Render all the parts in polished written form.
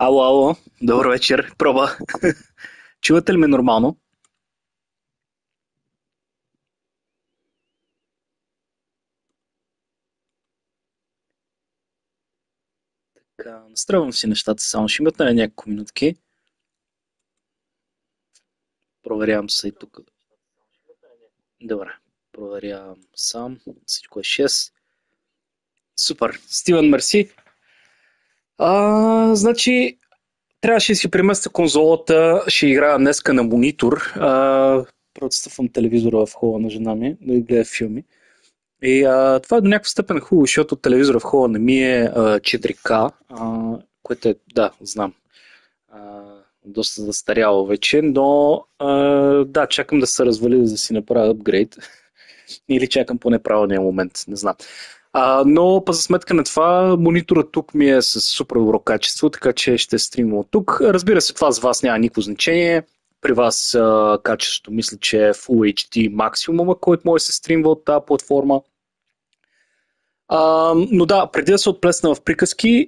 Ало, ало, добър вечер, проба. Чувате ли ме нормално? Така, настройвам си нещата, само ще имате няколко минутки. Проверявам се и тук. Добре, проверявам сам. Всичко е 6. Супер, Стивън, мерси. Значи, трябваше да си преместя конзолата, ще играя днеска на монитор. Продстъпвам телевизора в хола на жена ми, да гледа филми. И това е до някаква степен хубаво, защото телевизора в хола не ми е 4К, което е, да, знам, доста застаряло вече, но да, чакам да се развали, за да си направя апгрейд. Или чакам по неправилния момент, не знам. Но па за сметка на това, мониторът тук ми е с супер добро качество, така че ще стримам от тук. Разбира се, това за вас няма никакво значение. При вас качеството мисля, че е Full HD максимума, който може да се стримва от тази платформа. Но да, преди да се отплесна в приказки,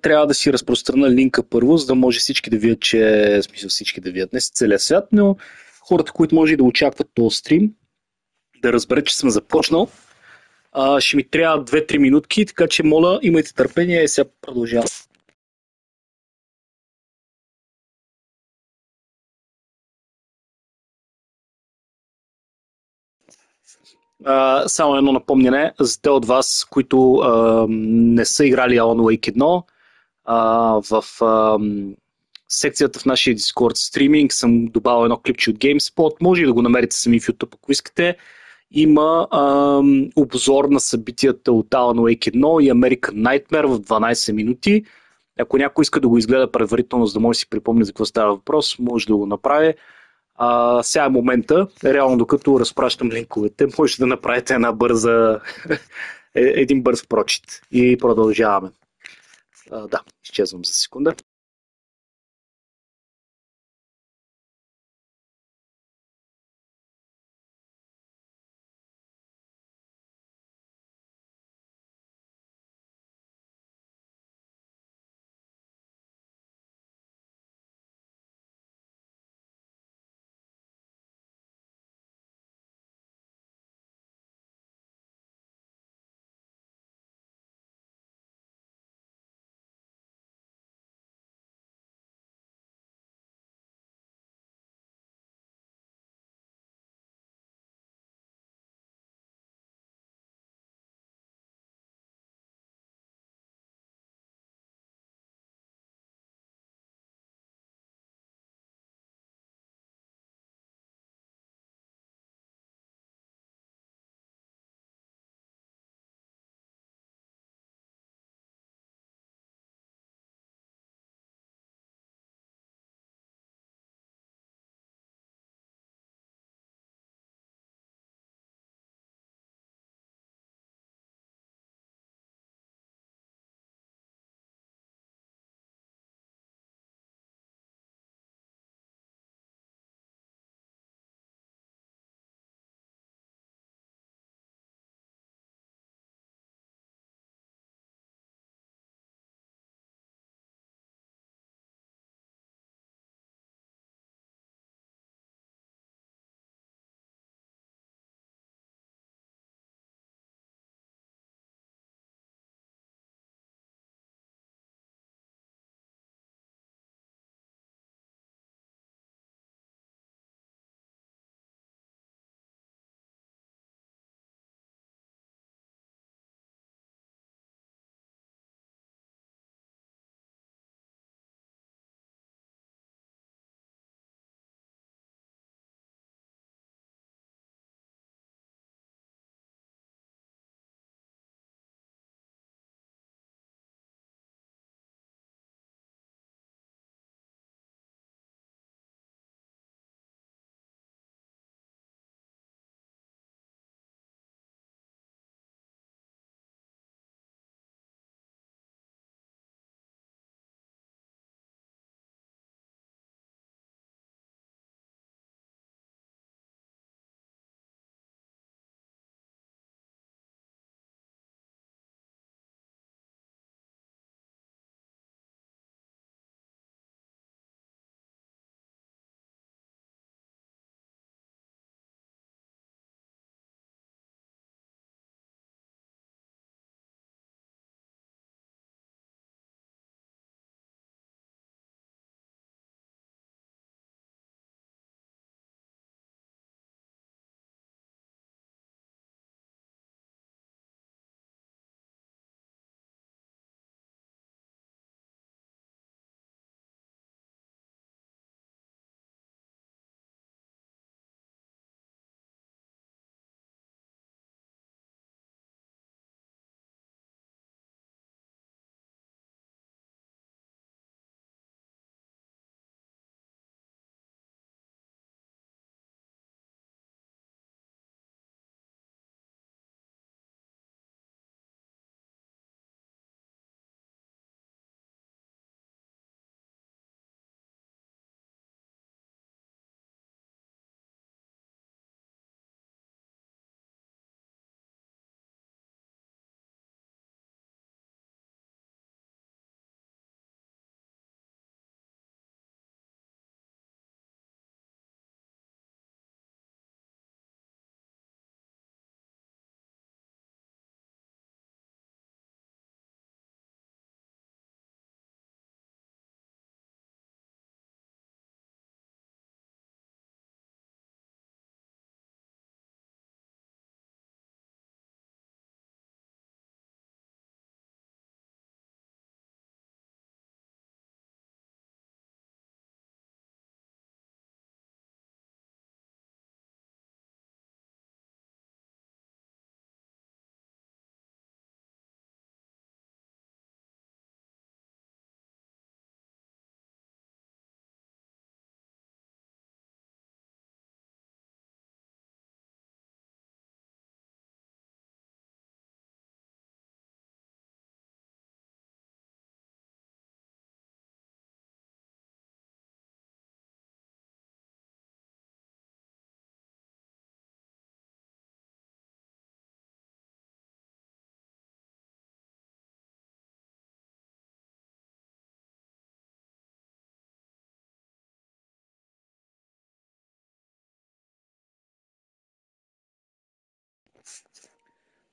трябва да си разпространя линка първо, за да може всички да видят, че, в смисъл всички да видят, не с целия свят, но хората, които може и да очакват този стрим, да разберат, че съм започнал. Ще ми трябва 2-3 минутки, така че моля, имайте търпение и сега продължавам. Само едно напомняне за те от вас, които не са играли Alan Wake 1. В секцията в нашия Discord стриминг съм добавил едно клипче от GameSpot. Може и да го намерите сами в YouTube, ако искате. Има обзор на събитията от Alan Wake 1 и American Nightmare в 12 минути. Ако някой иска да го изгледа предварително, за да може да си припомни за какво става въпрос, може да го направи. Сега е момента, реално докато разпращам линковете, може да направите един бърз прочит и продължаваме. Да, изчезвам за секунда.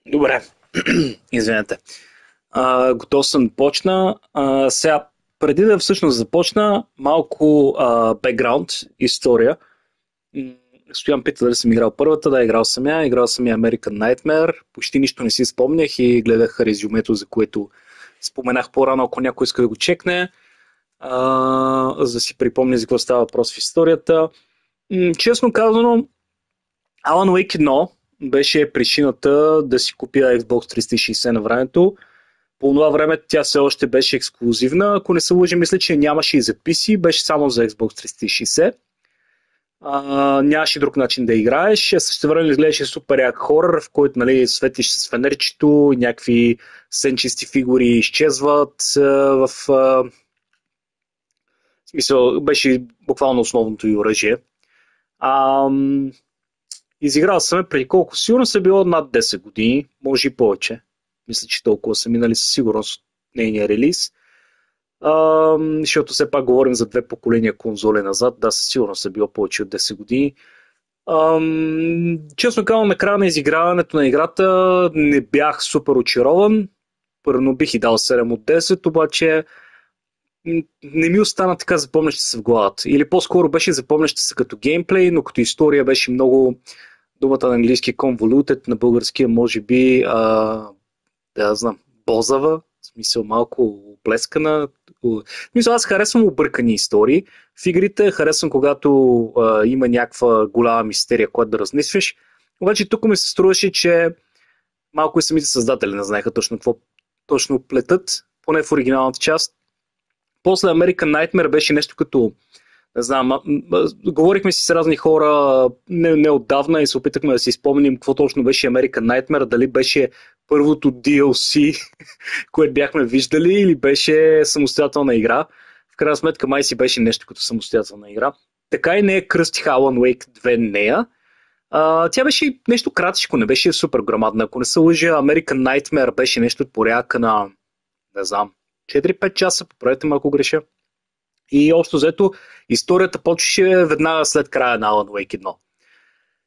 Добре, извинете. Готов съм да почна. Сега, преди да всъщност започна, малко бекграунд, история. Стоян пита дали съм играл първата, да, играл съм я American Nightmare, почти нищо не си спомнях и гледах резюмето, за което споменах по-рано, ако някой иска да го чекне, за да си припомня за какво става въпрос в историята. Честно казано, Alan Wake 1 беше причината да си купя Xbox 360 на времето. По това време тя все още беше ексклузивна. Ако не се лъжи, мисля, че нямаше и за PC, беше само за Xbox 360. Нямаше друг начин да играеш. Също време изглеждаше супер як хорър, в който, нали, светиш с фенерчето, някакви сенчести фигури изчезват. В смисъл, беше буквално основното и оръжие. Изиграл съм преди колко? Сигурно са било над 10 години, може и повече. Мисля, че толкова са минали със сигурност нейния релиз. Защото все пак говорим за 2 поколения конзоли назад. Да, със сигурност са било повече от 10 години. Честно казвам, на края на изиграването на играта не бях супер очарован. Първо бих и дал 7 от 10, обаче не ми остана така запомняща се в главата. Или по-скоро беше запомняща се като геймплей, но като история беше много, думата на английски convoluted, на българския може би, да знам, бозава, в смисъл малко оплескана. Мисля, аз харесвам объркани истории. В игрите харесвам, когато има някаква голяма мистерия, която да размислиш. Обаче тук ми се струваше, че малко и самите създатели не знаеха точно какво точно плетат, поне в оригиналната част. После American Nightmare беше нещо като, не знам, говорихме си с разни хора не отдавна и се опитахме да си спомним какво точно беше American Nightmare, дали беше първото DLC, което бяхме виждали, или беше самостоятелна игра. В крайна сметка май си беше нещо като самостоятелна игра. Така и не кръстих Alan Wake 2 нея. Тя беше нещо кратичко, не беше супер грамадна. Ако не се лъжа, American Nightmare беше нещо от порядъка на, не знам, 4-5 часа, поправете ме ако греша. И общо взето историята почваше веднага след края на Alan Wake 1.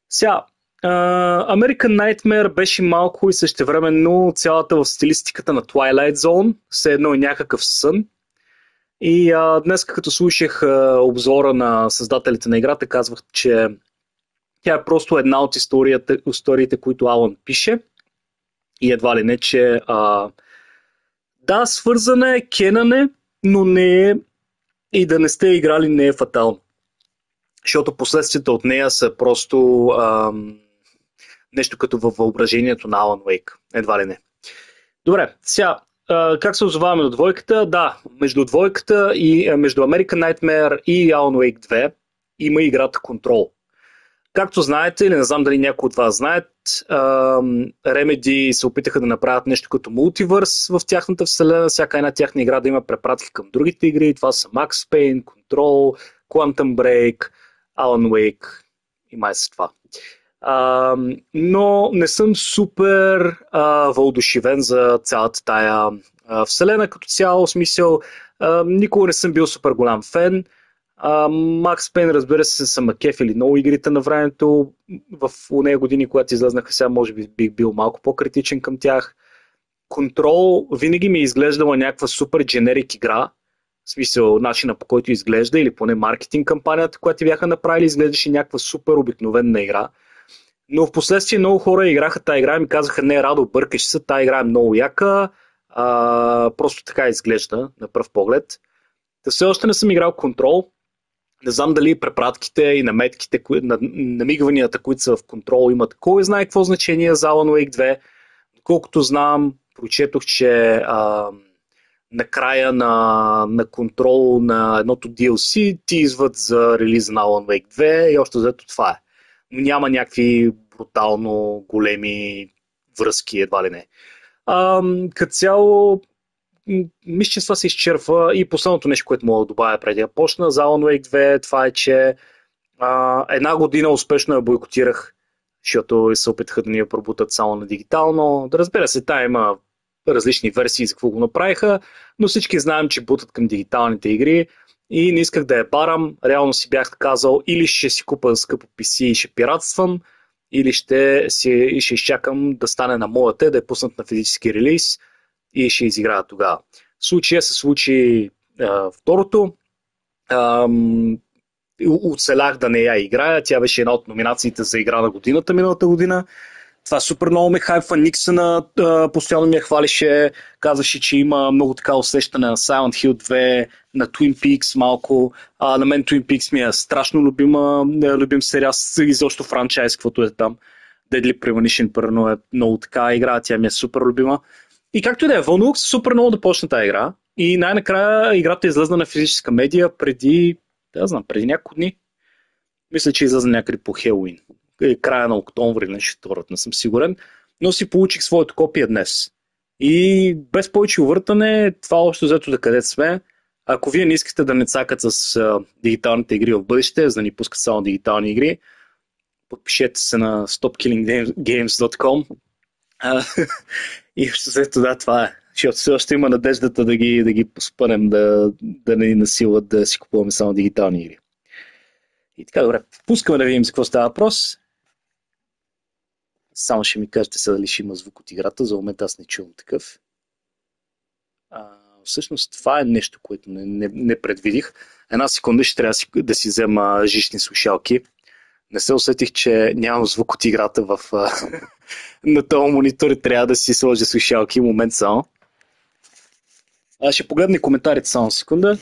Сега, American Nightmare беше малко и същевременно цялата в стилистиката на Twilight Zone, все едно и някакъв сън. И днес, като слушах обзора на създателите на играта, казвах, че тя е просто една от историите, които Алън пише. И едва ли не, че да, свързана е, кенане, но не е, и да не сте играли не е фатално. Защото последствията от нея са просто нещо като във въображението на Alan Wake. Едва ли не. Добре, сега, как се озоваваме до двойката? Да, между двойката и между American Nightmare и Alan Wake 2 има играта Control. Както знаете, или не знам дали някой от вас знаят, Remedy се опитаха да направят нещо като мултивърс в тяхната вселена. Всяка една тяхна игра да има препратки към другите игри. Това са Max Payne, Control, Quantum Break, Alan Wake и май с това. Но не съм супер въодушевен за цялата тая вселена като цяло. В смисъл, никога не съм бил супер голям фен. Max Payne, разбира се, са макефили много игрите на времето. В нея години, когато излезнаха, сега може би бих бил малко по-критичен към тях. Control винаги ми е изглеждала някаква супер дженерик игра. В смисъл, начина по който изглежда, или поне маркетинг кампанията, която бяха направили, изглеждаше някаква супер обикновена игра. Но в последствие много хора играха тази игра и ми казаха: не, Радо, бъркаш се, тази игра е много яка, просто така изглежда на пръв поглед. Та все още не съм играл Control. Не знам дали препратките и наметките, намигванията, които са в Control, имат кой знае какво значение за Alan Wake 2. Доколкото знам, прочетох, че накрая на Control на едното DLC ти изват за релиза на Alan Wake 2 и още взето това е. Но няма някакви брутално големи връзки, едва ли не. Като цяло, мисля, че това се изчерпва. И последното нещо, което мога да добавя преди да почна за Alan Wake 2, това е, че една година успешно я бойкотирах, защото се опитаха да ни я пробутат само на дигитално. Да, разбира се, тая има различни версии за какво го направиха, но всички знаем, че бутат към дигиталните игри и не исках да я барам. Реално си бях казал, или ще си купа скъпо PC и ще пиратствам, или ще изчакам да стане на моята, да е пуснат на физически релиз и ще изиграя тогава. В случая се случи второто. Оцелях да не я играя. Тя беше една от номинациите за игра на годината миналата година. Това супер много ме хайпва. Никсъна постоянно ми я хвалише. Казваше, че има много така усещане на Silent Hill 2, на Twin Peaks малко. На мен Twin Peaks ми е страшно любим сериал, изобщо франчайз, каквото е там. Deadly Premonition, първо е много така игра, тя ми е супер любима. И както и да е, вълнувах се супер много да почна тази игра. И най-накрая играта е излезна на физическа медия преди няколко дни. Мисля, че излезна някъде по Хелуин. Края на октомври, нещо втората, не съм сигурен. Но си получих своето копие днес. И без повече увъртане, това още взето да където сме. Ако вие не искате да не цакат с дигиталните игри в бъдеще, за да ни пускат само дигитални игри, подпишете се на stopkillinggames.com и още взето това е. Защото все още има надеждата да ги спънем, да не ни насилват да си купуваме само дигитални игри. И така, добре, пускаме да видим за какво става въпрос. Само ще ми кажете сега дали ще има звук от играта, за момента аз не чувам такъв. Всъщност това е нещо, което не предвидих. Една секунда ще трябва да си взема жични слушалки. Не се усетих, че нямам звук от играта на този монитор и трябва да си сложа слушалки. Момент само. Ще погледна коментарите само секунда.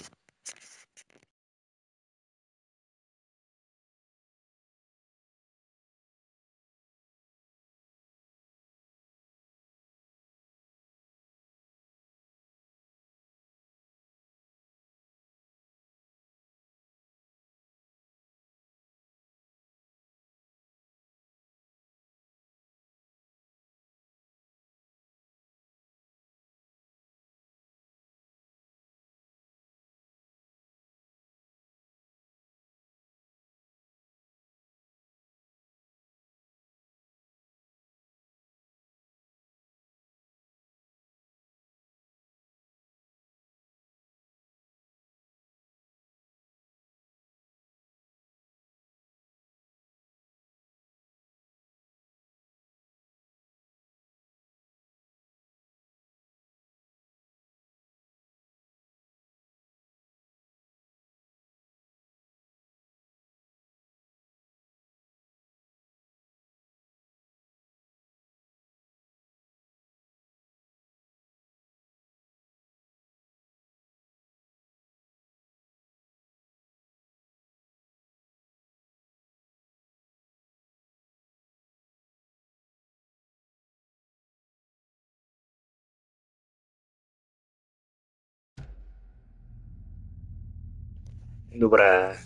Добре,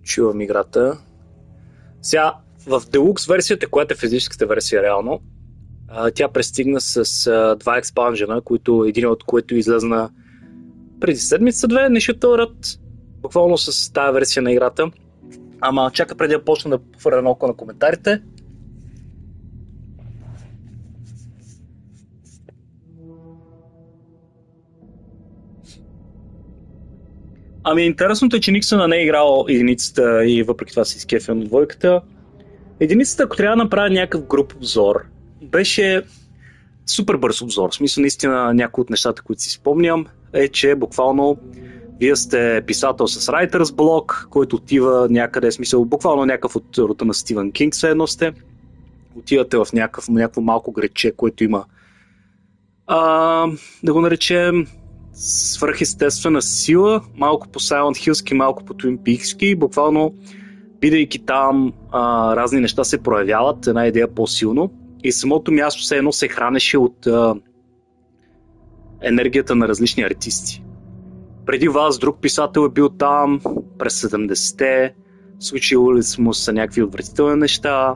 чувам играта. Сега, в Deluxe версията, която е физическата версия реално, тя пристигна с два експанжена, един от които излезна преди седмица-две, нещото ред, буквално с тази версия на играта. Ама чака преди да почна да хвърля око на коментарите. Ами интересното е, че Никсън не е играл единицата и въпреки това си изкефил на двойката. Единицата, ако трябва да направя някакъв груп обзор, беше супер бърз обзор. В смисъл, наистина, някои от нещата, които си спомням, е, че буквално вие сте писател с Writer's Block, който отива някъде, в смисъл, буквално някакъв от рода на Стивън Кинг, все едно сте. Отивате в някакво малко грече, което има, да го наречем, свръхестествена сила, малко по Silent Hillски, малко по Twin Peakски, буквално бидейки там разни неща се проявяват, една идея по-силно и самото място все едно се хранеше от енергията на различни артисти. Преди вас друг писател е бил там през 70-те, случило му са някакви отвратителни неща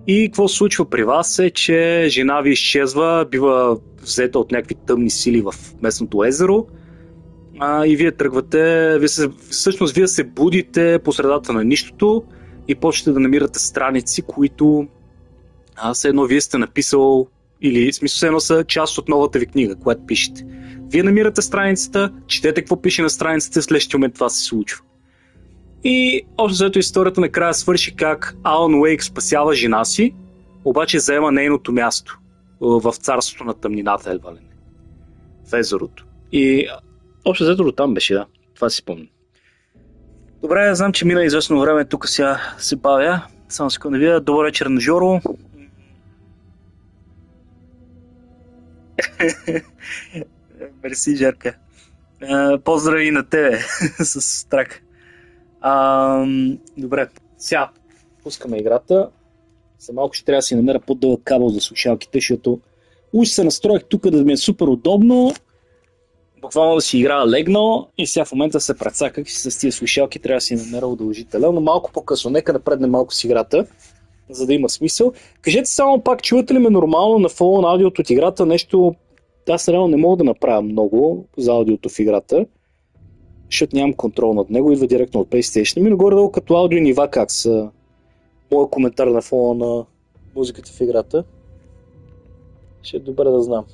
и какво се случва при вас е, че жена ви изчезва, бива взета от някакви тъмни сили в местното езеро и вие тръгвате, вие се будите по средата на нищото и почвате да намирате страници, които все едно вие сте написал или в смисъл все едно са част от новата ви книга, която пишете. Вие намирате страницата, четете какво пише на страницата и в следващия момент това се случва. И общо взето историята накрая свърши как Алан Уейк спасява жена си обаче заема нейното място в царството на тъмнината, едва ли не. В езерото. И общо взето до там беше, да. Това си спомням. Добре, знам, че мина известно време, тук сега се бавя. Само секунда видя. Добър вечер на Жоро. Мерси, Жерка. Поздрави на тебе с страх. Добре, сега пускаме играта. За малко ще трябва да си намеря по-дълъг кабел за слушалките, защото уж се настроих тук да ми е супер удобно. Буквално да си играя легнал и сега в момента се прецаках и с тия слушалки трябва да си намеря удължителя, но малко по-късно. Нека напредне малко с играта, за да има смисъл. Кажете само пак, чувате ли ме нормално на фона на аудиото от играта? Нещо, аз реално не мога да направя много за аудиото в играта, защото нямам контрол над него, идва директно от PlayStation. Но горе-долу като аудио нива как са. Моя коментар на фона на музиката в играта. Ще е добре да знам.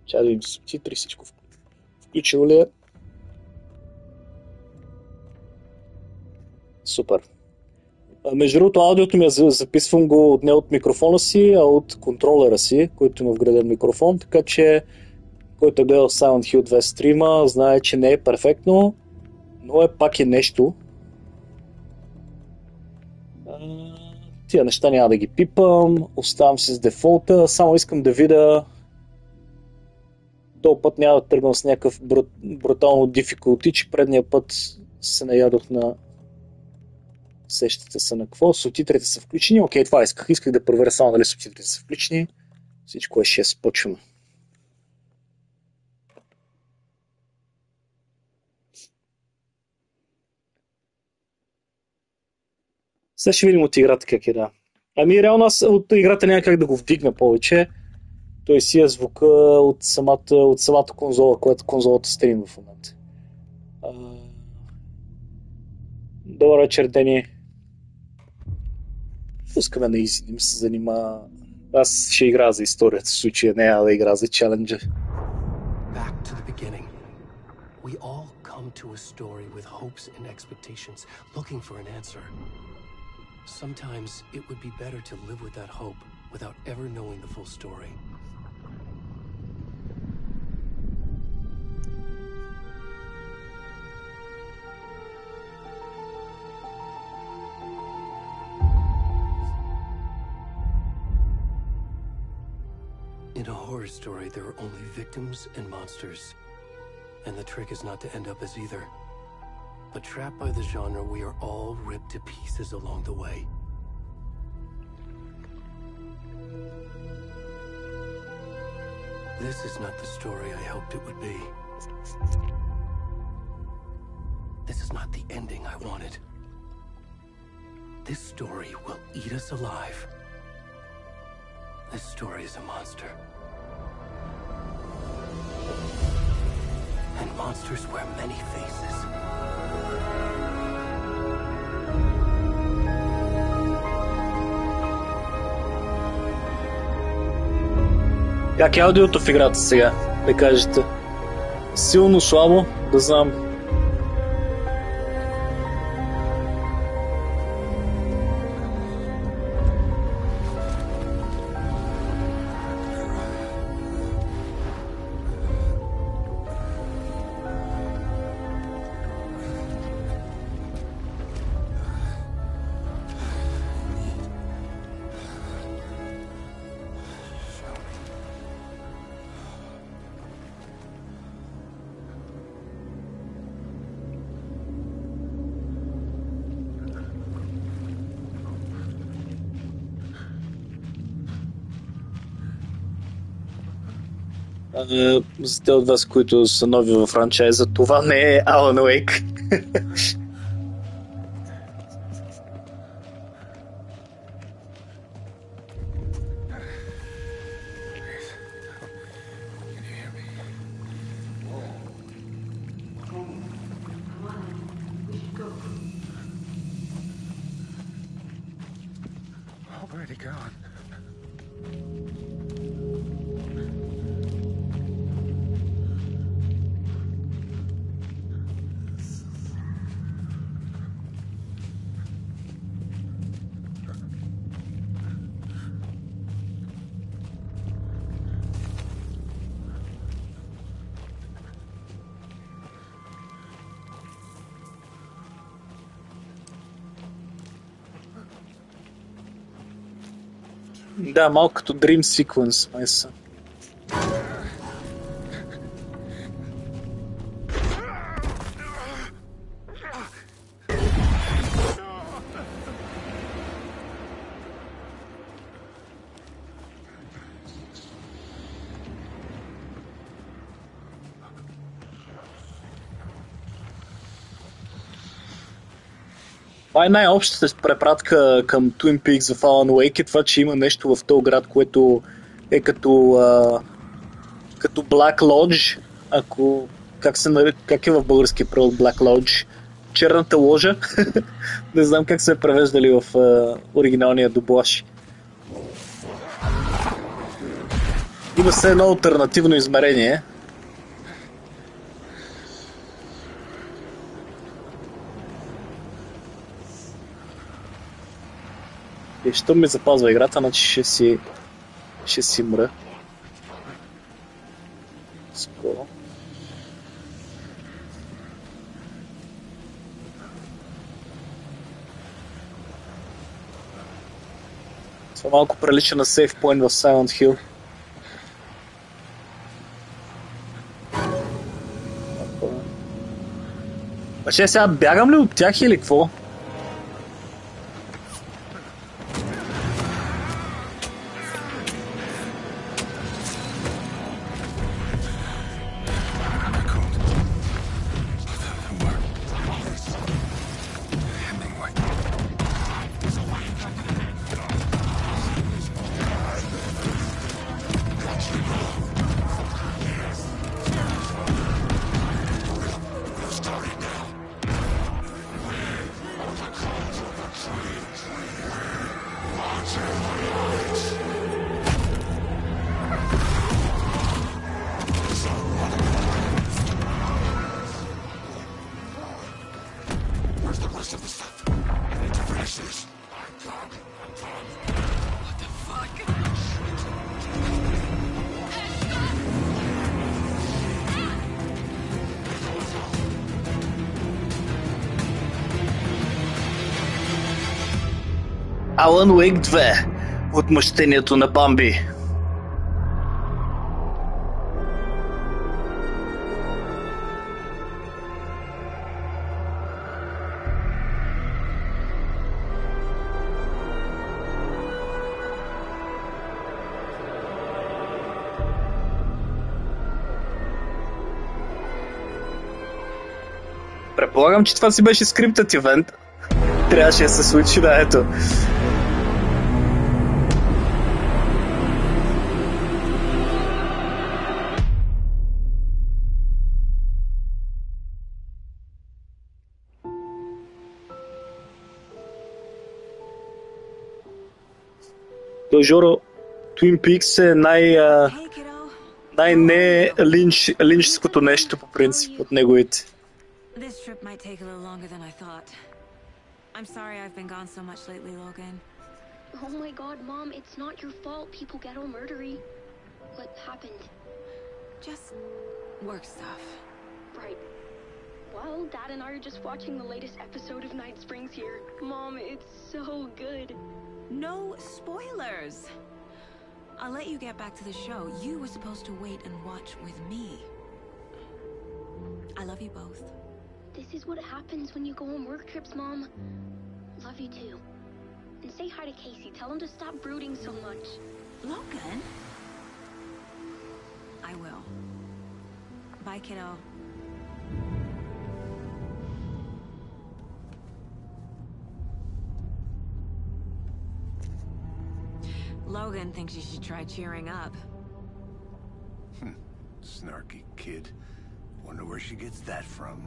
Чай да видим субтитри, всичко включило ли е. Супер. Между другото, аудиото ми записвам го не от микрофона си, а от контролера си, който има вграден микрофон, така че който е гледал Silent Hill 2 стрима, знае, че не е перфектно, но пак е нещо. Тия неща няма да ги пипам, оставам си с дефолта, само искам да видя. Този път няма да тръгвам с някакъв брутално difficulty, че предния път се наядох на... Сещате се на какво? Субтитрите са включени. Окей, това исках. Исках да проверя само дали субтитрите са включени. Всичко е 6. Почваме. Сега ще видим от играта как е, да. Ами реално аз от играта няма как да го вдигна повече. Той си е звука от самата конзола, която конзолата стрим в момента. Добър вечер, Дени. Пускаме на Easy, не ми се занима. Аз ще игра за историята, в случая не да игра за челенджа. Back to the beginning. We all come to a story with hopes and expectations, looking for an answer. Sometimes it would be better to live with that hope without ever knowing the full story. In a horror story, there are only victims and monsters. And the trick is not to end up as either. But trapped by the genre, we are all ripped to pieces along the way. This is not the story I hoped it would be. This is not the ending I wanted. This story will eat us alive. This story is a monster. And monsters wear many faces. Как е аудиото в играта сега? Да кажете. Силно, слабо? Да знам. За те от вас, които са нови в франчайза, това не е Alan Wake. Да, малко като Dream Sequence, май са. Това е най-общата препратка към Twin Peaks в Alan Wake е това, че има нещо в този град, което е като Black Lodge, ако... как е в български превод Black Lodge? Черната ложа? Не знам как се е превеждали в оригиналния дублаж. Има се едно алтернативно измерение. И що ми запазва играта, значи ще си мра. Скоро. Това малко прилича на сейф point в Silent Hill. Баче, сега бягам ли от тях или какво? Alan Wake 2. Отмъщението на Бамби. Предполагам, че това си беше скриптът ивент. Трябваше да се случи, да, ето. Той Жоро, Twin Peaks е най-не линчското нещо по принцип от неговите. This trip might take a little longer than I thought. I'm sorry I've been gone so much lately, Logan. Oh my god, Mom, it's not your fault people get all murdery. What happened? Just work stuff. Right. Well, Dad and I are just watching the latest episode of Night Springs here. Mom, it's so good. No spoilers! I'll let you get back to the show. You were supposed to wait and watch with me. I love you both. This is what happens when you go on work trips, Mom. Love you too. And say hi to Casey. Tell him to stop brooding so much. Logan? I will. Bye, kiddo. Logan thinks you should try cheering up. Snarky kid. Wonder where she gets that from.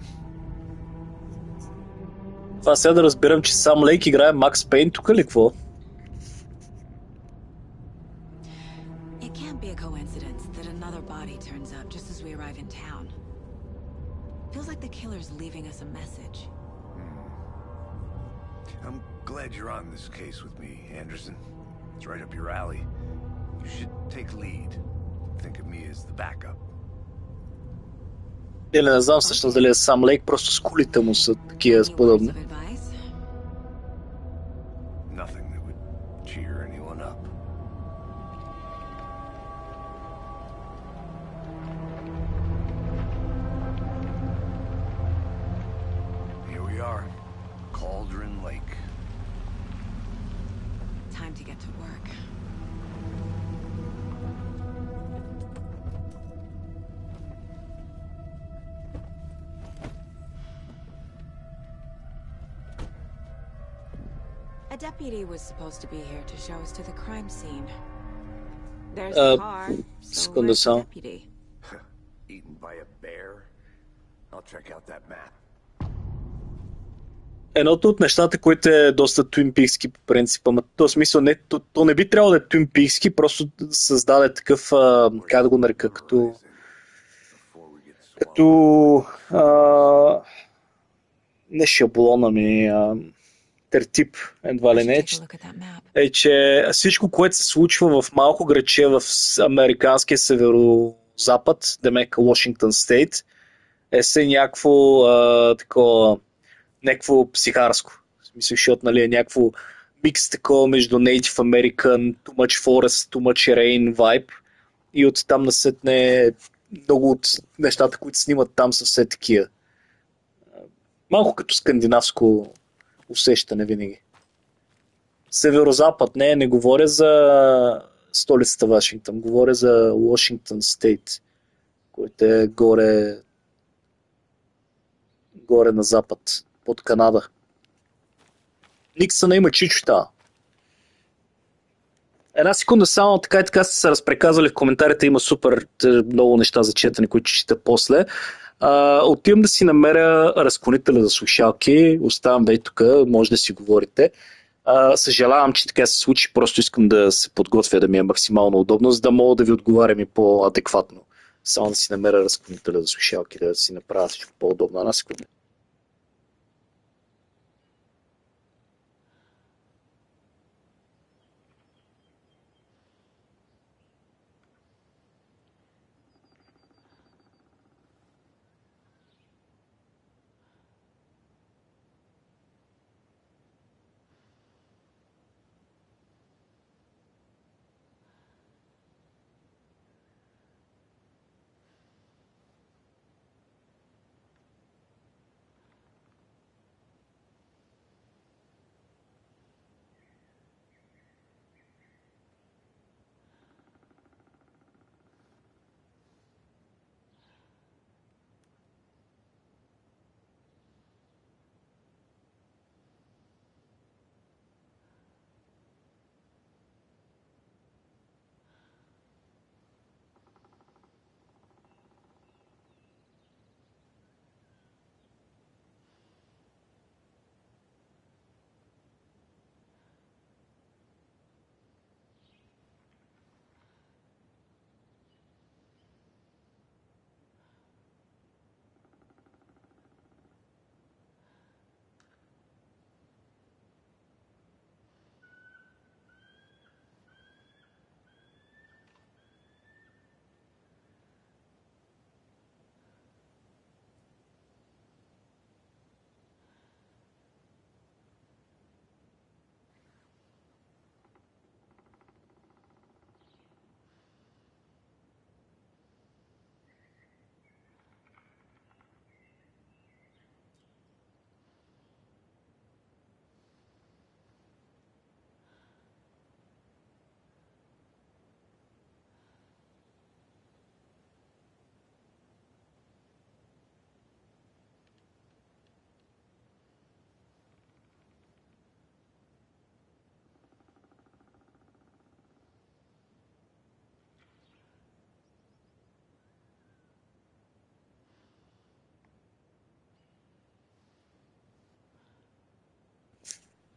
Това сега да разбирам, че сам Лейк играе Макс Пейн тук ли какво? It can't be a coincidence that another body turns up just as we arrive in town. Feels like the killer's leaving us a message. I'm glad you're on this case with me, Anderson. It's right up your alley. You should take lead. Think of me as the backup. Или не знам всъщност дали е сам Лейк, просто с кулите му са такива подобни. Nothing that would cheer anyone up. Cauldron Lake. Time to get to work. A deputy was supposed to be here to show us to the crime scene. There's the car. So Секунда where's the само. deputy? Eaten by a bear? I'll check out that map. Едното от нещата, които е доста Twin Peaks-ки по принцип, ама в този смисъл то не би трябвало да е Twin Peaks-ки, просто създаде такъв, как да го нарека, като не шаблона ми, тертип, едва ли не, е, че всичко, което се случва в малко градче в американския северо-запад, демека Вашингтон Стейт, е се някакво такова, някакво психарско. В смисъл, защото нали, е някакво микс такова между Native American, Too Much Forest, Too Much Rain vibe и оттам насетне много от нещата, които снимат там са все такива. Малко като скандинавско усещане винаги. Северо-запад, не говоря за столицата Вашингтон, говоря за Вашингтон Стейт, който е горе на запад, под Канада. Никсъна има чичота. Една секунда само, така и така сте се разпреказвали в коментарите, има супер много неща за четене, които ще чета после. Отивам да си намеря разклонителя за слушалки, оставам бе тук, може да си говорите. Съжалявам, че така се случи, просто искам да се подготвя да ми е максимално удобно, за да мога да ви отговарям и по-адекватно. Само да си намеря разклонителя за слушалки, да си направя всичко по-удобно. Една секунда.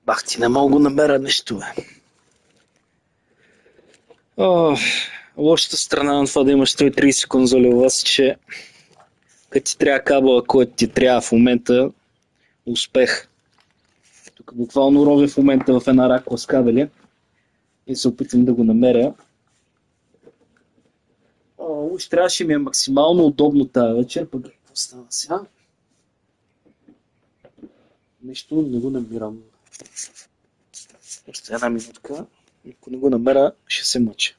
Бах ти, не мога да намеря нещо, бе. Лошата страна на това да имаш 130 конзоли у вас, че като ти трябва кабела, който ти трябва в момента, успех. Тук буквално ровя в момента в една ракла с кабели и се опитам да го намеря. Уж трябваше ми е максимално удобно тази вечер, пък какво става сега? Нещо не го намирам. Още една минутка. Ако не го намеря, ще се мъча.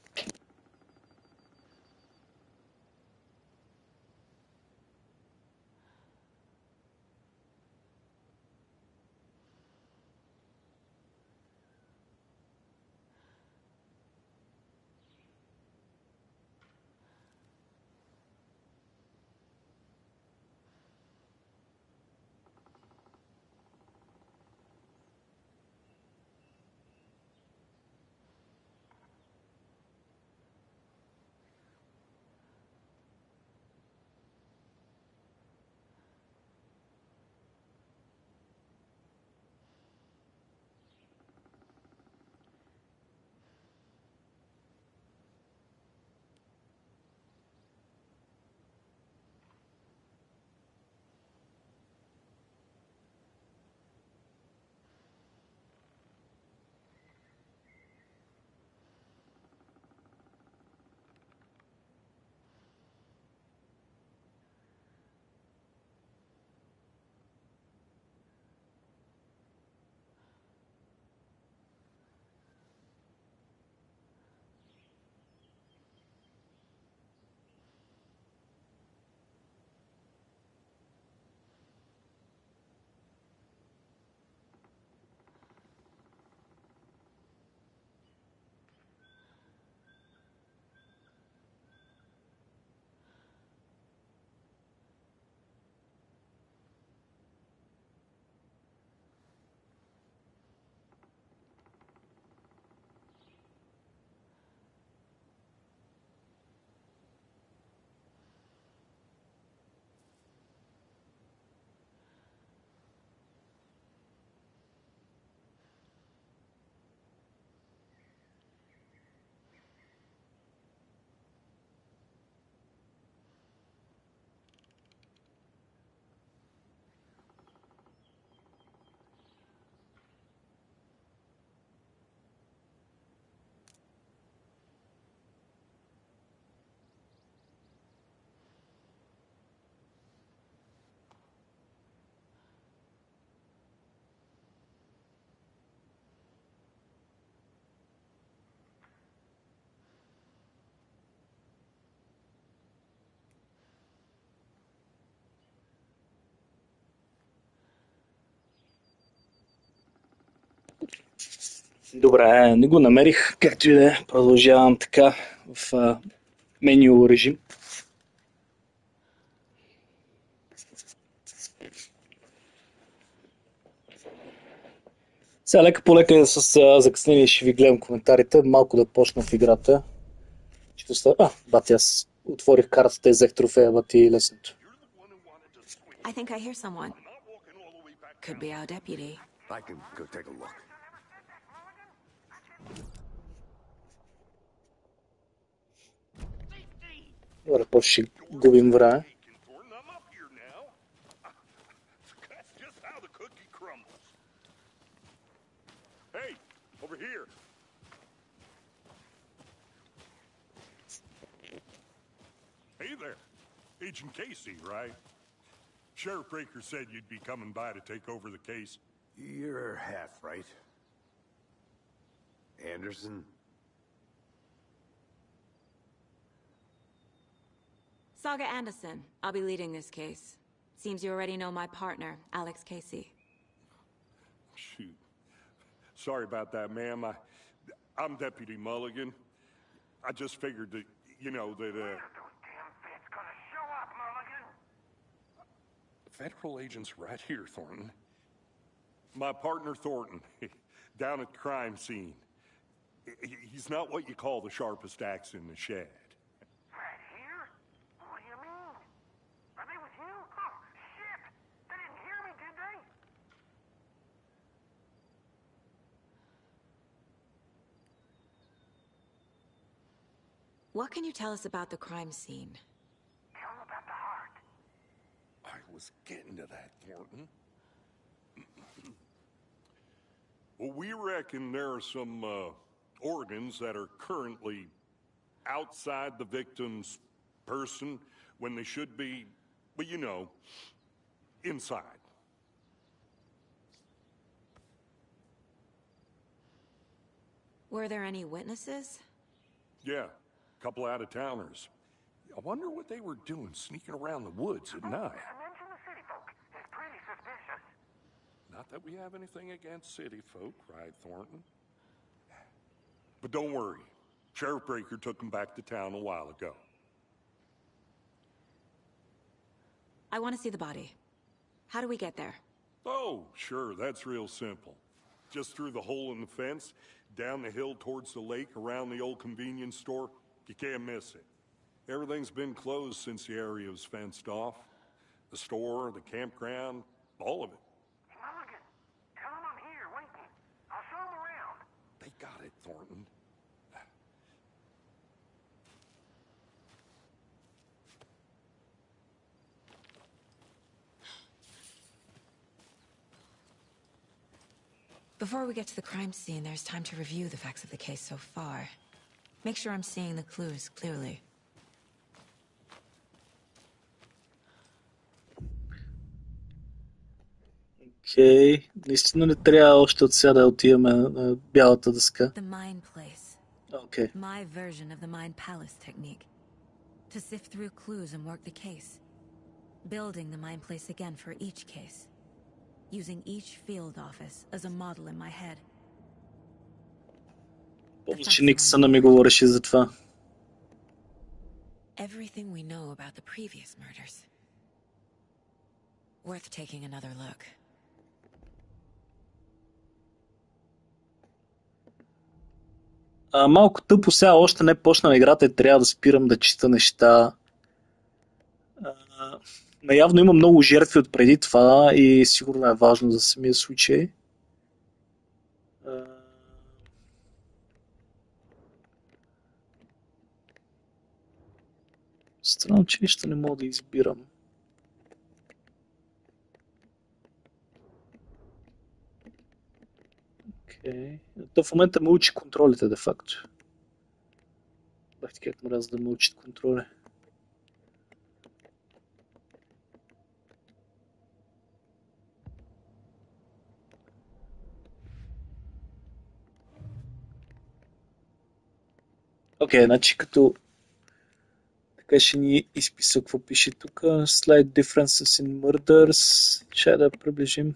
Добре, не го намерих, както и да е. Продължавам така в меню режим. Сега лека по лека с закъснение ще ви гледам коментарите, малко да почна в играта. Бати, аз отворих картата и взех трофея, бати лесното. I think I hear someone. Could be our deputy. I can go take a look. Добре, после ще губим време. Hey there, Agent Casey, right? Sheriff Breaker said you'd be coming by to take over the case. You're half right. Anderson? Saga Anderson. I'll be leading this case. Seems you already know my partner, Alex Casey. Shoot. Sorry about that, ma'am. I'm Deputy Mulligan. I just figured that, that, Federal agents right here, Thornton. My partner, Thornton, down at the crime scene. He's not what you call the sharpest axe in the shed. Right here? What do you mean? Are they with you? Oh, shit! They didn't hear me, did they? What can you tell us about the crime scene? Tell them about the heart. I was getting to that, Thornton. Well, we reckon there are some organs that are currently outside the victim's person when they should be, inside. Were there any witnesses? Yeah, a couple out-of-towners. I wonder what they were doing sneaking around the woods at night. Mention the city folk. It's pretty suspicious. Not that we have anything against city folk, right, Thornton? But don't worry. Sheriff Breaker took them back to town a while ago. I want to see the body. How do we get there? Oh, sure, that's real simple. Just through the hole in the fence, down the hill towards the lake, around the old convenience store. You can't miss it. Everything's been closed since the area was fenced off. The store, the campground, all of it. Mulligan, tell them I'm here waiting. I'll show them around. They got it, Thornton. Before we get to the crime scene, there's time to review the facts of the case so far. Make sure I'm seeing the clues clearly. Окей, наистина не трябва още от сега да отиваме на бялата дъска. The mine place. Окей. My version of the mine palace technique. To sift through clues and work the case. Building the mine place again for each case. Using each field office as a model in my head. Помня, че Никсъна ми говореше за това. Everything we know about the previous murders. Worth taking another look. Малко тъпо сега, още не почна играта и трябва да спирам да чета неща. Наявно има много жертви от преди това и сигурно е важно за самия случай. Странно, че нищо не мога да избирам. Окей. То в момента ме учи контролите, де факто. Бах ти как мразя да ме учат контроли. Окей, значи като така ще ни изписа какво пише тук. Slight differences in murders. Ще да приближим.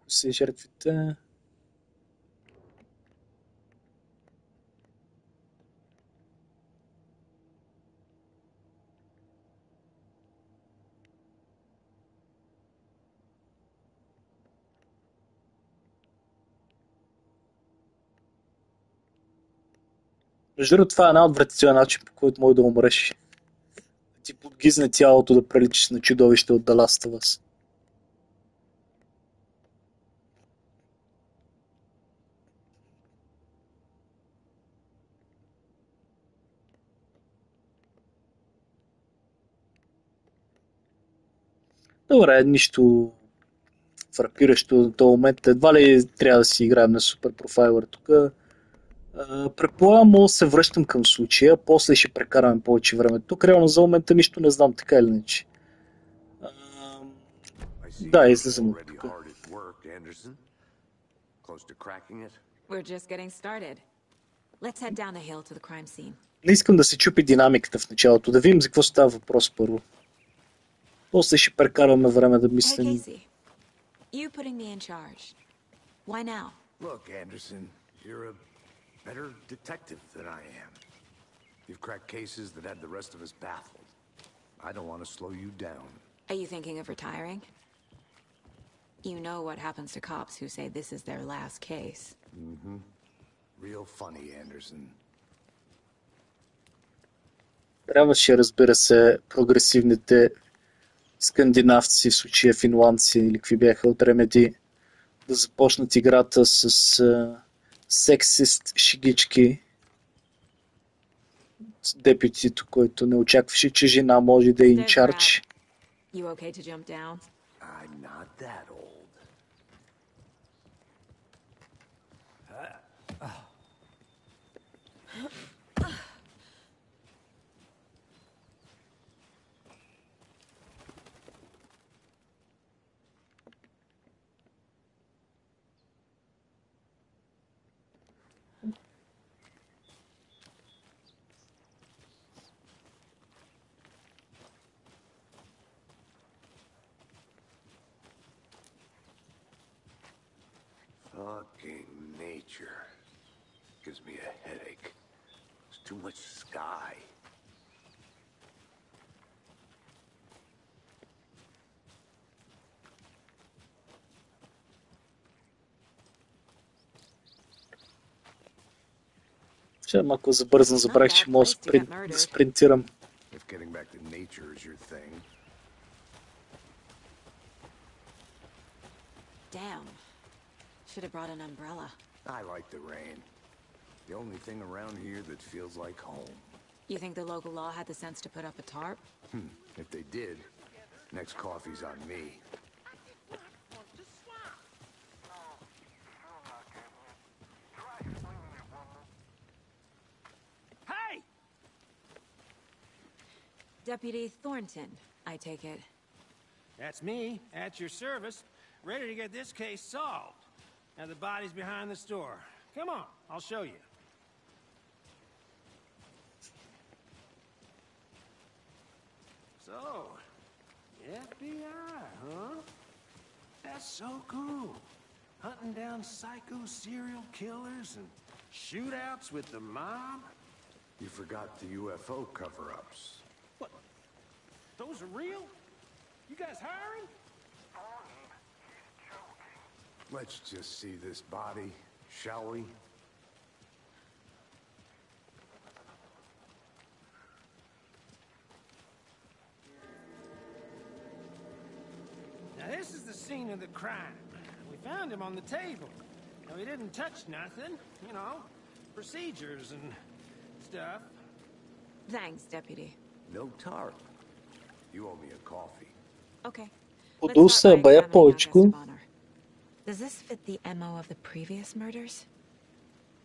Си жертвите. Между другото, това е една отвратителен начин, по който може да умреш. Да ти подгизне тялото да приличиш на чудовище от The Last of Us. Добре, нищо фрапиращо до този момент. Едва ли трябва да си играем на супер профайлър тук. Предполагам, мога да се връщам към случая, после ще прекараме повече време. Тук реално за момента нищо не знам, така или иначе. Да, излизам от тук. We're just getting started. Let's head down the hill to the crime scene. Не искам да се чупи динамиката в началото, да видим за какво става въпрос първо. После ще прекараме време да Hey, мислим. Casey. You putting me in charge. Why now? Look, Anderson, you're a better detective than I am. You've cracked cases that had the rest of us baffled. I don't want to slow you down. Are you thinking of retiring? You know what happens to cops who say this is their last case. Real funny, Anderson. Трябваше, разбира се, прогресивните скандинавци, в случая финландци или какви бяха от Ремеди, да започнат играта с сексист шегички с депютито, който не очакваше, че жена може да е инчарч. You okay to jump down? I'm not that old. Fucking nature. Gives me a headache. There's too much sky. Ще малко забързан, забравих, че мога да спринтирам. If getting back to nature is your thing. Damn. Should have brought an umbrella. I like the rain. The only thing around here that feels like home. You think the local law had the sense to put up a tarp? If they did, next coffee's on me. Hey! Deputy Thornton, I take it. That's me, at your service, ready to get this case solved. Now the body's behind the store. Come on, I'll show you. So, FBI, huh? That's so cool. Hunting down psycho serial killers and shootouts with the mob. You forgot the UFO cover-ups. What? Those are real? You guys hiring? Let's just see this body, shall we? Now this is the scene of the crime. We found him on the table. Now he didn't touch nothing, you know, procedures and stuff. Thanks, Deputy. No tarp. You owe me a coffee. Okay. Подул се, бая повечко. Does this fit the MO of the previous murders?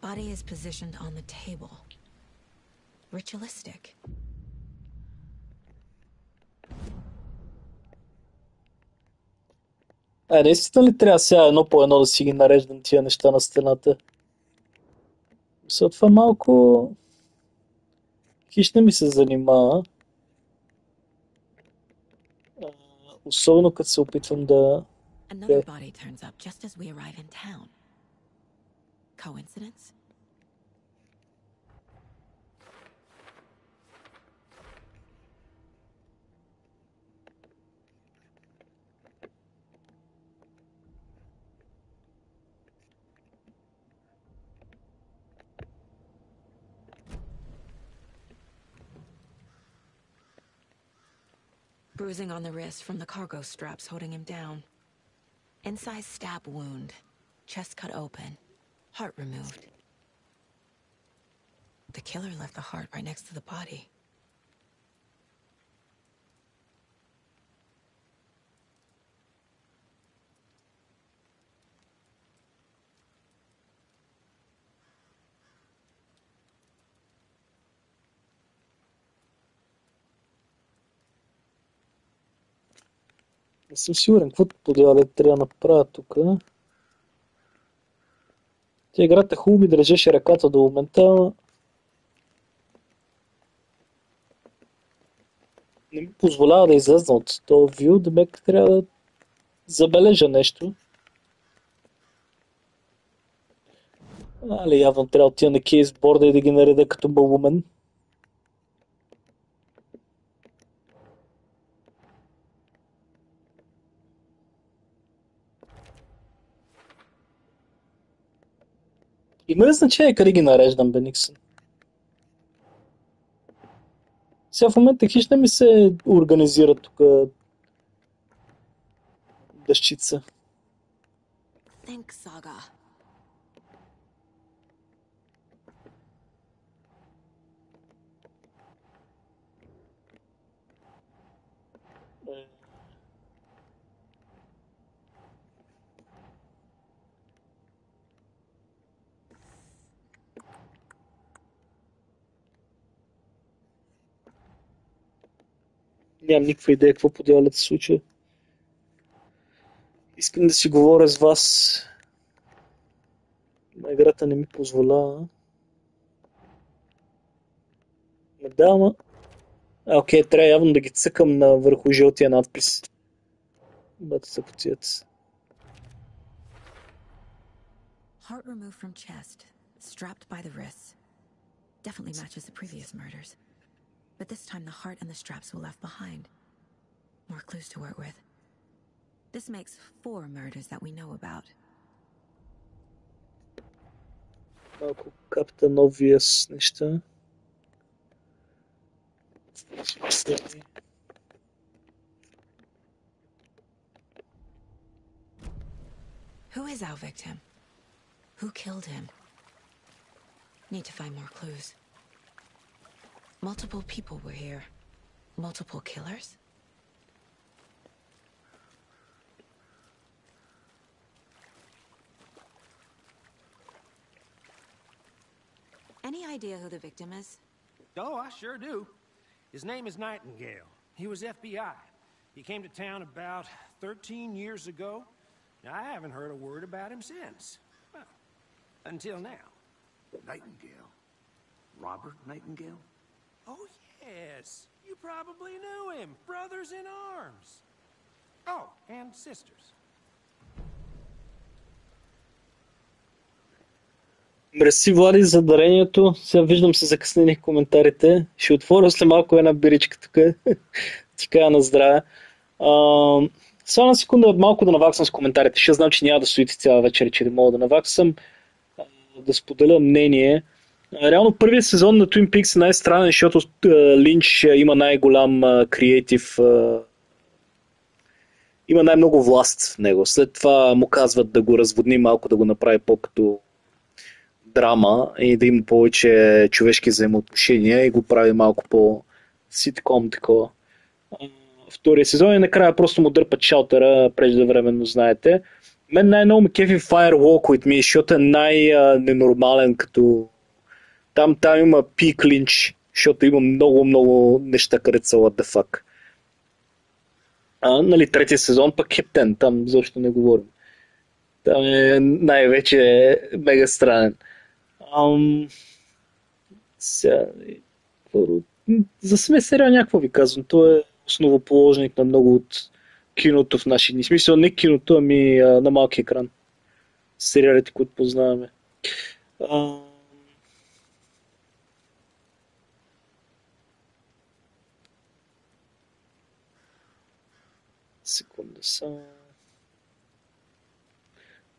Body is positioned on the table. Ritualistic. Наистина ли трябва сега едно по едно да си ги нареждам тия неща на стената? Мисля, това малко хищно ми се занимава. Особено като се опитвам да... Another body turns up just as we arrive in town. Coincidence? Bruising on the wrist from the cargo straps holding him down. Incised stab wound. Chest cut open. Heart removed. The killer left the heart right next to the body. Не съм сигурен какво подявале трябва да направя тук. Тя играта хубаво ми държеше ръката до момента. Не ми позволява да излезна от този вю, да бек трябва да забележа нещо. Али явно трябва да отида на кейсборда и да ги нареда като балумен. Има ли значение къде ги нареждам, Бениксън? Сега в момента хищ не ми се организира тук дъщица. Think, Saga. Нямам никаква идея какво по дяволите се случва. Искам да си говоря с вас. Но играта не ми позволява. Да, ама... Окей, трябва явно да ги цъкам върху жълтия надпис. Бата се потият. Heart removed from chest, strapped by the wrists. Definitely matches the previous murders. But this time the heart and the straps were left behind. More clues to work with. This makes 4 murders that we know about. Малко Captain Obvious неща. Who is our victim? Who killed him? Need to find more clues. Multiple people were here. Multiple killers? Any idea who the victim is? Oh, I sure do. His name is Nightingale. He was FBI. He came to town about 13 years ago. Now, I haven't heard a word about him since. Well, until now. Nightingale? Robert Nightingale? Oh, yes. You probably knew him. Brothers in arms. Oh, and sisters. Мерси, Влади, за дарението. Сега виждам се закъснених коментарите. Ще отворя след малко една биричка тук. Ти кажа на здраве. Само на секунда малко да наваксам с коментарите. Ще знам, че няма да стоите цяла вечер, че не мога да наваксам. Да споделя мнение. Реално първият сезон на Twin Peaks е най-странен, защото Линч има най-голям креатив. Има най-много власт в него. След това му казват да го разводни малко, да го направи по-като драма и да има повече човешки взаимоотношения и го прави малко по-ситком такова. Втория сезон и накрая просто му дърпат шалтера преждевременно, знаете. Мен най-много ме кефи Firewalk with Me, защото е най-ненормален като... Там има пик Линч, защото има много неща, където са what the fuck. Нали, третия сезон пък Хептен, там защо не говорим. Там е най-вече мега странен. За самия сериал някакво ви казвам. Той е основоположник на много от киното в наши дни. В смисъл не киното, ами на малки екран. Сериалите, които познаваме. А, секунда само.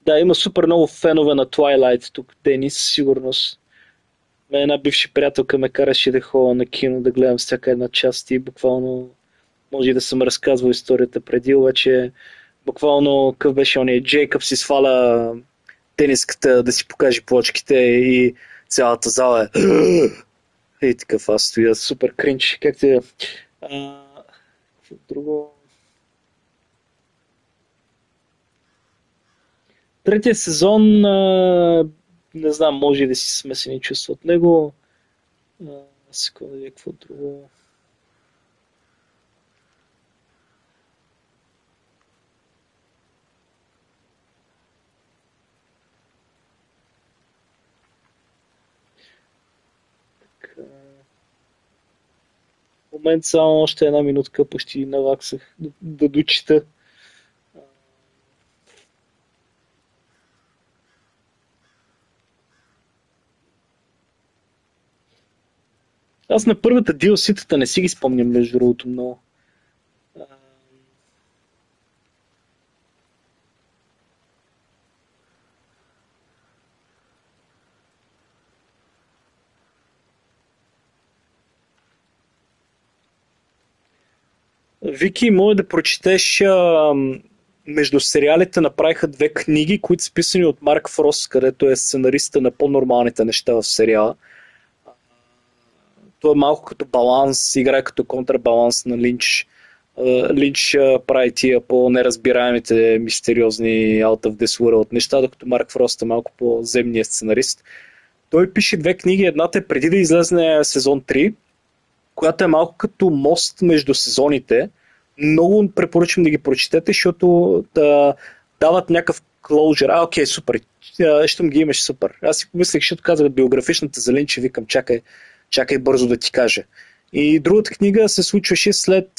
Да, има супер много фенове на Twilight тук, Денис, със сигурност. Една бивша приятелка ме караше да ходя на кино, да гледам всяка една част и буквално може и да съм разказвал историята преди, обаче буквално какъв беше ония Джейкъб си сваля тениската да си покаже плочките и цялата зала е и такъв, аз стоя супер кринч. Как те... Какво друго? Третия сезон не знам, може и да си смесени чувства от него. Секунда, какво друго? В момент само още една минутка, почти наваксах да дочита. Аз на първата DLC-тата не си ги спомням, между другото, много. Вики, може да прочетеш между сериалите направиха две книги, които са писани от Марк Фрост, където е сценариста на по-нормалните неща в сериала. Той е малко като баланс, играе като контрабаланс на Линч. Линч прави тия по-неразбираемите, мистериозни Out of This World неща, докато Марк Фрост е малко по-земния сценарист. Той пише две книги, едната е преди да излезне сезон 3, която е малко като мост между сезоните. Много препоръчвам да ги прочетете, защото дават някакъв closure. Окей, супер. Щом ги имаш, супер. Аз си помислех, защото казах биографичната за Линч и викам, чакай бързо да ти кажа. И другата книга се случваше след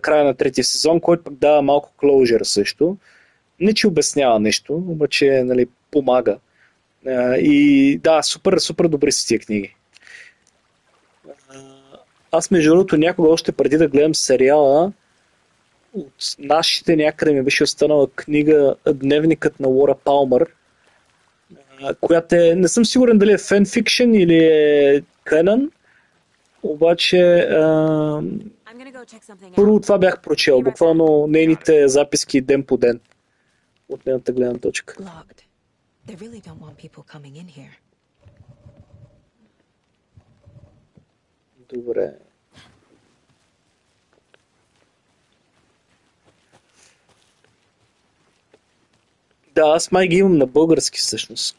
края на третия сезон, който пък дава малко closure също. Не че обяснява нещо, обаче нали, помага. И да, супер добри са тия книги. Аз между другото някога още преди да гледам сериала, от нашите някъде ми беше останала книга Дневникът на Лора Палмър, която е, не съм сигурен дали е фенфикшн или е канън, обаче първо това бях прочел, буквално нейните записки ден по ден от нейната гледна точка. Добре. Да, аз май ги имам на български всъщност.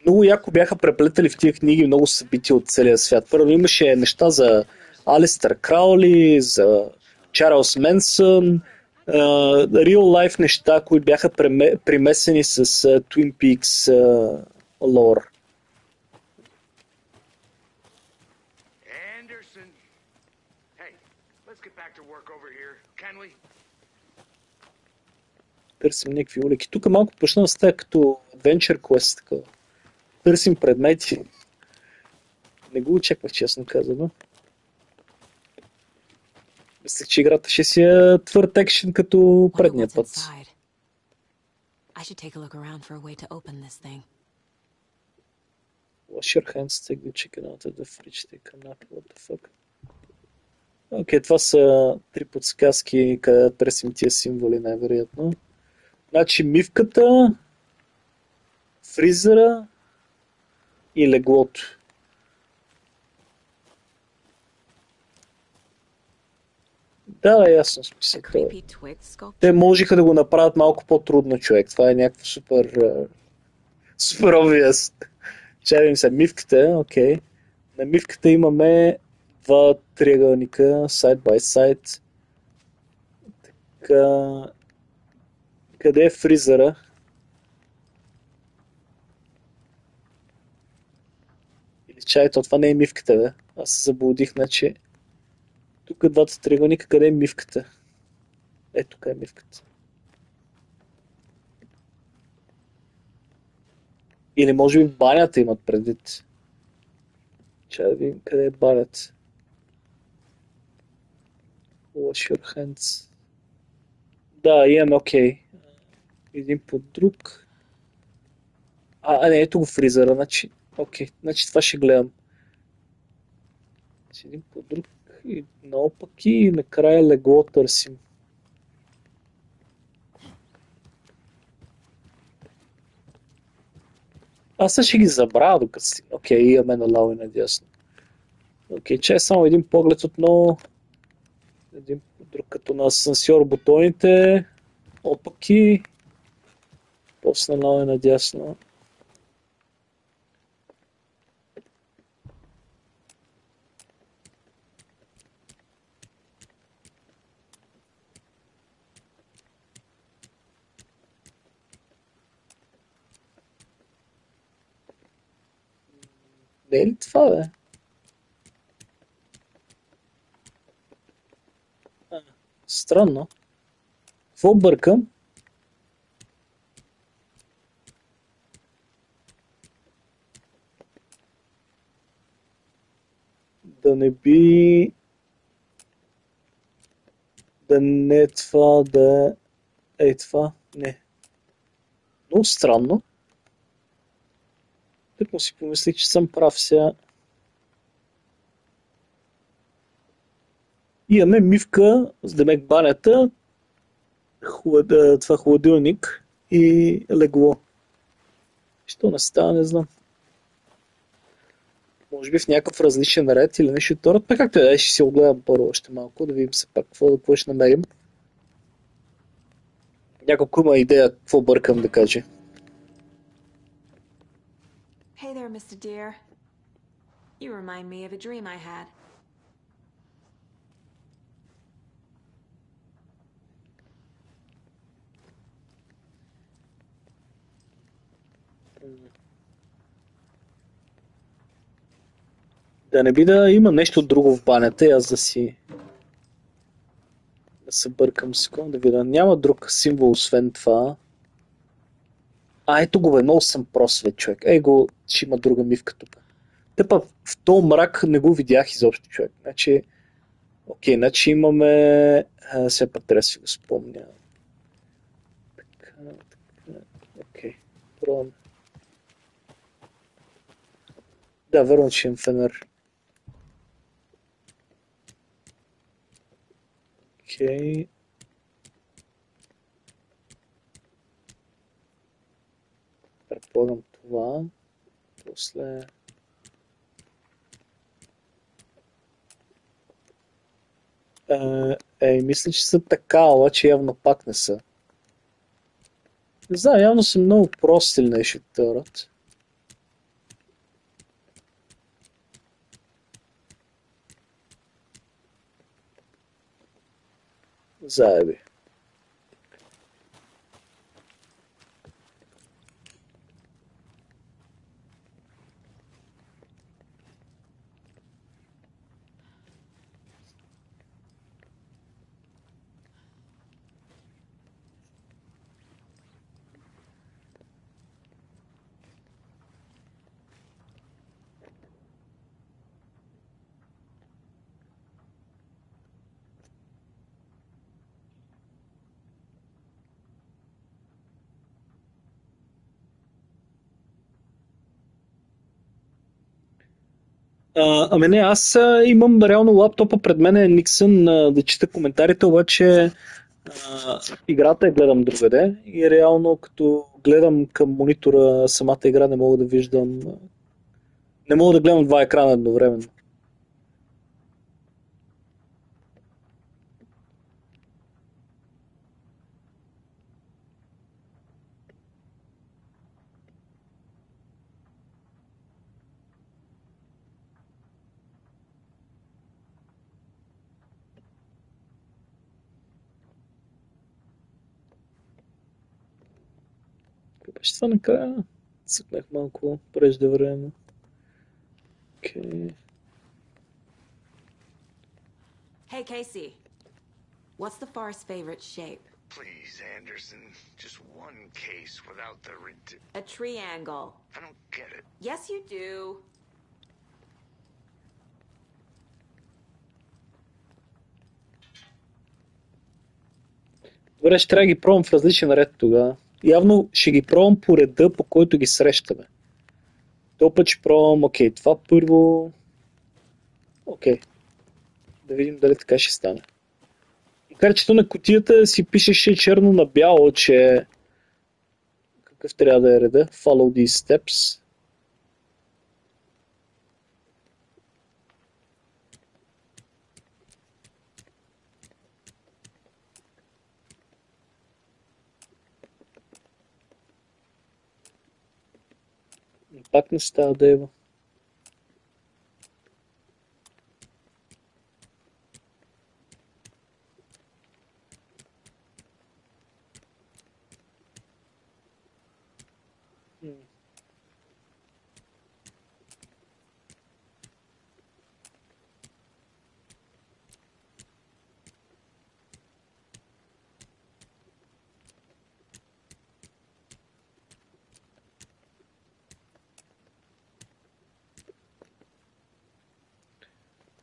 Много яко бяха преплетали в тия книги много събития от целия свят. Първо имаше неща за Алистър Краули, за Чарлз Менсън, real life неща, които бяха примесени с Twin Peaks лор. Търсим някакви улики. Тук малко почна да става като Adventure Quest. Такова. Търсим предмети. Не го очаквах, честно казано. Мислех, че играта ще си е твърд екшен като предния път. Wash your hands, take the chicken out of the fridge, take a nap, what the fuck. Окей, това са три подсказки, къде търсим тия символи най-вероятно. Значи мивката, фризера и леглото. Да, ясно смисъл. Те можеха да го направят малко по-трудно, човек. Това е някакво супер obvious. Чавим се мивката, окей. На мивката имаме два триъгълника, side by side. Така... Къде е фризера? Или чай, това не е мивката, бе. Аз се заблудих, значи... тук двата триъгълника, къде е мивката? Ето тук е мивката. Или може би в банята имат предвид. Чай да видим къде е банята. Wash your hands. Да, имаме окей. Един по друг. Не, ето го фризера, значи. Окей, значи това ще гледам. Един по друг и наопаки и накрая легло търсим. Аз ще ги забравя докато си. Окей, имаме наляво и надясно. Окей, че е само един поглед отново. Един по друг като на асансьор бутоните. Опаки. После наляво и надясно. Не е ли това, бе? Странно. Какво бъркам? Да не би... Да не е това, да е това. Не. Много странно. Тък му си помислих, че съм прав сега. Имаме мивка, с демек банята, това хладилник и легло. Що не става, не знам. Може би в някакъв различен ред или нещо второ. Пак както е, ще си огледам първо още малко, да видим се пак какво ще намерим. Няколко има идея какво бъркам да кажа. Hey there, Mr. Deer. You remind me of a dream I had. Да не би да има нещо друго в банята, аз да се бъркам секунда, да видя. Няма друг символ, освен това. Ето го бе, много съм прост, човек. Го, че има друга мивка тук. Тъпа в този мрак не го видях изобщо, човек. Значи, окей, значи имаме... Сега пък трябва да си го спомня. Така. Окей, пробваме. Да, верно, че имам фенер. Окей. Предполагам това. После... мисля, че са така, обаче явно пак не са. Не знам, явно са много прости или нещо теорът. Заеби. Ами не, аз имам реално лаптопа пред мен е Никсън да чета коментарите, обаче играта я гледам другаде и реално като гледам към монитора самата игра не мога да виждам, не мога да гледам два екрана едновременно. Беше това накрая. Цъкнах малко преждевременно. Окей. Hey Hey, Casey. What's the forest's favorite shape? Please, Anderson. Just one case without the A triangle. I don't get it. Yes, you do. Добре, ще трябва да ги пробвам в различен ред тогава. Явно ще ги пробвам по реда, по който ги срещаме. То път ще пробвам, окей, това първо... Окей. Да видим дали така ще стане. Макар че то на кутията си пишеше черно на бяло, че... Какъв трябва да е реда? Follow these steps. Пак не става да ева.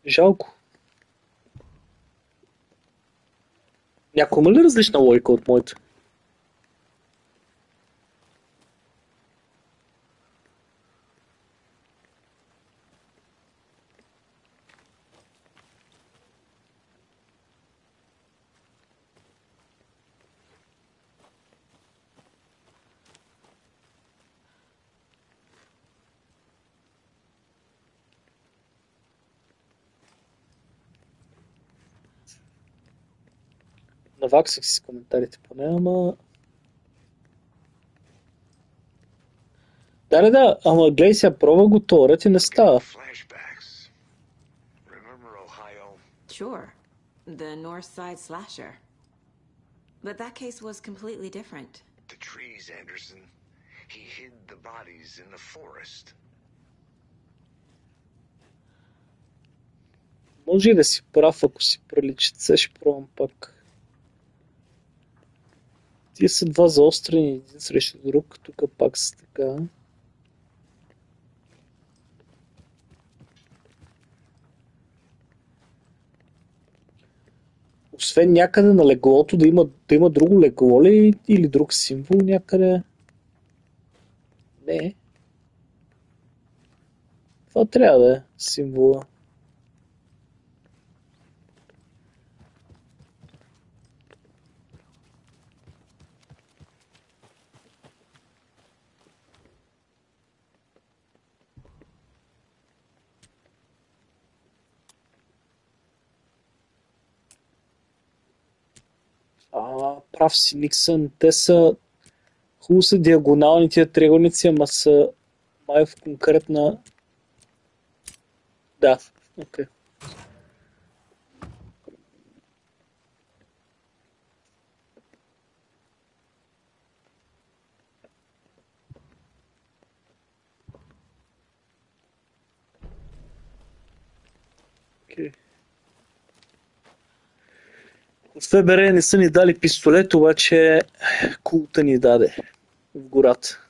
Жалко. Някой има ли различна логика от моята? Наваксах си с коментарите поне, ама... Да, ама гледай сега, пробва го торът и не става. Flashbacks. Remember Ohio? Sure. The North Side slasher. But that case was completely different. The trees, Anderson. He hid the bodies in the forest. Може и да си прав, ако си приличат. Сега ще пробвам пак. Тия са два заострени, един срещу друг, тук пак са така. Освен някъде на леглото да има друго легло ли или друг символ някъде? Не. Това трябва да е символа. Прав си, Никсън. Те са хубаво са диагонални тия триъгълници, ама са май в конкретна... Да, окей. Окей. От ФБР не са ни дали пистолет, обаче култа ни даде в гората.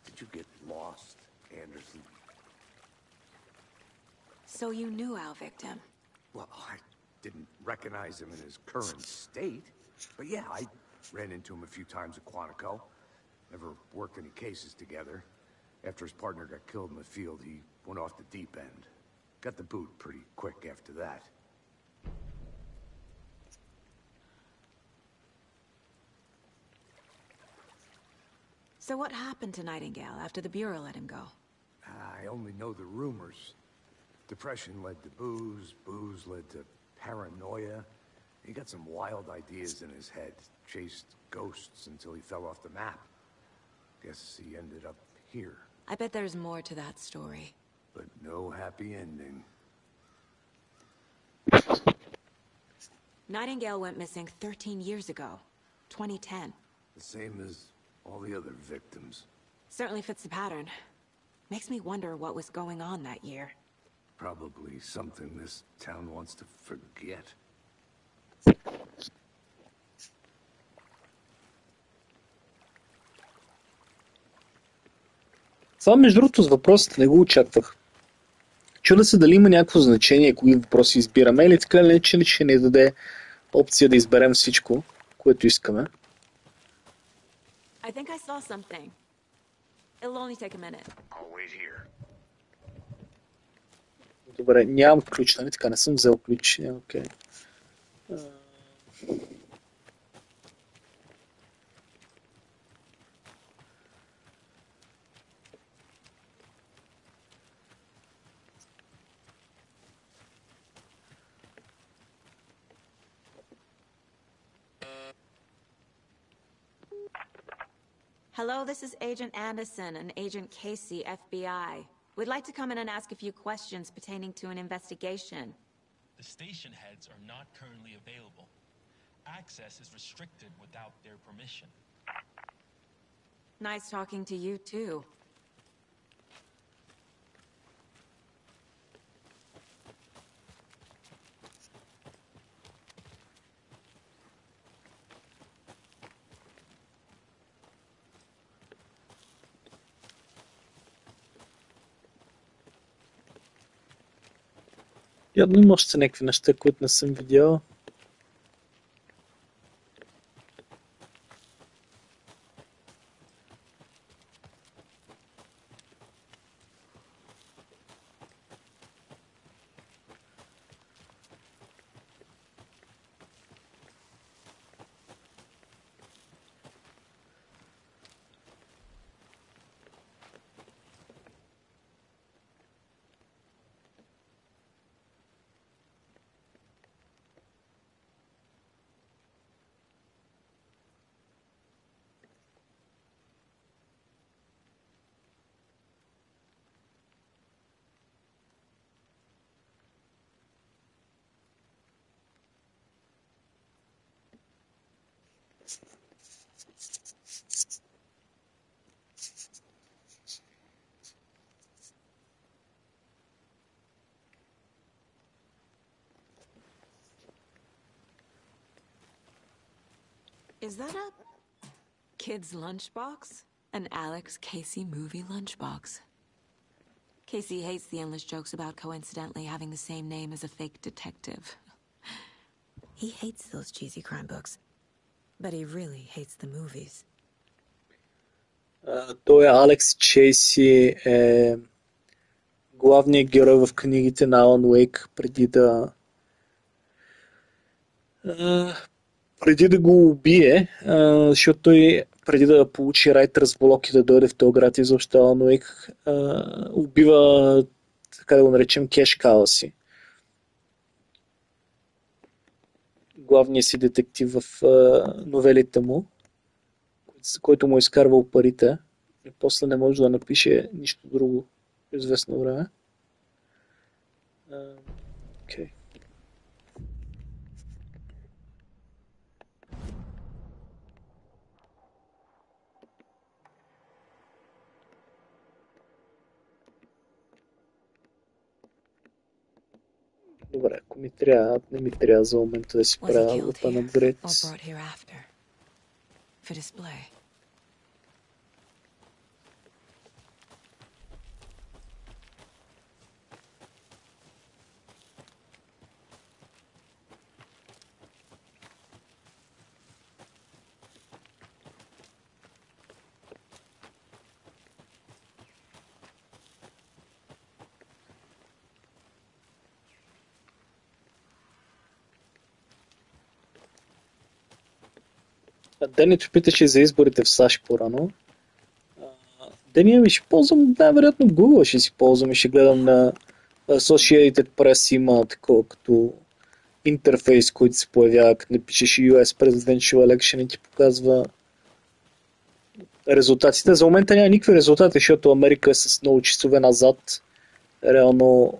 Did you get lost, Anderson? So you knew our victim. Well, I didn't recognize him in his current state. But yeah, I ran into him a few times at Quantico. Never worked any cases together. After his partner got killed in the field, he went off the deep end. Got the boot pretty quick after that. So what happened to Nightingale after the Bureau let him go? I only know the rumors. Depression led to booze, booze led to paranoia. He got some wild ideas in his head, chased ghosts until he fell off the map. Guess he ended up here, I bet there's more to that story. But no happy ending. Nightingale went missing 13 years ago, 2010. The same as all the other victims. Certainly fits the pattern. Makes me wonder what was going on that year. Probably something this town wants to forget. Това, между другото, с въпросите не го очаквах. Чуда се дали има някакво значение, кои въпроси избираме, или така или иначе ще ни даде опция да изберем всичко, което искаме. I think I saw something. It'll only take a minute. I'll wait here. Добре, нямам ключ, нали така, не съм взел ключ. Okay. Hello, this is Agent Anderson and Agent Casey, FBI. We'd like to come in and ask a few questions pertaining to an investigation. The station heads are not currently available. Access is restricted without their permission. Nice talking to you, too. Явно има още някакви неща, които не съм видял. Is that a kid's lunchbox? An Alex Casey movie lunchbox. Casey hates the endless jokes about coincidentally having the same name as a fake detective. He hates those cheesy crime books, but he really hates the movies. Той Алекс Чейси е главният герой в книгите на Алан Уейк преди да го убие, защото той преди да получи райтерс блок и да дойде в този град изобщо Алан Уейк, убива, така да го наречем, кеш кала си. Главният си детектив в новелите му, който му е изкарвал парите и после не може да напише нищо друго в известно време. Okay. Добре, ако ми трябва, не ми трябва за момента да си правя weapon upgrades. Денито питаше за изборите в САЩ по-рано. Дения ми ще ползвам, най-вероятно Google ще си ползвам и ще гледам на Associated Press, има такова като интерфейс, който се появява, като напишеш US Presidential Election и ти показва резултатите. За момента няма никакви резултати, защото Америка е с много часове назад. Реално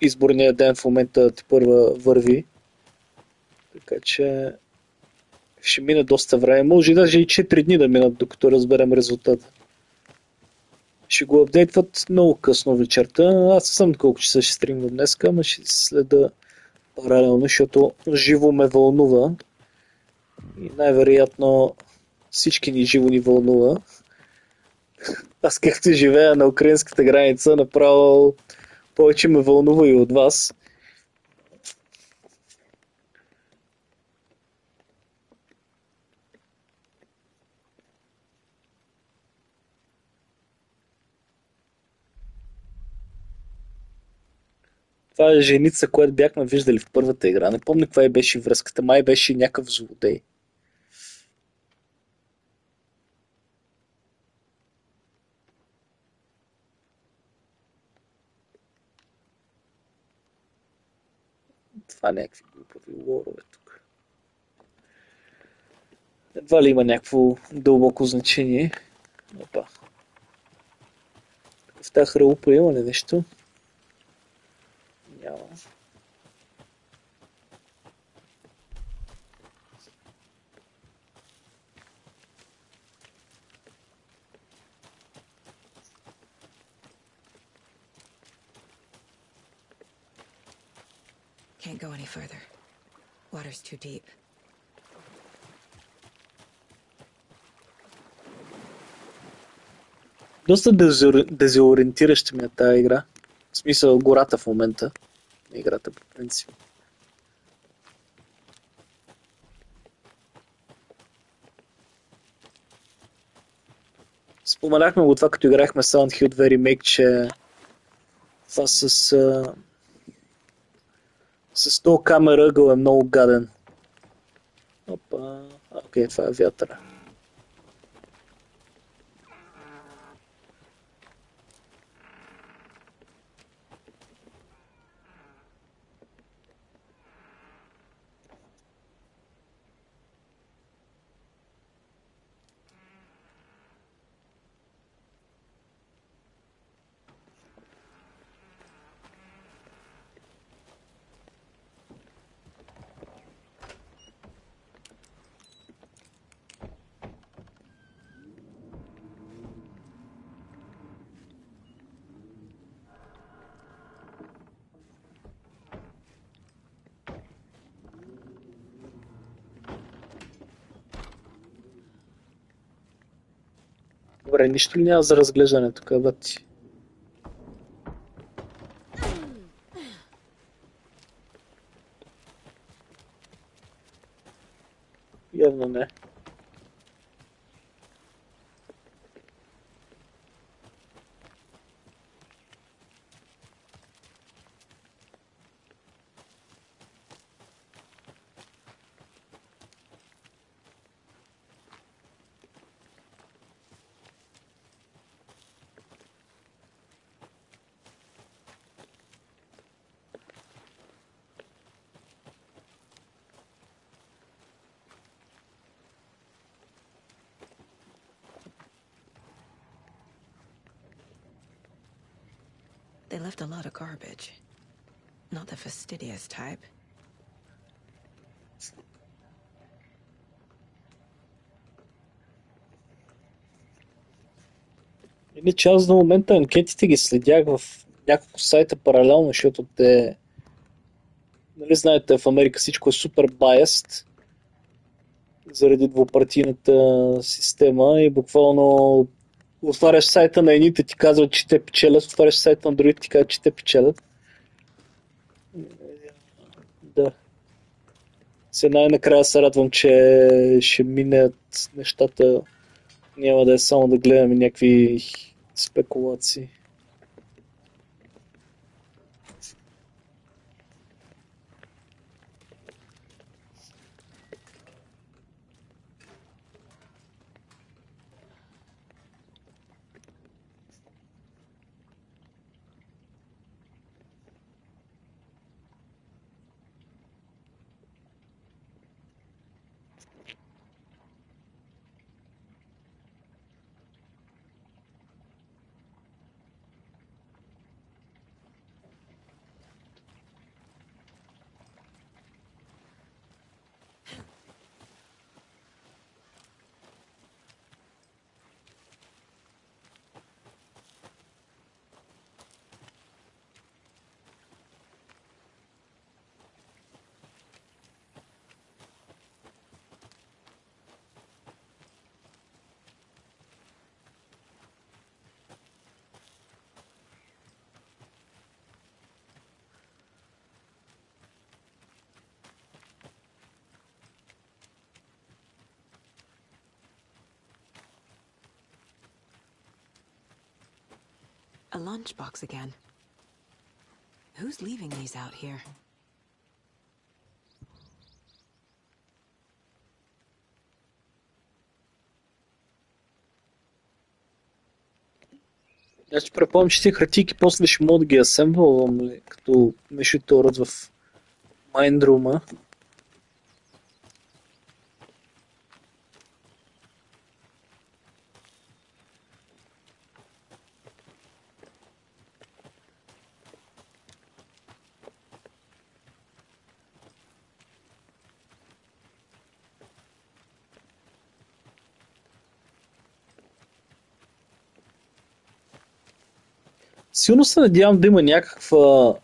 изборният ден в момента тепърва върви. Така че ще мине доста време. Може и даже и 4 дни да минат, докато разберем резултата. Ще го апдейтват много късно вечерта. Аз не съм колко часа ще стримвам днеска, но ще следа паралелно, защото живо ме вълнува. И най-вероятно всички ни живо ни вълнува. Аз както живея на украинската граница, направо повече ме вълнува и от вас. Това е женица, която бяхме виждали в първата игра. Не помня каква беше връзката. Май беше някакъв злодей. Това някакви глупави лорове тук. Едва ли има някакво дълбоко значение. Опа. В тази хралупа има ли нещо? Няма. Can't go any further. Water's too deep. Доста дезориентираща ми е тази игра. В смисъл гората в момента. Играта по принцип. Споменахме го това, като играхме Silent Hill 2 Remake, че това с този камера ъгъл е много гаден. Опа. Окей, това е вятъра. Добре, нищо ли няма за разглеждане тук, бати? Явно не. They left a lot of garbage. Not the fastidious type. Иначе аз на момента анкетите ги следях в няколко сайта паралелно, защото те... Нали знаете, в Америка всичко е супер biased заради двупартийната система и буквално отваряш сайта на едните ти казват, че те печелят, отваряш сайта на другите ти казват, че те печелят. Да. Се най-накрая се радвам, че ще минат нещата. Няма да е само да гледаме някакви спекулации. A lunchbox again. Who's leaving these out here? Значи предполагам, че тези хартийки после ще мога да ги асемблвам, като нещо торът в майндрума. Силно се надявам да има някаква,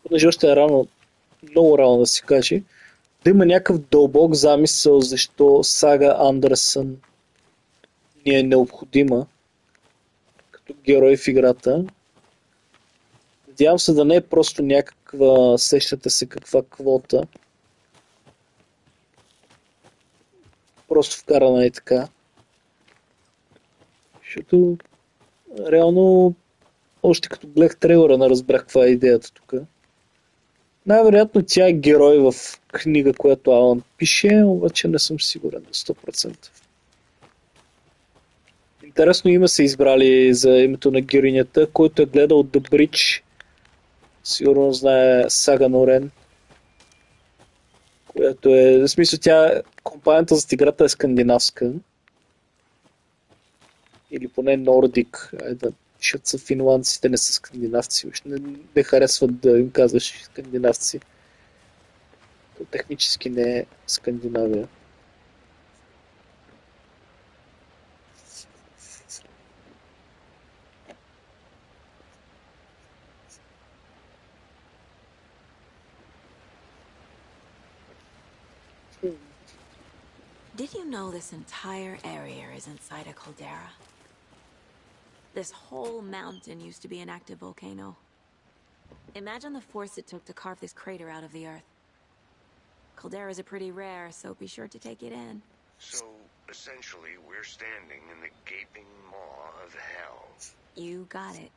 понеже още е рано, много рано да си каже, да има някакъв дълбок замисъл защо сага Андерсън ни е необходима като герой в играта. Надявам се да не е просто някаква, сещате се каква квота, просто вкарана и така. Защото реално, още като гледах трейлера, не разбрах каква е идеята тук. Най-вероятно тя е герой в книга, която Алън пише, обаче не съм сигурен на 100%. Интересно име са избрали за името на героинята, който е гледал The Bridge. Сигурно знае Сага Норен. Която е, в смисъл компанията за играта е скандинавска. Или поне нордик, защото са финландците, не са скандинавци, не харесват да им казваш скандинавци. То технически не е Скандинавия. Did you know this entire area is inside a caldera? This whole mountain used to be an active volcano. Imagine the force it took to carve this crater out of the earth. Calderas are pretty rare, so be sure to take it in. So, essentially, we're standing in the gaping maw of hell. You got it.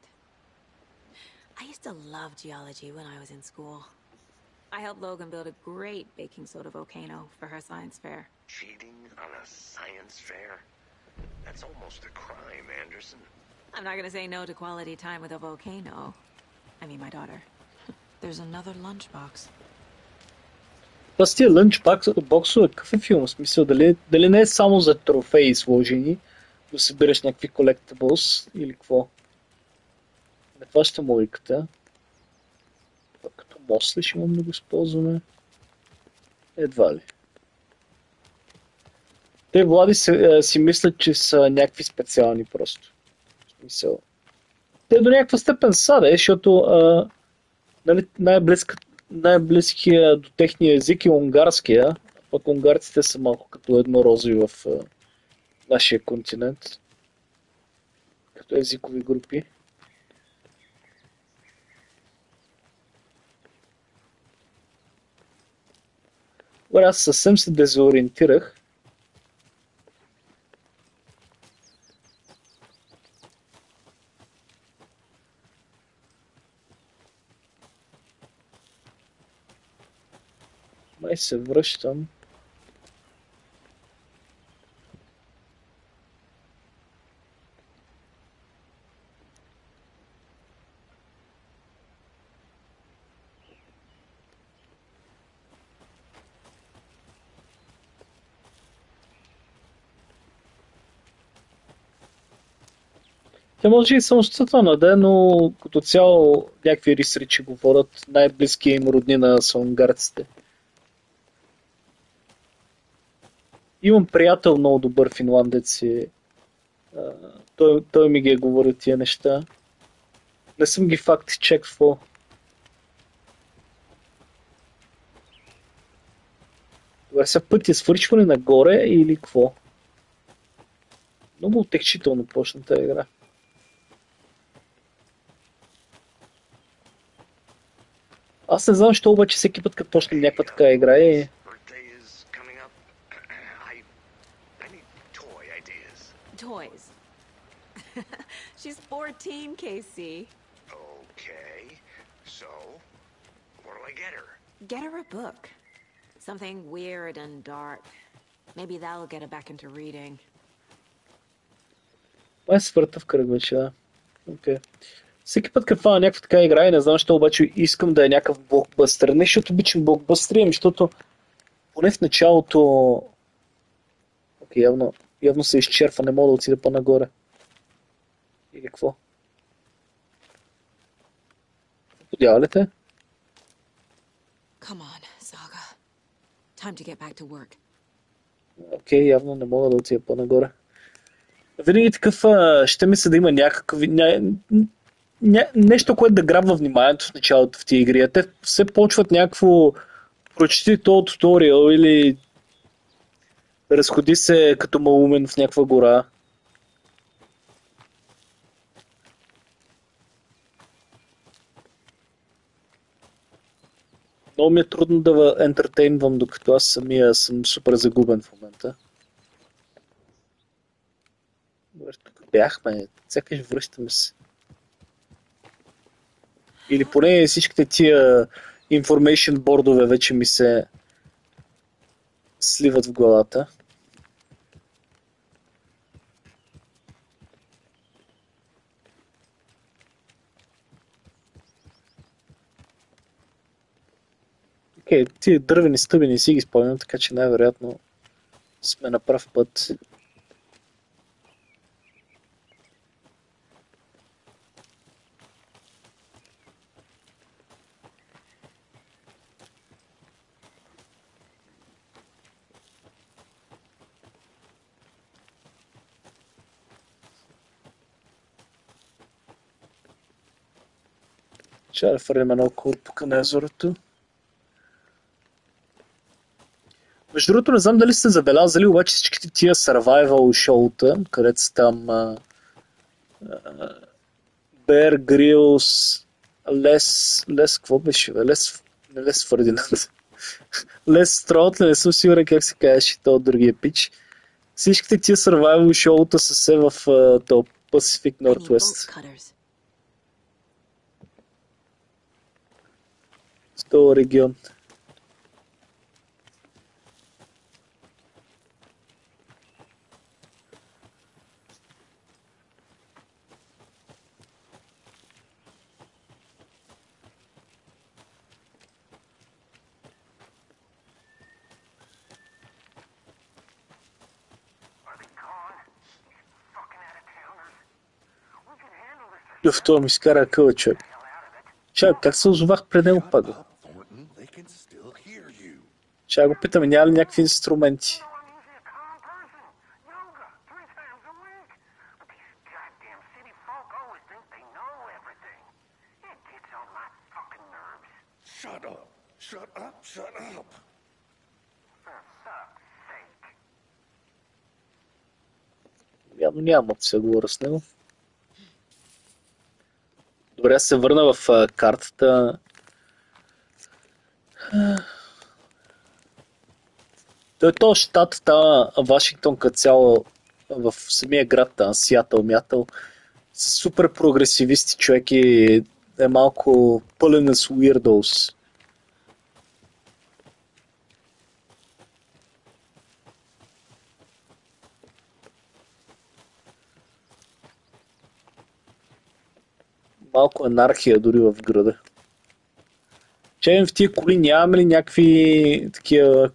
I used to love geology when I was in school. I helped Logan build a great baking soda volcano for her science fair. Cheating on a science fair? That's almost a crime, Anderson. I'm not gonna say no to quality time with a volcano. I mean, my daughter. There's another lunchbox. Това с тия боксове, какъв е филм? В смисъл, дали не е само за трофеи сложени, да събираш някакви collectibles или какво? Не това ще е логиката. Като мост ли ще имам да го използваме? Едва ли. Те Влади си мислят, че са някакви специални просто. В смисъл. Те до някаква степен са, защото нали, най-близкия до техния език е унгарския, пък унгарците са малко като еднорози в нашия континент. Като езикови групи. Добре, аз съвсем се дезориентирах. Май се връщам. Те може и самостоятелна да е, но като цяло някакви ресричи говорят, най-близкия им роднина са унгарците. Имам приятел много добър финландец и той ми ги е говорил тия неща. Не съм ги факти чеквал. Добре, сега път е свършване нагоре или какво? Много отекчително почна тази игра. Аз не знам, защо обаче всеки път, като почнем някаква така игра е... Toys. She's 14, Casey. Okay, so what do I get her? Get her a book. Something weird and dark. Maybe that'll get her back into reading. Това е свърта в кръг вече, да. Okay. Всеки път като фана някаква така игра и не знам, защо обаче искам да е някакъв блокбъстър. Не защото обичам блокбъстъри, ами защото поне в началото... Окей, явно се изчерпва, не мога да отида по-нагоре. И какво? Подявалите? Come on, Saga. Time to get back to work. Окей, явно не мога да отида по-нагоре. Винаги такъв ще ми се да има нещо, което да грабва вниманието в началото в тия игри. Те все почват някакво прочети този туториал или разходи се като малумен в някаква гора. Много ми е трудно да ентертейнвам, докато аз самия съм супер загубен в момента. Тук бяхме, сякаш връщаме се. Или поне всичките тия information бордове вече ми се сливат в главата. Окей, тия дървени стъби не си ги спомням, така че най-вероятно сме на прав път. Ще да фърлим едно тук на езерото. Между другото, не знам дали сте забелязали, обаче всичките тия survival шоута, където са там Bear Grylls, Лес, какво беше, бе? Лес Фърдинанд. Лес Строт, не съм сигурен как се казваше този другия пич. Всичките тия survival шоута са се в този Pacific Northwest. С този регион. В това ми скара къла, човек. Чакай, как се озовах пред него пак? Чакай го питаме, няма ли някакви инструменти? Явно няма да се говоря с него. Добре, аз се върна в картата. Той е този щат, Вашингтон като цяло в самия град, Сиатъл, Мятъл. Супер прогресивисти човек и е малко пълен с weirdos. Малко анархия дори в града. Чаем в тия коли нямаме ли някакви такива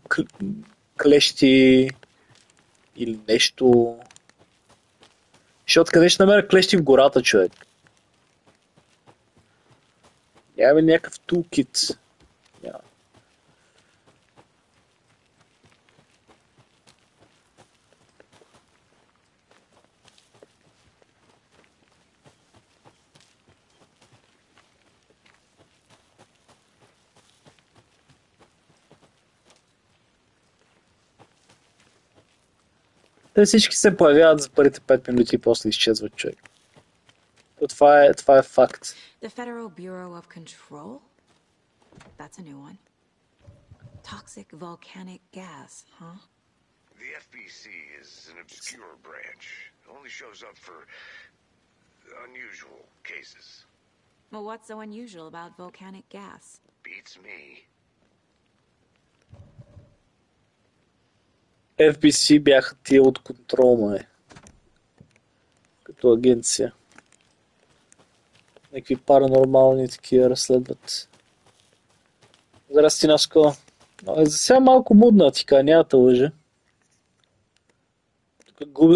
клещи или нещо? Защото къде ще намеря клещи в гората, човек? Нямаме ли някакъв тулкит? Няма. Те всички се появяват за първите 5 минути и после изчезват, човек. Това е факт. The Federal Bureau of Control? That's a new one. Toxic volcanic gas, huh? The FBC is an obscure branch Only shows up for unusual cases. Well, what's so unusual about volcanic gas? Beats me. FBC бяха тия от контрол, май. Като агенция. Някакви паранормални такива разследват. Здрасти, Наско. За сега малко мудна тика, няма да лъжа.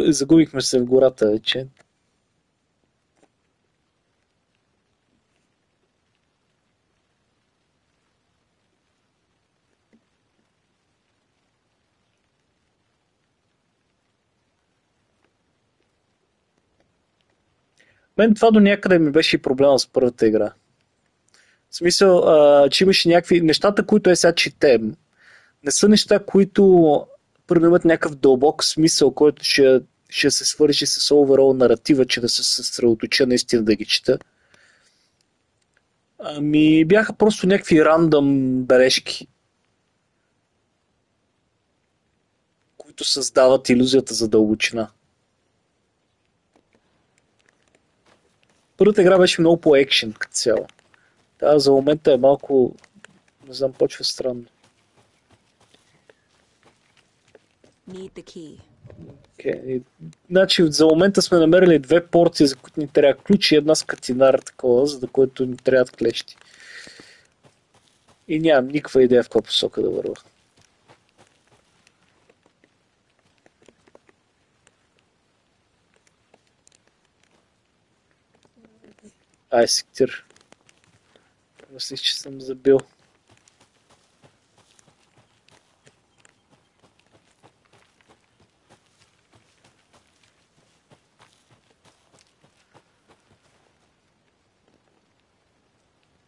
Загубихме се в гората вече. Мен това до някъде ми беше и проблема с първата игра. В смисъл, че имаше някакви нещата, които сега четем. Не са неща, които имат някакъв дълбок смисъл, който ще се свържи с overall наратива, че да се съсредоточа наистина да ги чета. Ами бяха просто някакви рандъм бележки, които създават илюзията за дълбочина. Първата игра беше много по-екшен като цяло. Да, за момента е малко, не знам, почва странно. Need the key. Okay. Значи за момента сме намерили 2 порции, за които ни трябва ключ и една скатинар такова, за да което ни трябват клещи. И нямам никаква идея в каква посока да върва. Ай, сектир. Мислих, че съм забил.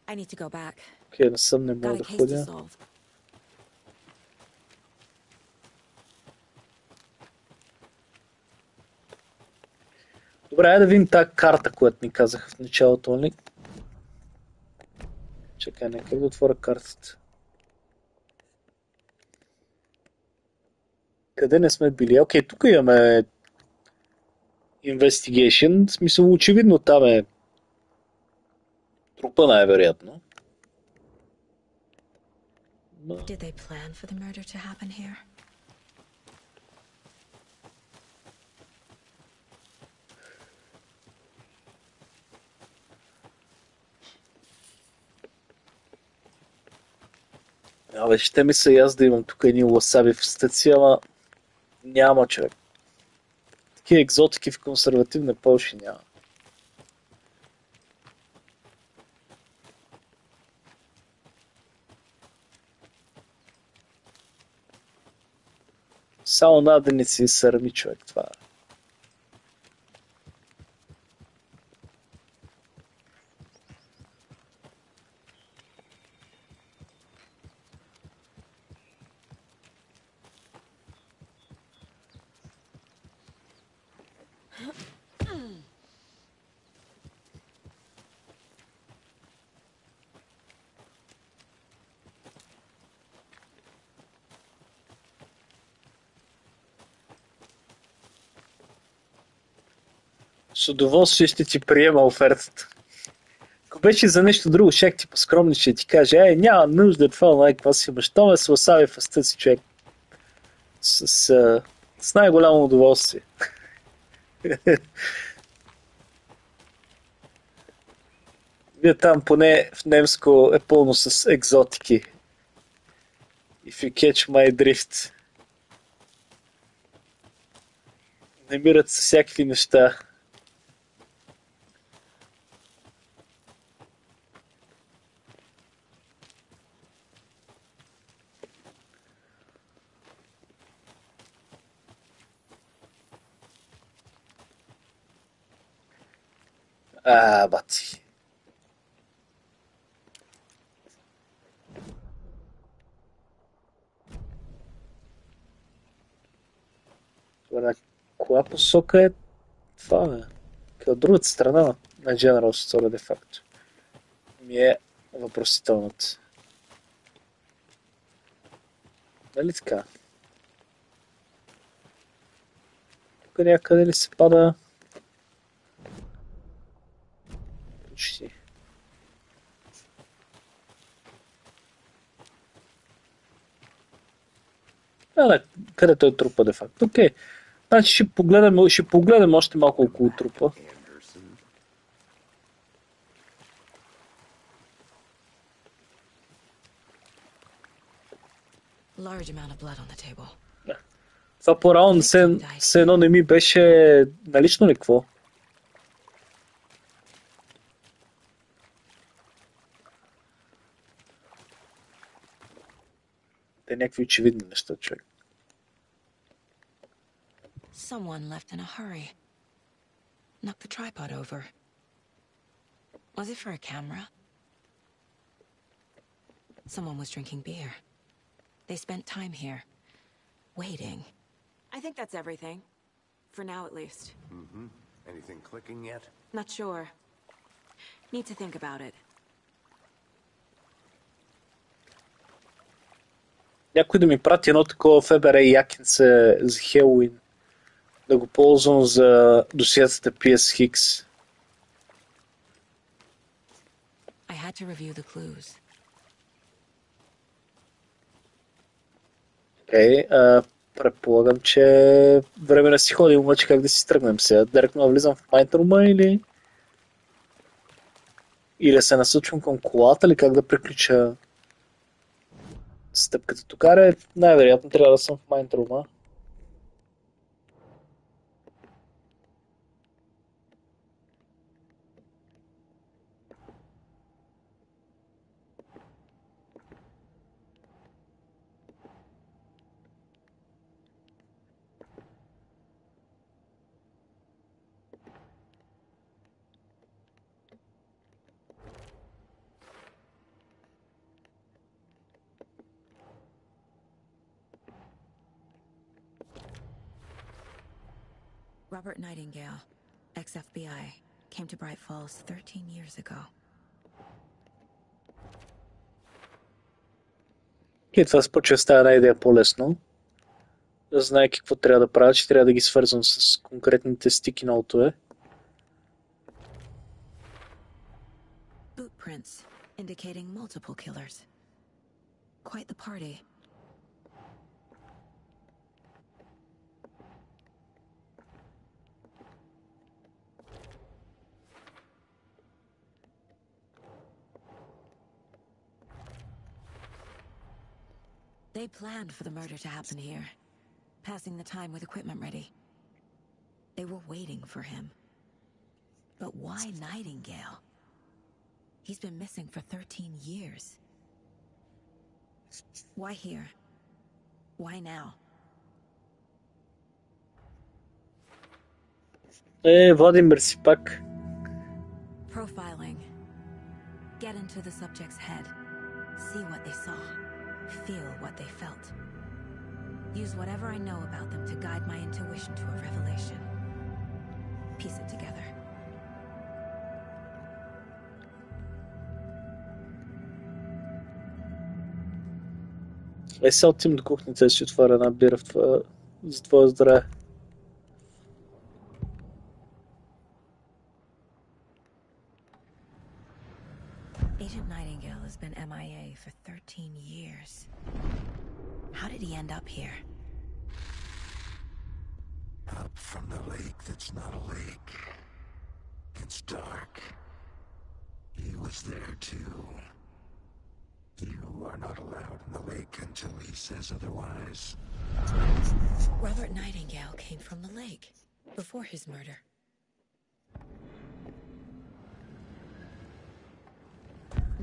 I need to go back. Окей, насам не мога Got a да case to ходя. solve. Добре, айде да видим тази карта, която ми казаха в началото, нали? Чакай, нека да отворя картата. Къде не сме били? Окей, тук имаме Investigation. В смисъл, очевидно там е трупа най-вероятно. Did they plan for the murder to happen here? Абе, ще ми се и аз да имам тук едни ласаби в стъци, ама няма, човек. Такива екзотики в консервативна Полша няма. Само наденици и сърми, човек, това е. С удоволствие ще ти приема офертата. Ако беше за нещо друго, шак ти поскромни, ще ти каже, няма нужда това, какво си имаш. То ме се остави в стъци, човек. С най-голямо удоволствие. Вие там поне в немско е пълно с екзотики. If you catch my drift. Намират се всякакви неща. Бати. На коя посока е това, бе? От другата страна на General Store, де факто. Ми е въпросителната. Нали така? Тук някъде ли се пада? Почти. Къде той трупа де факто? Окей. Значи ще погледам още малко около трупа. Това по-рано все едно не ми беше налично ли какво? Те някакви очевидни неща, човек. Someone left in a hurry. Knocked the tripod over. Was it for a camera? Someone was drinking beer. They spent time here, waiting. I think that's everything. For now, at least. Mm-hmm. Anything clicking yet? Not sure. Need to think about it. Някой да ми прати едно такова ФБР якенце за Хелуин. Да го ползвам за досиетата PSX. I had to review the clues. Предполагам, че време да си ходим, обаче как да си тръгнем сега? Директно влизам в майнтрума или да се насочвам към колата, или как да приключа стъпката? Тук най-вероятно трябва да съм в майнтрума. Robert Nightingale, ex-FBI, came to Bright Falls 13 years ago. И това спочва става една идея по-лесно. Да знае какво трябва да правя, че трябва да ги свързвам с конкретните стики ноутове. Bootprints indicating multiple killers. Quite the party. They planned for the murder to happen here, passing the time with equipment ready. They were waiting for him. But why Nightingale? He's been missing for 13 years. Why here? Why now? Владимир си пак. Profiling. Get into the subject's head. See what they saw. Feel what they felt. Use whatever I know about them to guide my intuition to a revelation. Piece it together. Сега отивам до кухнята да си отваря една бира за твоя здраве. Agent Nightingale has been MIA for 13 years. How did he end up here? Up from the lake that's not a lake. It's dark. He was there too. You are not allowed in the lake until he says otherwise. Robert Nightingale came from the lake before his murder.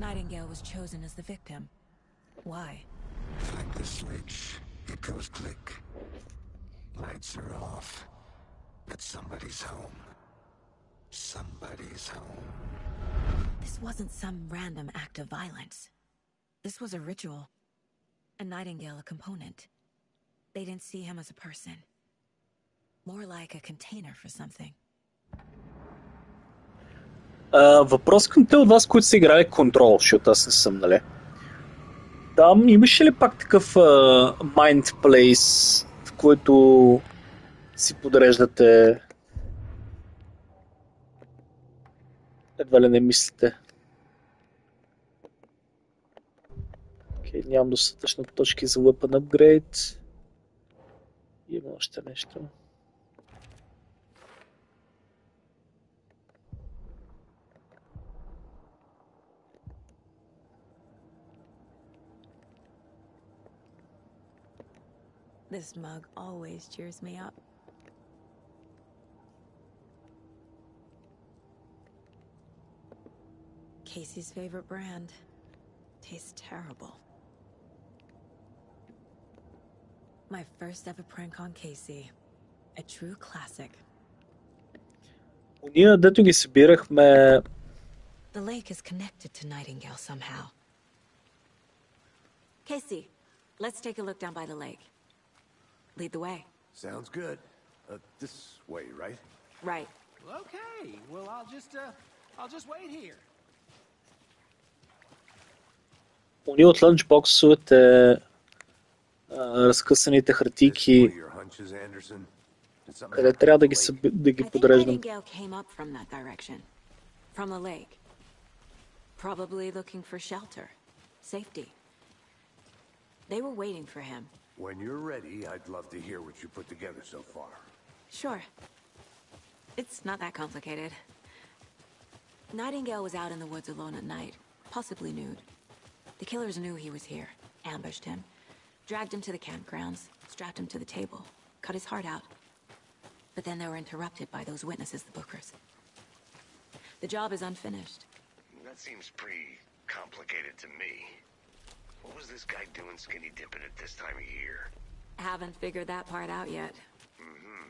Nightingale was chosen as the victim. Why? Like the switch, it goes click. Lights are off. But somebody's home. Somebody's home. This wasn't some random act of violence. This was a ritual. And Nightingale a component. They didn't see him as a person. More like a container for something. Въпрос към те от вас, които са играли контрол, защото аз не съм, нали? Там имаше ли пак такъв Mind Place, в който си подреждате. Едва ли не мислите. Окей, нямам достатъчно точки за weapon upgrade. Има още нещо. This mug always cheers me up. Casey's favorite brand. Tastes terrible. My first ever prank on Casey. A true classic. Уния, дето ги събирахме... The lake is connected to Nightingale somehow. Casey, let's take a look down by the lake. Lead the way. Sounds good. This way, right? Right. Okay, well, I'll just wait here. Уния от лънчбоксовете, разкъсаните хартийки, къде трябва да ги подреждам. Nightingale came up from that direction. From the lake. Probably looking for shelter. Safety. They were waiting for him. When you're ready, I'd love to hear what you put together so far. Sure. It's not that complicated. Nightingale was out in the woods alone at night, possibly nude. The killers knew he was here, ambushed him, dragged him to the campgrounds, strapped him to the table, cut his heart out. But then they were interrupted by those witnesses, the Bookers. The job is unfinished. That seems pretty complicated to me. What was this guy doing skinny dipping at this time of year? Haven't figured that part out yet. Mm-hmm.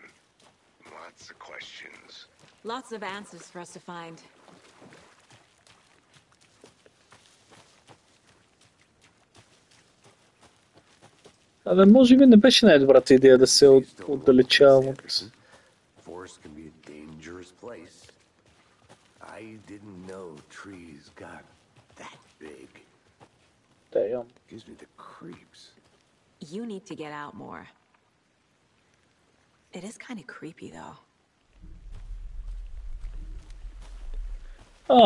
Lots of questions. Lots of answers for us to find. Абе, може би не беше най-добрата идея да се отдалечавам от... Forest can be a dangerous place. I didn't know trees got that big. Damn. Gives me the creeps. You need to get out more. It is kind of creepy, though.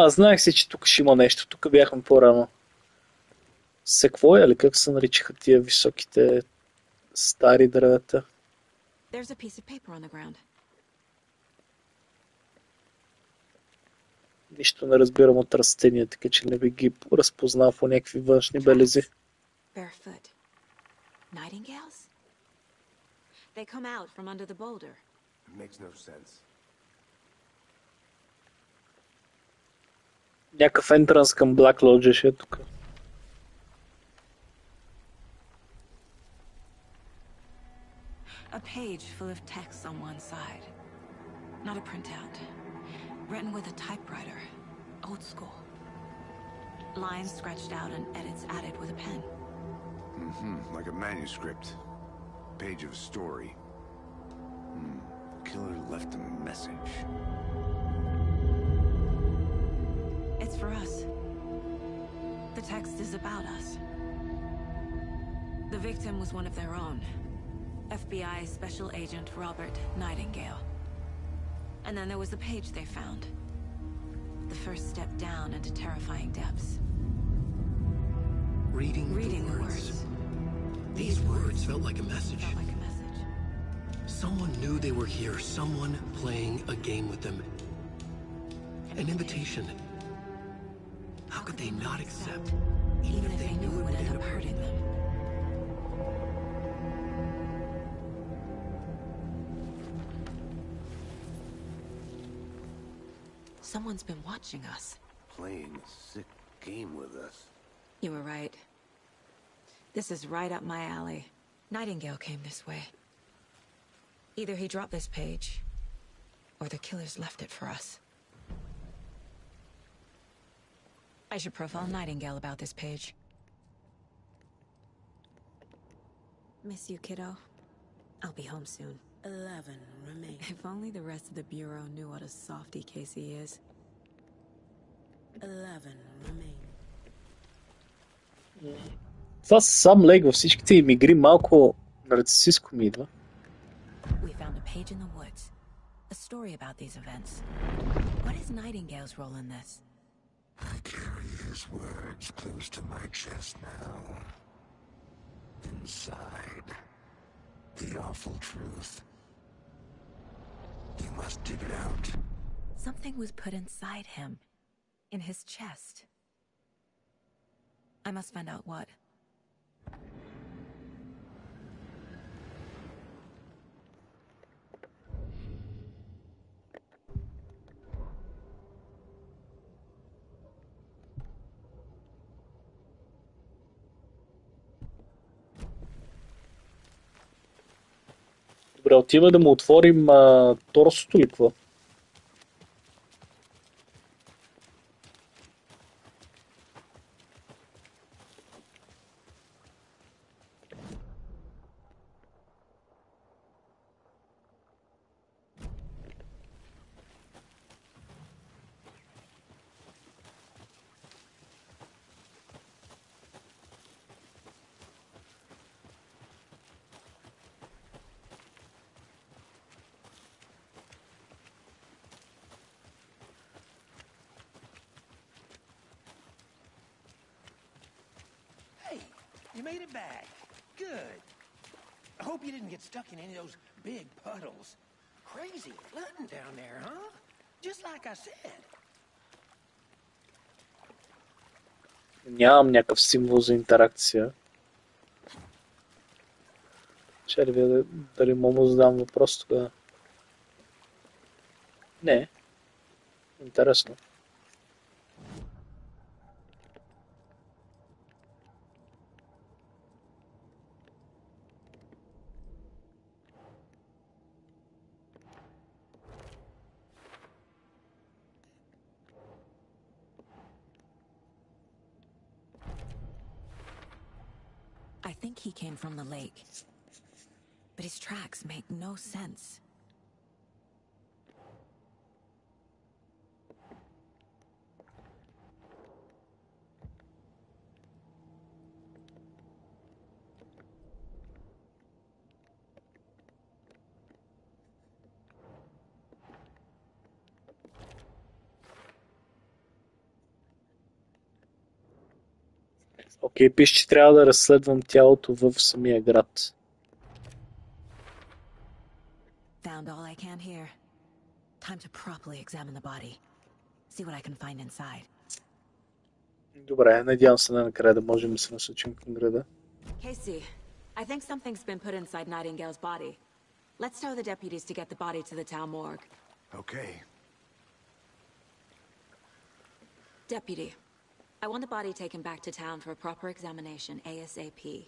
Знаех си, че тук ще има нещо. Тук бяхме по-рано. Секвоя ли? Как се наричаха тия високите стари дървета? There's a piece of paper on the ground. Нищо не разбирам от растения, така че не би ги разпознал по някакви външни белези. Barefoot. Nightingales? They come out from under the boulder. It makes no sense. Някакъв ентранс към Black Lodge е тук. A page full of text on one side. Not a printout. Written with a typewriter. Old school. Lines scratched out and edits added with a pen. Mm-hmm. Like a manuscript. Page of a story. Killer left a message. It's for us. The text is about us. The victim was one of their own. FBI Special Agent Robert Nightingale. And then there was the page they found. The first step down into terrifying depths. Reading the words. These words felt like a message. Someone knew they were here. Someone playing a game with them. An invitation. How could they not accept, even if they knew it would end up hurting them? Someone's been watching us. Playing a sick game with us. You were right. This is right up my alley. Nightingale came this way. Either he dropped this page, or the killers left it for us. I should profile Nightingale about this page. Miss you, kiddo. I'll be home soon. 11 remain. If only the rest of the Bureau knew what a softy Casey is. 11 remain. Това сам лег във всичките им игри малко нарцисистко ми идва. We found a page in the woods. A story about these events. What is Nightingale's role in this? I carry his words close to my chest now. Inside, the awful truth. You must dig it out. Something was put inside him. In his chest. I must find out what. Добре, отива да му отворим торсото ли какво? You made it back. Good. I hope you didn't get stuck in any of those big puddles. Crazy flooding down there, huh? Just like I said. Нямам някакъв символ за интеракция. Ще ли видя дали мога да задам въпрос тогава? Не. Интересно. I think he came from the lake. But his tracks make no sense. Окей, пише, че трябва да разследвам тялото в самия град. Found all I can here. Time to properly examine the body. See what I can find inside. Добре, надявам се накрая да можем да се насочим към града. Casey, I think something's been put inside Nightingale's body. Let's tell the deputies to get the body to the town morgue. Okay. Deputy, I want the body taken back to town for a proper examination ASAP.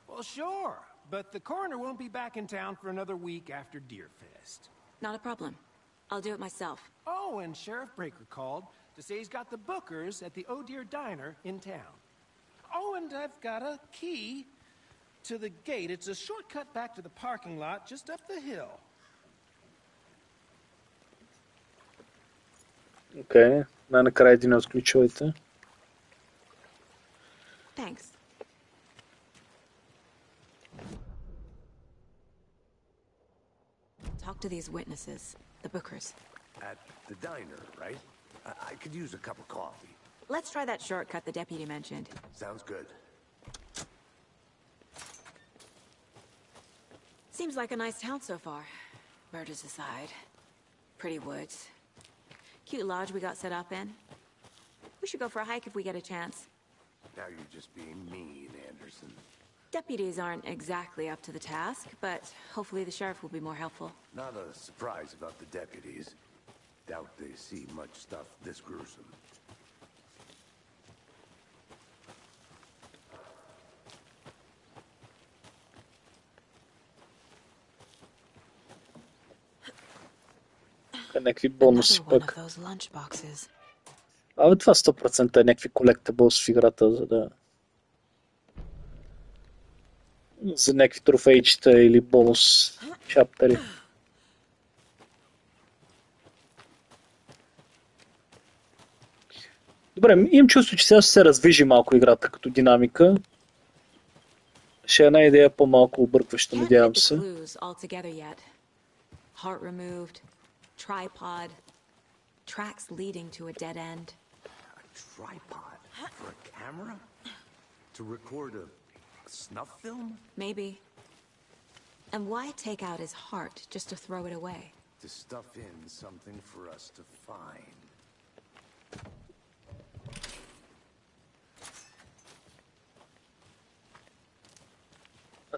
Well, sure, but the coroner won't be back in town for another week after Deerfest. Not a problem. I'll do it myself. Oh, and Sheriff Breaker called to say he's got the bookers at the Oh Dear Diner in town. Oh, and I've got a key to the gate. It's a shortcut back to the parking lot just up the hill. Окей, най-накрая един от ключовете. Thanks. Talk to these witnesses, the bookers. At the diner, right? I could use a cup of coffee. Let's try that shortcut the deputy mentioned. Sounds good. Seems like a nice town so far. Murders aside. Pretty woods. Cute lodge we got set up in. We should go for a hike if we get a chance. Now you're just being mean, Anderson. Deputies aren't exactly up to the task, but hopefully the sheriff will be more helpful. Not a surprise about the deputies. Doubt they see much stuff this gruesome. Някакви бонуси Another one of пък. those lunchboxes. Абе, това 100% е някакви collectibles в играта, за някакви трофейчета или бонус чаптери. Добре, имам чувство, че сега ще се раздвижи малко играта като динамика. Ще е една идея по-малко объркваща, Can't надявам fit the се. clues all together yet. Heart removed, tripod, tracks leading to a dead end. A tripod? For a camera? To record a snuff film? Maybe. And why take out his heart just to throw it away? To stuff in something for us to find.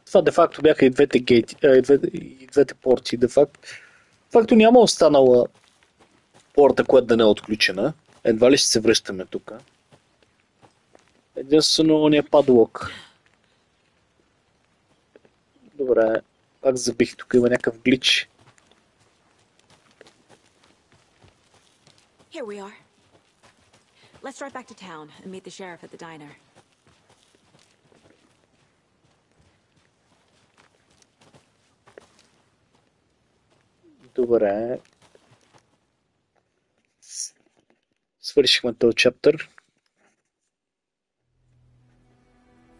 Това де-факто бяха и двете гейти, и двете порти. Де-факто няма останала порта, която да не е отключена. Едва ли ще се връщаме тук. Единствено не е падлок. Добре, пак забих, тук има някакъв глич. Here we are. Let's drive back to town and meet the sheriff at the diner. Добре. Свършихме този чаптър.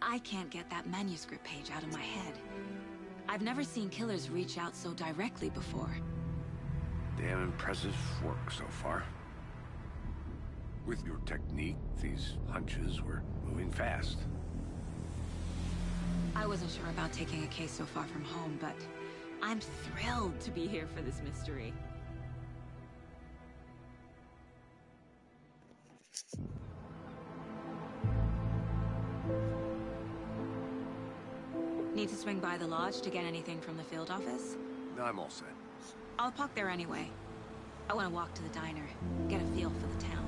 I can't get that manuscript page out of my head. I've never seen killers reach out so directly before. Damn impressive work so far. With your technique, these hunches were moving fast. I wasn't sure about taking a case so far from home, but I'm thrilled to be here for this mystery. Need to swing by the lodge to get anything from the field office? No, I'm all set. I'll park there anyway. I want to walk to the diner, get a feel for the town.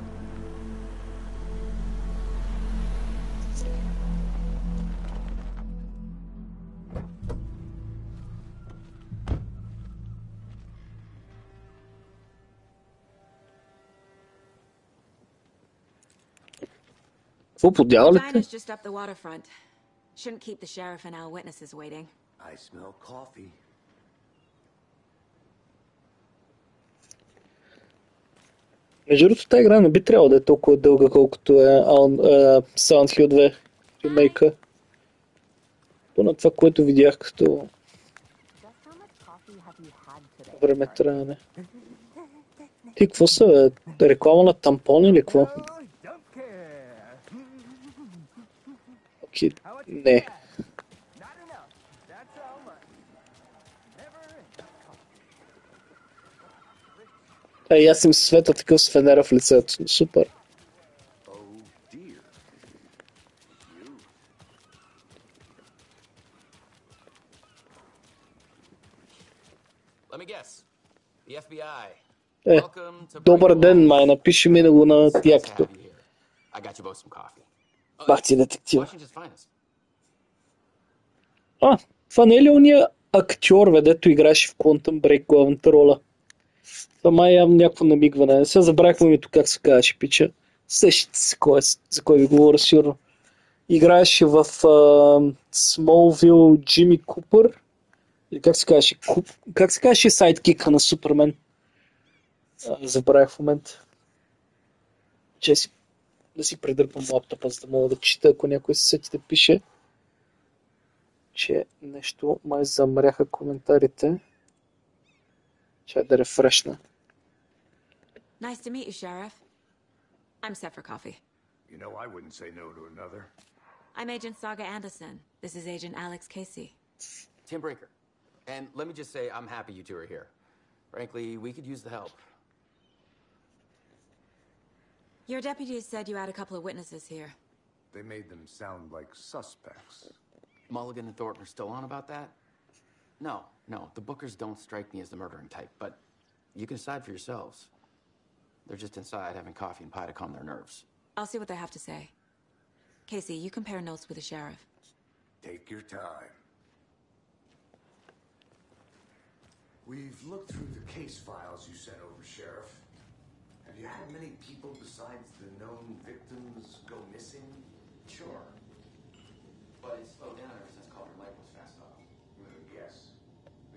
Какво подявалите? Diner's just up the waterfront. Shouldn't keep the sheriff and our witnesses waiting. I smell coffee. Между другото, тази игра не би трябвало да е толкова дълга, колкото е Silent Hill 2 ремейка. Поне това, което видях като времетраене. Ти какво са, бе? Реклама на тампон или какво? Окей, не. И аз им света такъв с фенера в лицето. Супер. Добър ден, май. Напиши ми да го на якито. Бах ти детектива. Това не е ли ония актьор, дето играеше в Quantum Break главната роля? Това май явно някакво намигване. Сега забравихме името как се казваше, пича. Сещате се за кой ви говоря сигурно. Играеше в Smallville Джимми Купър. Или как се казваше? Как се казваше сайдкика на Супермен? Забравих в момента. Че да си предърпам лаптопа, за да мога да чета, ако някой се сети да пише. Че нещо май замряха коментарите. Чай да рефрешна. Nice to meet you, Sheriff. I'm set for coffee. You know, I wouldn't say no to another. I'm Agent Saga Anderson. This is Agent Alex Casey. Tim Brinker. And let me just say, I'm happy you two are here. Frankly, we could use the help. Your deputies said you had a couple of witnesses here. They made them sound like suspects. Mulligan and Thornton are still on about that? No, the Bookers don't strike me as the murdering type, but you can decide for yourselves. They're just inside having coffee and pie to calm their nerves. I'll see what they have to say. Casey, you compare notes with the sheriff. Take your time. We've looked through the case files you sent over, Sheriff. Have you had many people besides the known victims go missing? Sure. But it's slowed down ever since Calder Lake was fast off. Yes.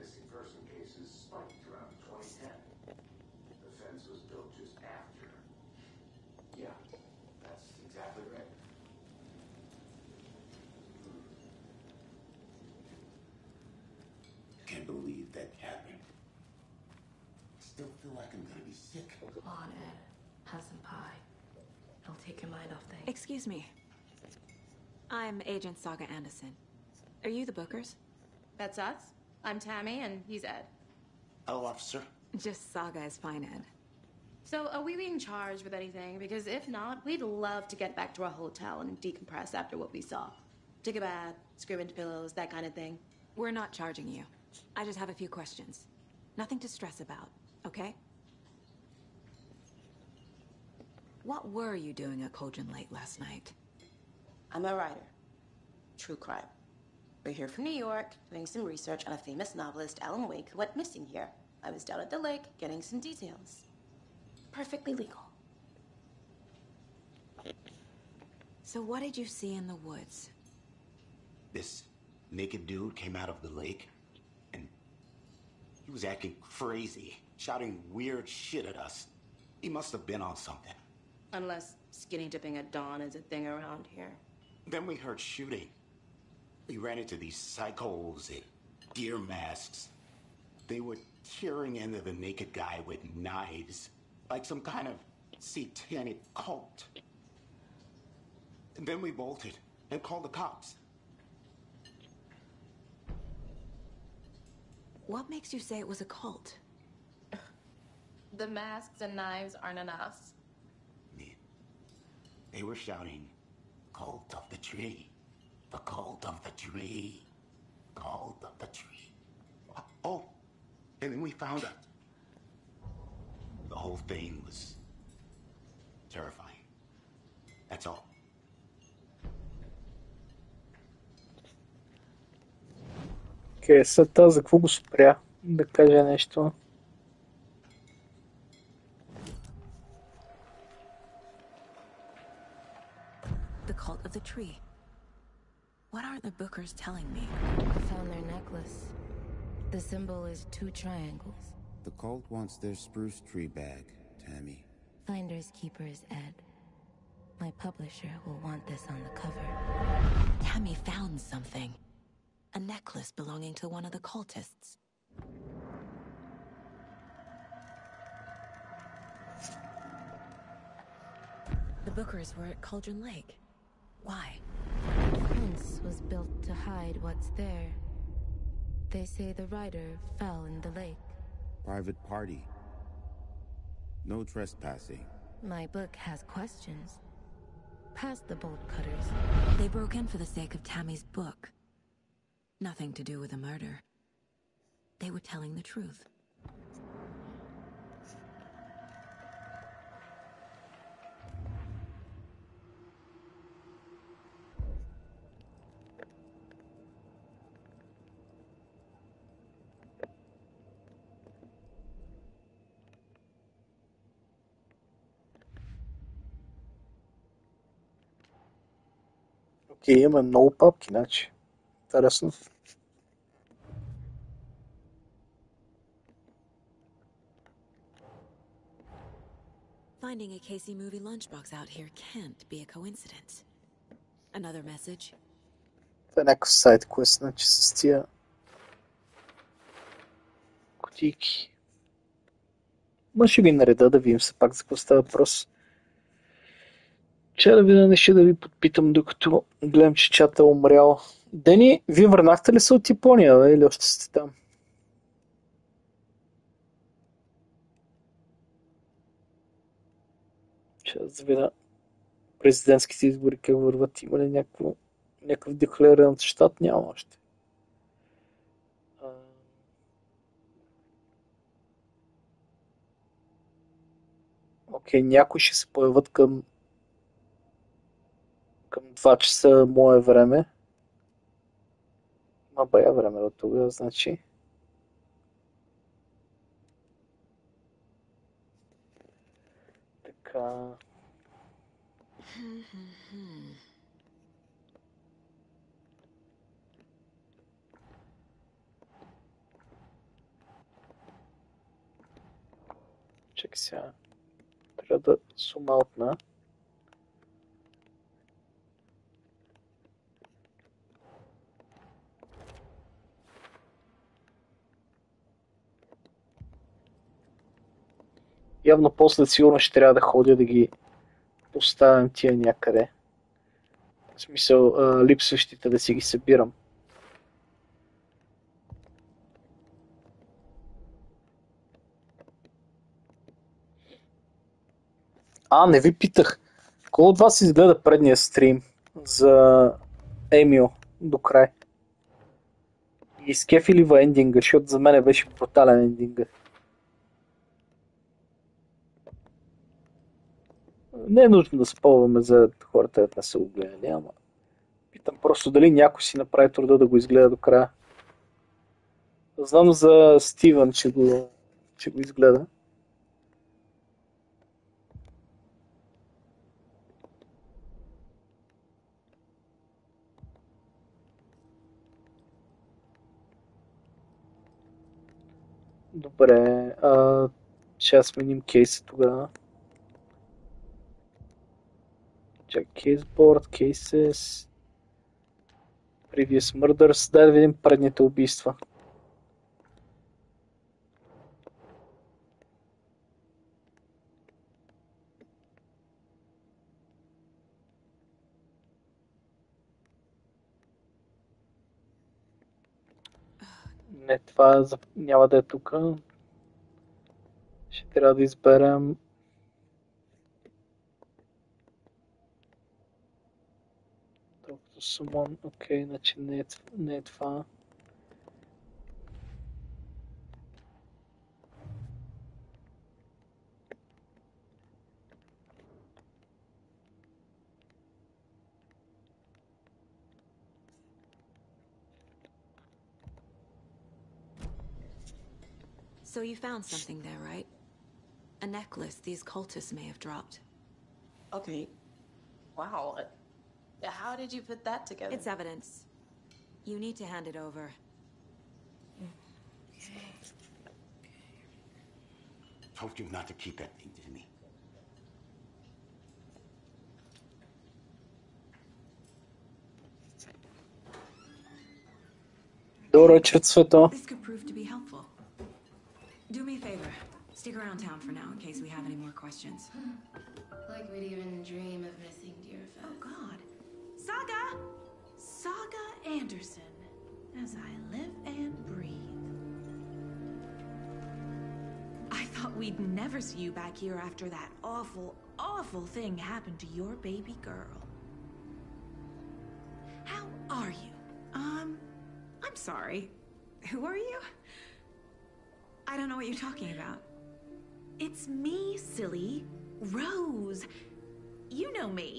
Missing person cases spiked around 2010. The fence was built just after. Yeah, that's exactly right. Can't believe that happened. still feel like I'm gonna be sick. Come on, Ed. Have some pie. It'll take your mind off things. Excuse me. I'm Agent Saga Anderson. Are you the Bookers? That's us. I'm Tammy, and he's Ed. Hello, officer. Just Saga is fine, Ed. So, are we being charged with anything? Because if not, we'd love to get back to our hotel and decompress after what we saw. Take a bath, scream into pillows, that kind of thing. We're not charging you. I just have a few questions. Nothing to stress about, okay? What were you doing at Cauldron Lake last night? I'm a writer. True crime. We're here from New York, doing some research on a famous novelist, Alan Wake, who went missing here. I was down at the lake, getting some details. Perfectly legal. So what did you see in the woods? This naked dude came out of the lake, and he was acting crazy, shouting weird shit at us. He must have been on something. Unless skinny dipping at dawn is a thing around here. Then we heard shooting. We ran into these psychos in deer masks. They were tearing into the naked guy with knives, like some kind of satanic cult. And then we bolted and called the cops. What makes you say it was a cult? The masks and knives aren't enough. They were shouting, "Cult of the tree, the cult of the tree, cult of the tree." Oh, and then we found out. The whole thing was terrifying. That's all. Окей, след това за какво го спря? Да каже нещо. The cult of the tree. What are the Bookers telling me? I found their necklace. The symbol is 2 triangles. The cult wants their spruce tree bag, Tammy. Finders keepers, Ed. My publisher will want this on the cover. Tammy found something. A necklace belonging to one of the cultists. The Bookers were at Cauldron Lake. Why? The fence was built to hide what's there. They say the rider fell in the lake. Private party. No trespassing. My book has questions. Past the bolt cutters. They broke in for the sake of Tammy's book. Nothing to do with a murder. They were telling the truth. Окей, има много папки, значи. Интересно. Finding a Casey movie lunchbox out here can't be a coincidence. Another message? Това е някакъв сайт квест, значи с тия кутийки. Ма ще ги нареда да видим все пак за какво става въпрос. Че да видя нещо да ви подпитам, докато гледам, че чата е умрял. Дени, вие върнахте ли се от Япония, бе, или още сте там? Ще да видя президентските избори как върват. Има ли някакъв деклариран от щат? Няма още. Окей, някои ще се появят към 2 часа мое време. Ма бая време от тогава, значи. Така. Чакай сега. Трябва да сумаутна. Явно после сигурно ще трябва да ходя да ги поставям тия някъде. В смисъл, липсващите да си ги събирам. Не ви питах. Кой от вас изгледа предния стрим за Емил до край? И скефи ли в ендинга, защото за мен беше брутален ендинга. Не е нужно да спълваме за хората, да не са го гледали, ама питам просто дали някой си направи труда да го изгледа до края. Знам за Стивън, че го изгледа. Добре, ще сменим кейса тогава. Чак, кейсборд, cases, previous murders, дай да видим предните убийства. Не, това няма да е тук. Ще трябва да изберем Summon, окей, значи не е това. So you found something there, right? A necklace these cultists may have dropped. Okay. Wow. How did you put that together? It's evidence. You need to hand it over. Told you not to keep that thing to me. Добро чувството. This could prove to be helpful. Do me a favor. Stick around town for now in case we have any more questions. Like we'd even dream of missing dear friends. Oh, God. Saga Anderson. As I live and breathe. I thought we'd never see you back here after that awful, awful thing happened to your baby girl. How are you? I'm sorry. Who are you? I don't know what you're talking about. It's me, silly. Rose. You know me.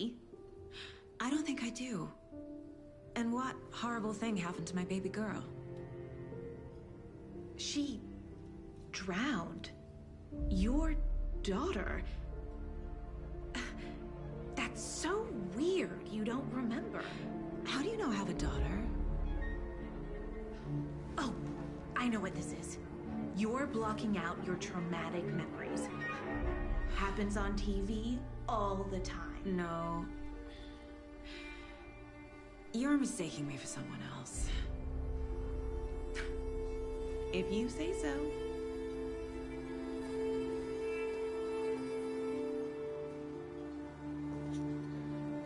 I don't think I do. And what horrible thing happened to my baby girl? She drowned. Your daughter. That's so weird you don't remember. How do you know I have a daughter? Oh, I know what this is. You're blocking out your traumatic memories. Happens on TV all the time. No. You're mistaking me for someone else. If you say so.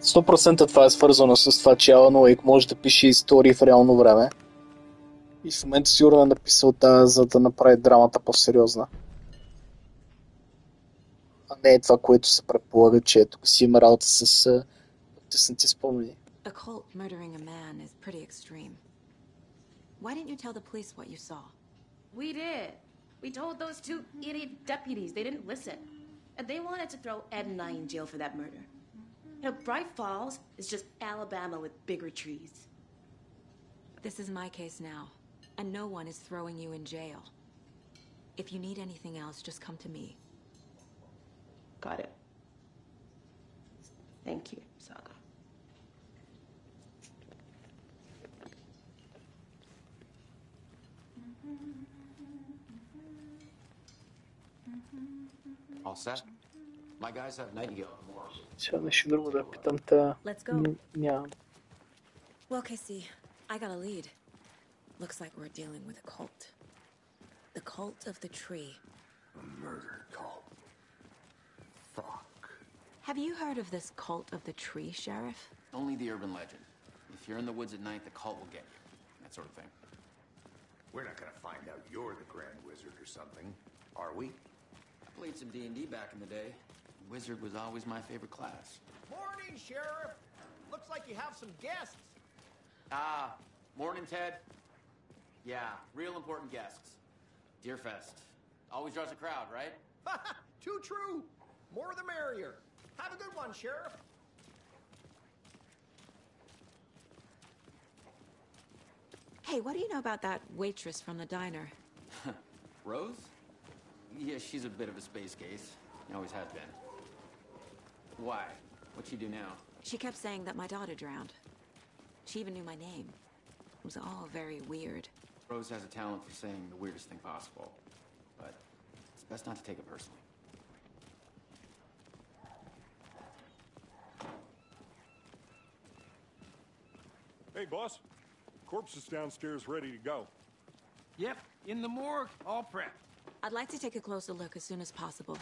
100% това е свързано с това, че Алан Уейк може да пише истории в реално време. И в момента сигурно е написал тази, за да направи драмата по-сериозна. А не е това, което се предполага, че тук си има работа с тъснати спомени. A cult murdering a man is pretty extreme. Why didn't you tell the police what you saw? We did. We told those two idiot deputies. They didn't listen. And they wanted to throw Ed and I in jail for that murder. You know, Bright Falls is just Alabama with bigger trees. This is my case now, and no one is throwing you in jail. If you need anything else, just come to me. Got it. Thank you, Saga. All set? My guys have Nightingale. Сега нещо друго да питам та... Let's go. Нямам. Well, Casey, I got a lead. Looks like we're dealing with a cult. The cult of the tree. A murder cult. Have you heard of this cult of the tree, Sheriff? Only the urban legend. If you're in the woods at night, the cult will get you. That sort of thing. We're not gonna find out you're the Grand Wizard or something, are we? I played some D&D back in the day. Wizard was always my favorite class. Morning, Sheriff. Looks like you have some guests. Morning, Ted. Yeah, real important guests. Deerfest. Always draws a crowd, right? Too true. More the merrier. Have a good one, Sheriff. Hey, what do you know about that waitress from the diner? Rose? Yeah, she's a bit of a space case. Always has been. Why? What'd she do now? She kept saying that my daughter drowned. She even knew my name. It was all very weird. Rose has a talent for saying the weirdest thing possible. But it's best not to take it personally. Hey, boss. Corpse is downstairs ready to go. Yep, in the morgue, all prepped. I'd like to take a closer look as soon as possible.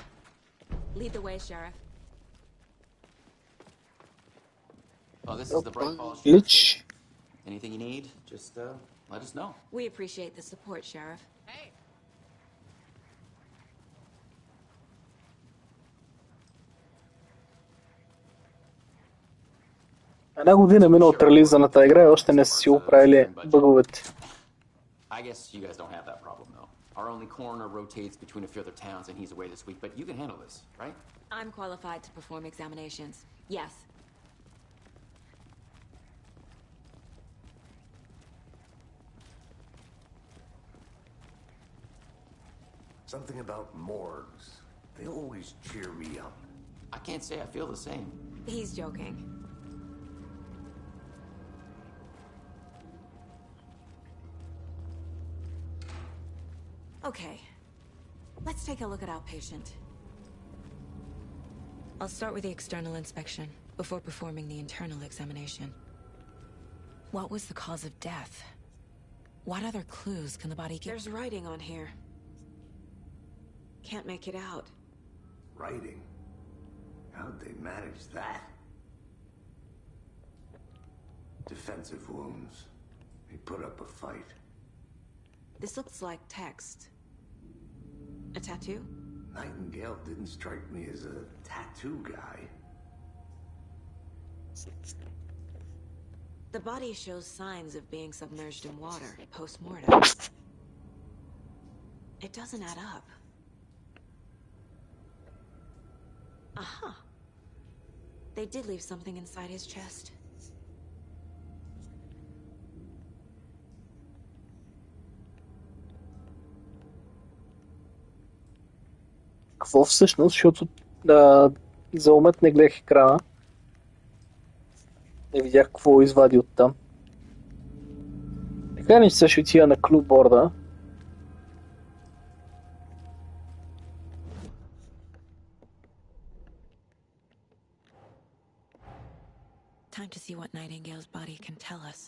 Lead the way, Sheriff. Oh, this is the Bright Falls. Glitch. Anything you need, just let us know. We appreciate the support, Sheriff. Hey. Една година мина от релиза на тази игра и още не са си оправили бъговете. I guess you guys don't have that problem, though. Our only coroner rotates between a few other towns, and he's away this week, but you can handle this, right? I'm qualified to perform examinations. Yes. Something about morgues. They always cheer me up. I can't say I feel the same. He's joking. Okay, let's take a look at our patient. I'll start with the external inspection before performing the internal examination. What was the cause of death? What other clues can the body give? There's writing on here. Can't make it out. Writing? How'd they manage that? Defensive wounds. He put up a fight. This looks like text. A tattoo? Nightingale didn't strike me as a tattoo guy. The body shows signs of being submerged in water post-mortem. It doesn't add up. Aha. They did leave something inside his chest. Какво всъщност, защото за момент не гледах екрана. Не видях какво извади оттам. Така ли ще отида на клубборда? Time to see what Nightingale's body can tell us.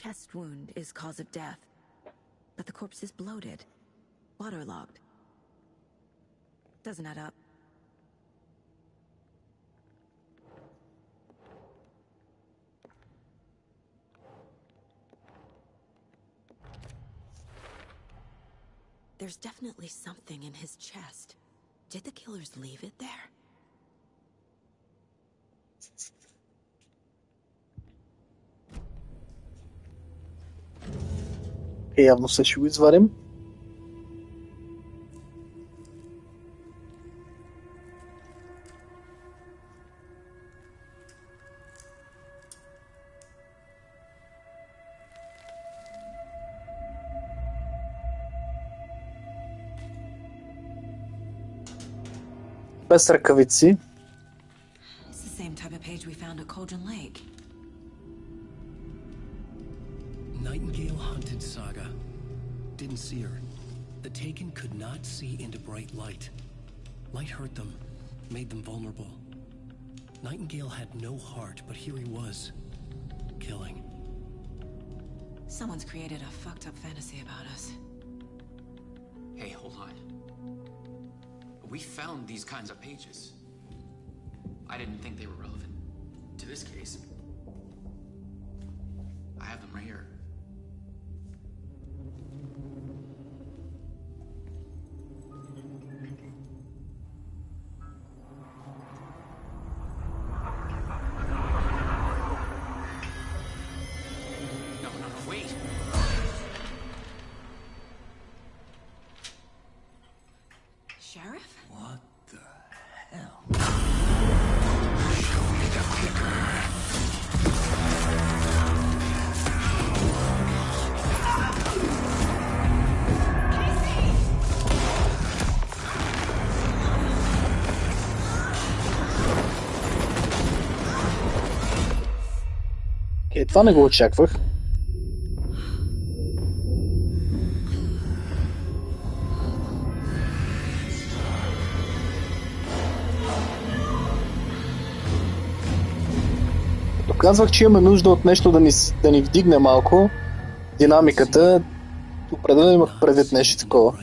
Chest wound is cause of death, but the corpse is bloated, waterlogged. Doesn't add up. There's definitely something in his chest. Did the killers leave it there? Явно се ще го извадим. без ръкавици. It's the same type of page we found at Cauldron Lake. Nightingale hunted Saga. Didn't see her. The Taken could not see into bright light. Light hurt them, made them vulnerable. Nightingale had no heart, but here he was, killing. Someone's created a fucked up fantasy about us. Hey, hold on. We found these kinds of pages. I didn't think they were relevant to this case. I have them right here. Sheriff? What the hell? Show me the clicker. Това не го очаквах. Казвах, че имаме нужда от нещо да ни вдигне малко динамиката. Определено имах предвид нещо такова.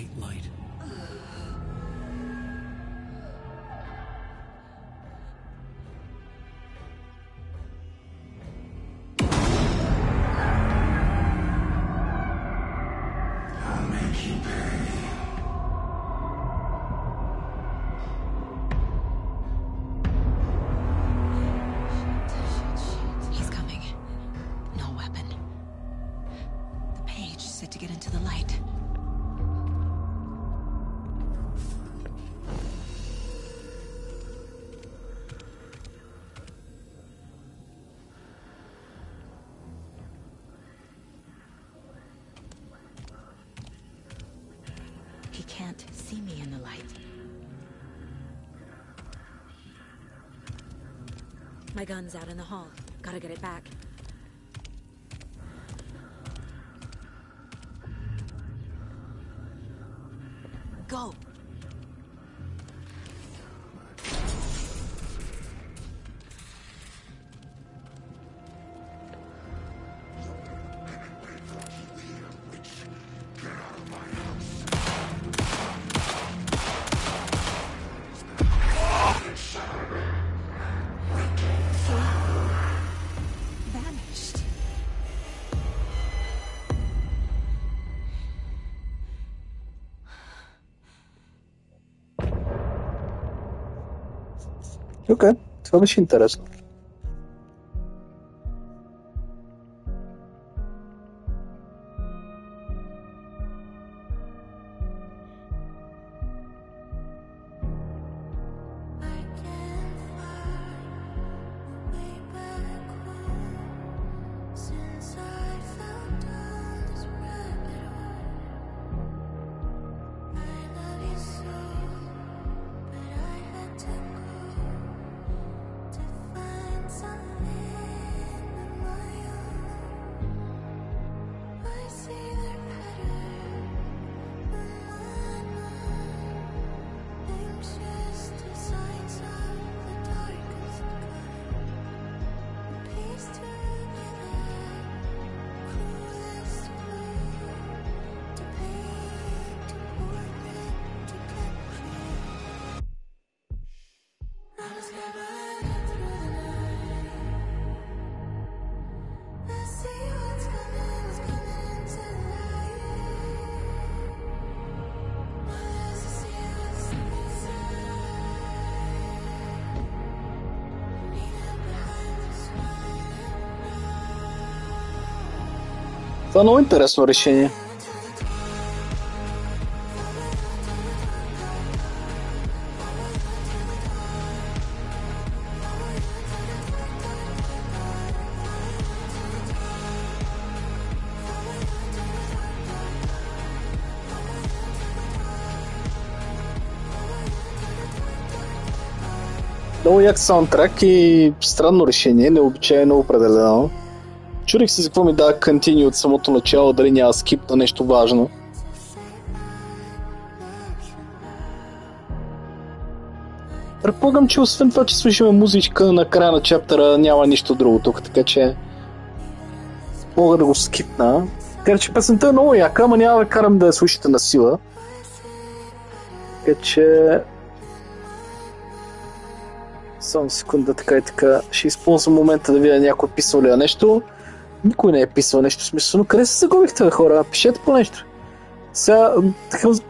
He can't see me in the light. My gun's out in the hall. Gotta get it back. Go! Окей, това беше интересно. Това е много интересно решение. Много як саундтрак и странно решение, необичайно определено. Чурих се за какво ми дава continue от самото начало, дали няма скип на нещо важно. Предполагам, че освен това, че слушаме музичка на края на чаптера, няма нищо друго тук, така че мога да го скипна. Така че песента е много яка, ама няма да карам да я слушате на сила. Така че... Само секунда, така и така. Ще използвам момента да видя някой писал ли нещо. Никой не е писал нещо смислено. Къде се загубихте, бе, хора? Пишете по нещо. Сега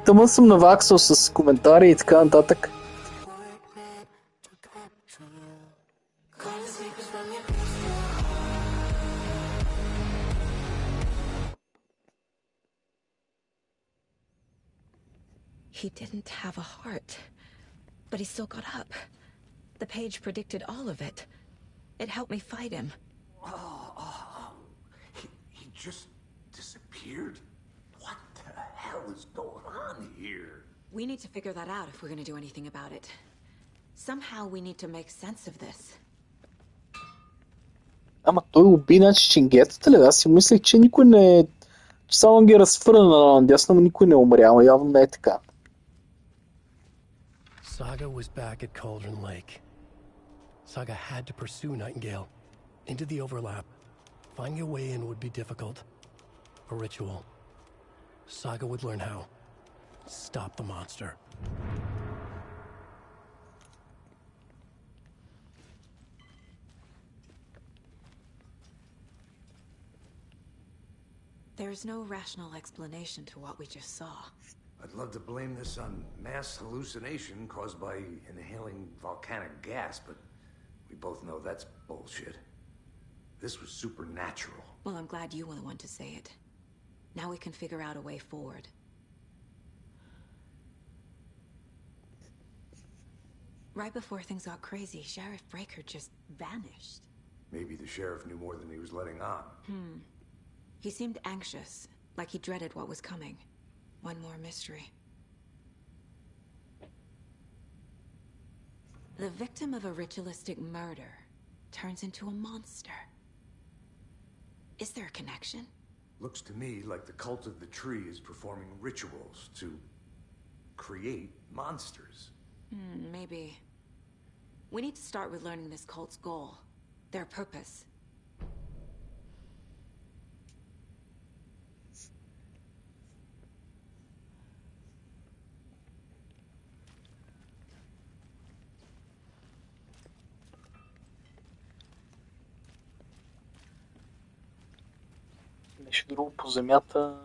тъмън съм наваксал с коментари и така нататък. He didn't have a heart, but he still got up. The page predicted all of it. It helped me fight him. He just disappeared? What the hell is going on here? We need to figure that out if we're going to do anything about it. Somehow we need to make sense of this. Ама той уби, значи ченгетата ли? Аз си мислех, че никой не е... че само ги разфърна надясно, но никой не е умрял. Явно не е така. Saga was back at Cauldron Lake. Saga had to pursue Nightingale into the overlap. Finding a way in would be difficult. A ritual. Saga would learn how. Stop the monster. There's no rational explanation to what we just saw. I'd love to blame this on mass hallucination caused by inhaling volcanic gas, but we both know that's bullshit. This was supernatural. Well, I'm glad you were the one to say it. Now we can figure out a way forward. Right before things got crazy, Sheriff Breaker just vanished. Maybe the sheriff knew more than he was letting on. He seemed anxious, like he dreaded what was coming. One more mystery. The victim of a ritualistic murder turns into a monster. Is there a connection? Looks to me like the cult of the tree is performing rituals to create monsters. Maybe. We need to start with learning this cult's goal, their purpose. Нещо друго по земята.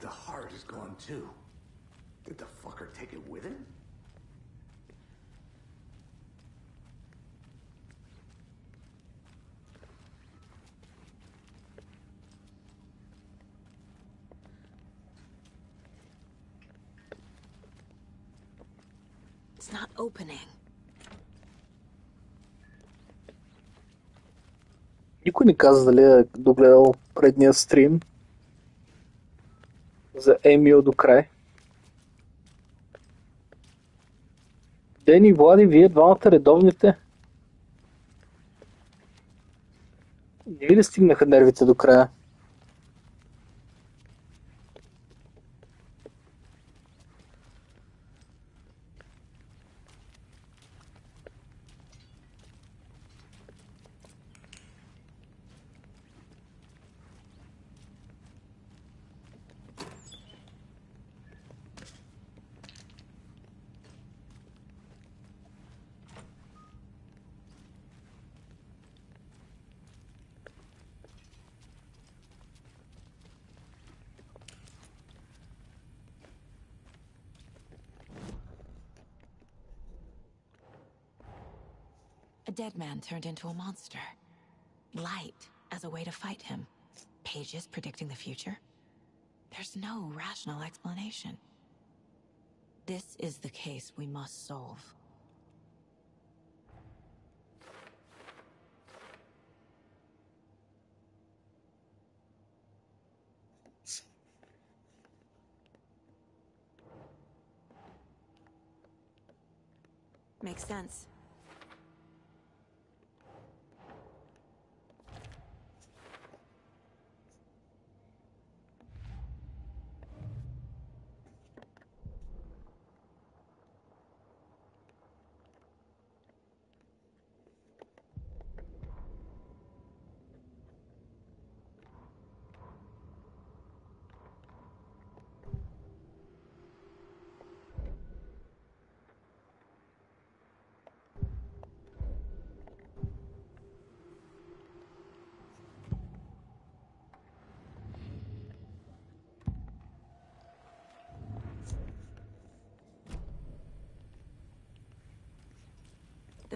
The heart is gone too. Did the fucker take it with him? It's not opening. Никой не каза дали е догледал предния стрим за Емио до край. Дени, Влади, вие двамата редовните. Не ви ли стигнаха нервите до края? A dead man turned into a monster. Light as a way to fight him. Pages predicting the future. There's no rational explanation. This is the case we must solve. Makes sense.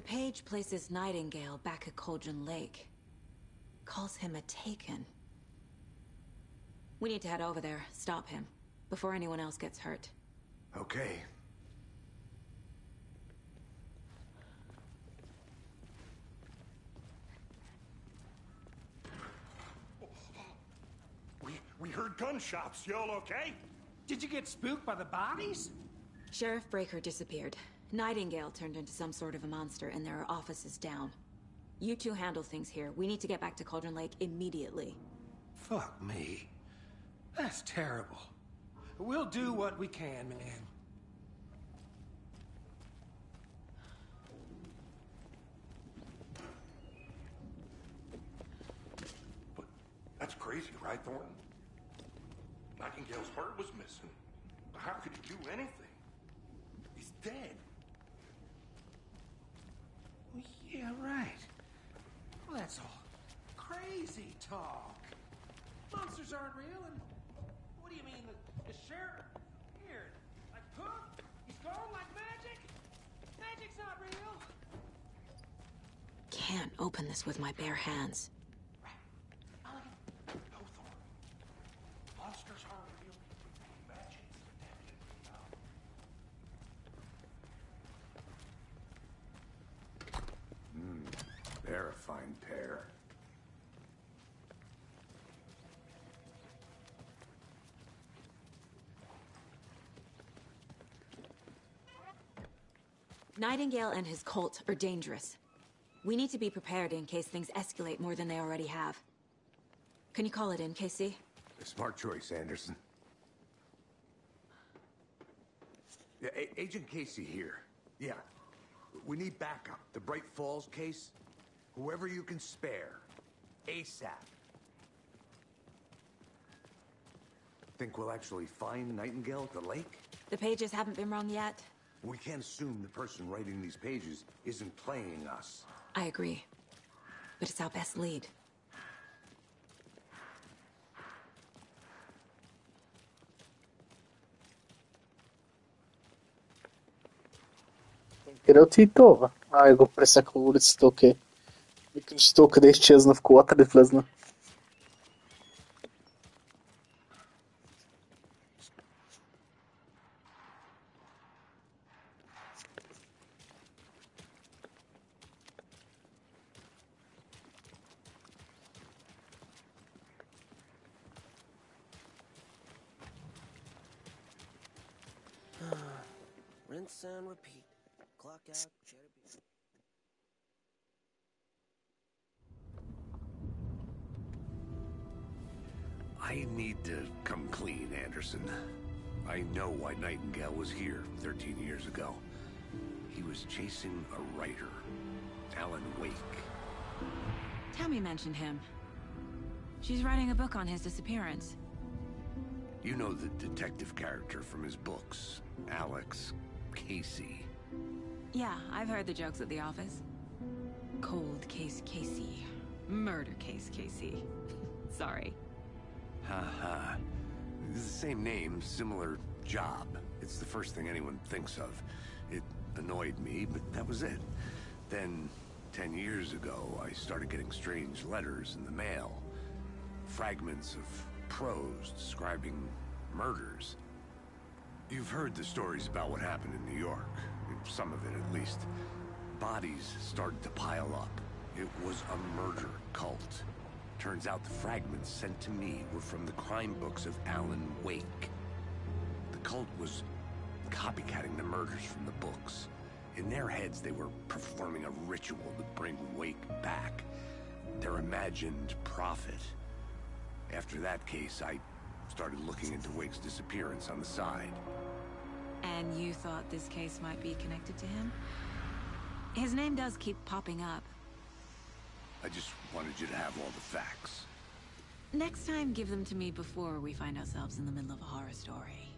The page places Nightingale back at Cauldron Lake. Calls him a Taken. We need to head over there, stop him, before anyone else gets hurt. Okay. We heard gunshots. Y'all okay? Did you get spooked by the bodies? Sheriff Breaker disappeared. Nightingale turned into some sort of a monster, and there are offices down. You two handle things here. We need to get back to Cauldron Lake immediately. Fuck me. That's terrible. We'll do what we can, man. But that's crazy, right, Thornton? Nightingale's heart was missing. How could he do anything? He's dead. Well, yeah, right. Well, that's all crazy talk. Monsters aren't real, and what do you mean, the sheriff? Here, like poof, he's gone like magic? Magic's not real. Can't open this with my bare hands. Monsters aren't real. Magic's They're a fine pair. Nightingale and his cult are dangerous. We need to be prepared in case things escalate more than they already have. Can you call it in, Casey? A smart choice, Anderson. Yeah, Agent Casey here. Yeah. We need backup. The Bright Falls case. Whoever you can spare. ASAP. Think we'll actually find Nightingale at the lake? The pages haven't been wrong yet. We can't assume the person writing these pages isn't playing us. I agree. But it's our best lead. Къде отиде това? Го пресекла улицата, окей. Викам, че то къде изчезна в колата ли влезна? Rinse and repeat. Clock out, get a beat. I need to come clean, Anderson. I know why Nightingale was here 13 years ago. He was chasing a writer, Alan Wake. Tammy mentioned him. She's writing a book on his disappearance. You know the detective character from his books, Alex Casey. Yeah, I've heard the jokes at the office. Cold case Casey. Murder case Casey. Sorry. Ha. It's the same name, similar job. It's the first thing anyone thinks of. It annoyed me, but that was it. Then, 10 years ago, I started getting strange letters in the mail. Fragments of prose describing murders. You've heard the stories about what happened in New York. Some of it, at least. Bodies started to pile up. It was a murder cult. Turns out the fragments sent to me were from the crime books of Alan Wake. The cult was copycatting the murders from the books. In their heads, they were performing a ritual to bring Wake back. Their imagined prophet. After that case, I started looking into Wake's disappearance on the side. And you thought this case might be connected to him? His name does keep popping up. I just wanted you to have all the facts. Next time, give them to me before we find ourselves in the middle of a horror story.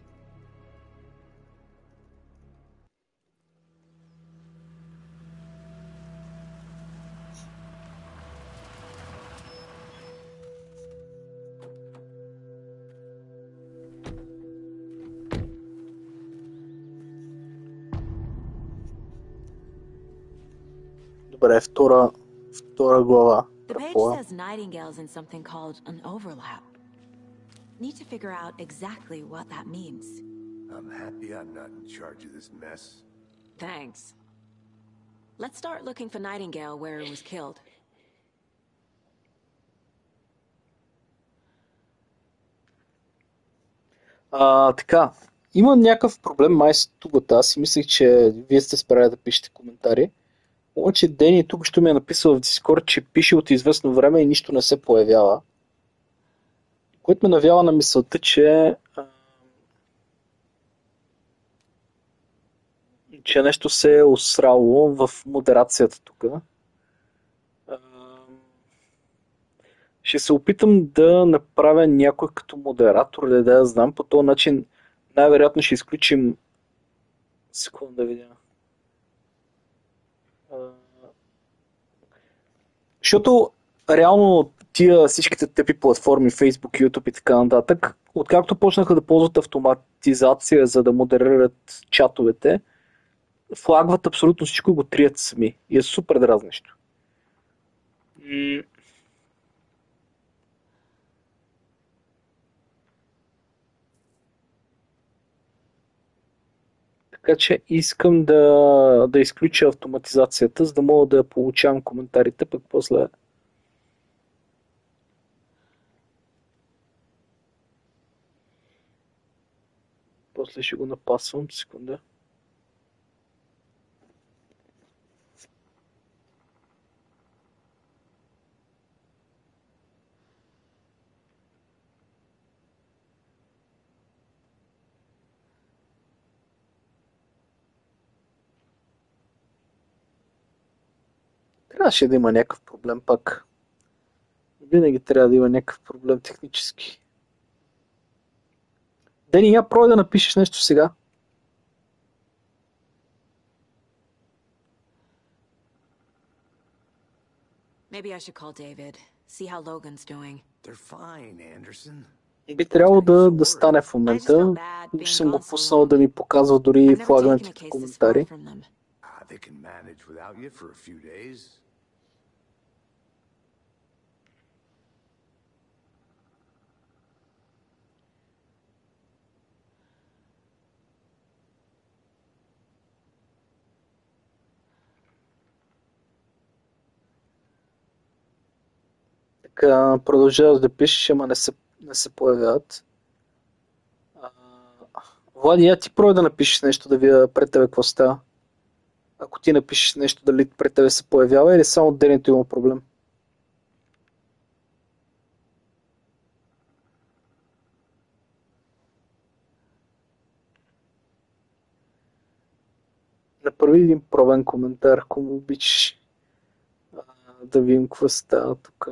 Добре, втора глава. The page Предполагам. says Nightingale's in something called an overlap. Need to figure out exactly what that means. I'm happy I'm not in charge of this mess. Thanks. Let's start looking for Nightingale where he was killed. Така, има някакъв проблем май с тубата. Аз си мислех, че вие сте справили да пишете коментари. Обаче Дени тук ще ми е написал в Дискорд, че пише от известно време и нищо не се появява. Което ме навява на мисълта, че нещо се е осрало в модерацията тук. Ще се опитам да направя някой като модератор, или да я знам. По този начин най-вероятно ще изключим... Секунда да видя. Защото реално тия всичките тъпи платформи, Facebook, YouTube и така нататък, откакто почнаха да ползват автоматизация, за да модерират чатовете, флагват абсолютно всичко и го трият сами. И е супер дразнещо. Така че искам да изключа автоматизацията, за да мога да получавам коментарите, пък после... После ще го напасвам. Секунда. Трябваше да има някакъв проблем пак. Винаги трябва да има някакъв проблем технически. Дени, я пробвай да напишеш нещо сега. Maybe I should call David, see how Logan's doing. They're fine, Anderson. Би трябвало да стане в момента. Ще съм го пуснал да ми показва дори флагнатите коментари. They can manage without you for a few days. Така, продължаваш да пишеш, ама не се появяват. Влади, я ти пробвай да напишеш нещо, да видя пред тебе какво става. Ако ти напишеш нещо, дали пред тебе се появява или само Денито има проблем? Направи един пробен коментар, ако му обичаш. Да видим какво става тук.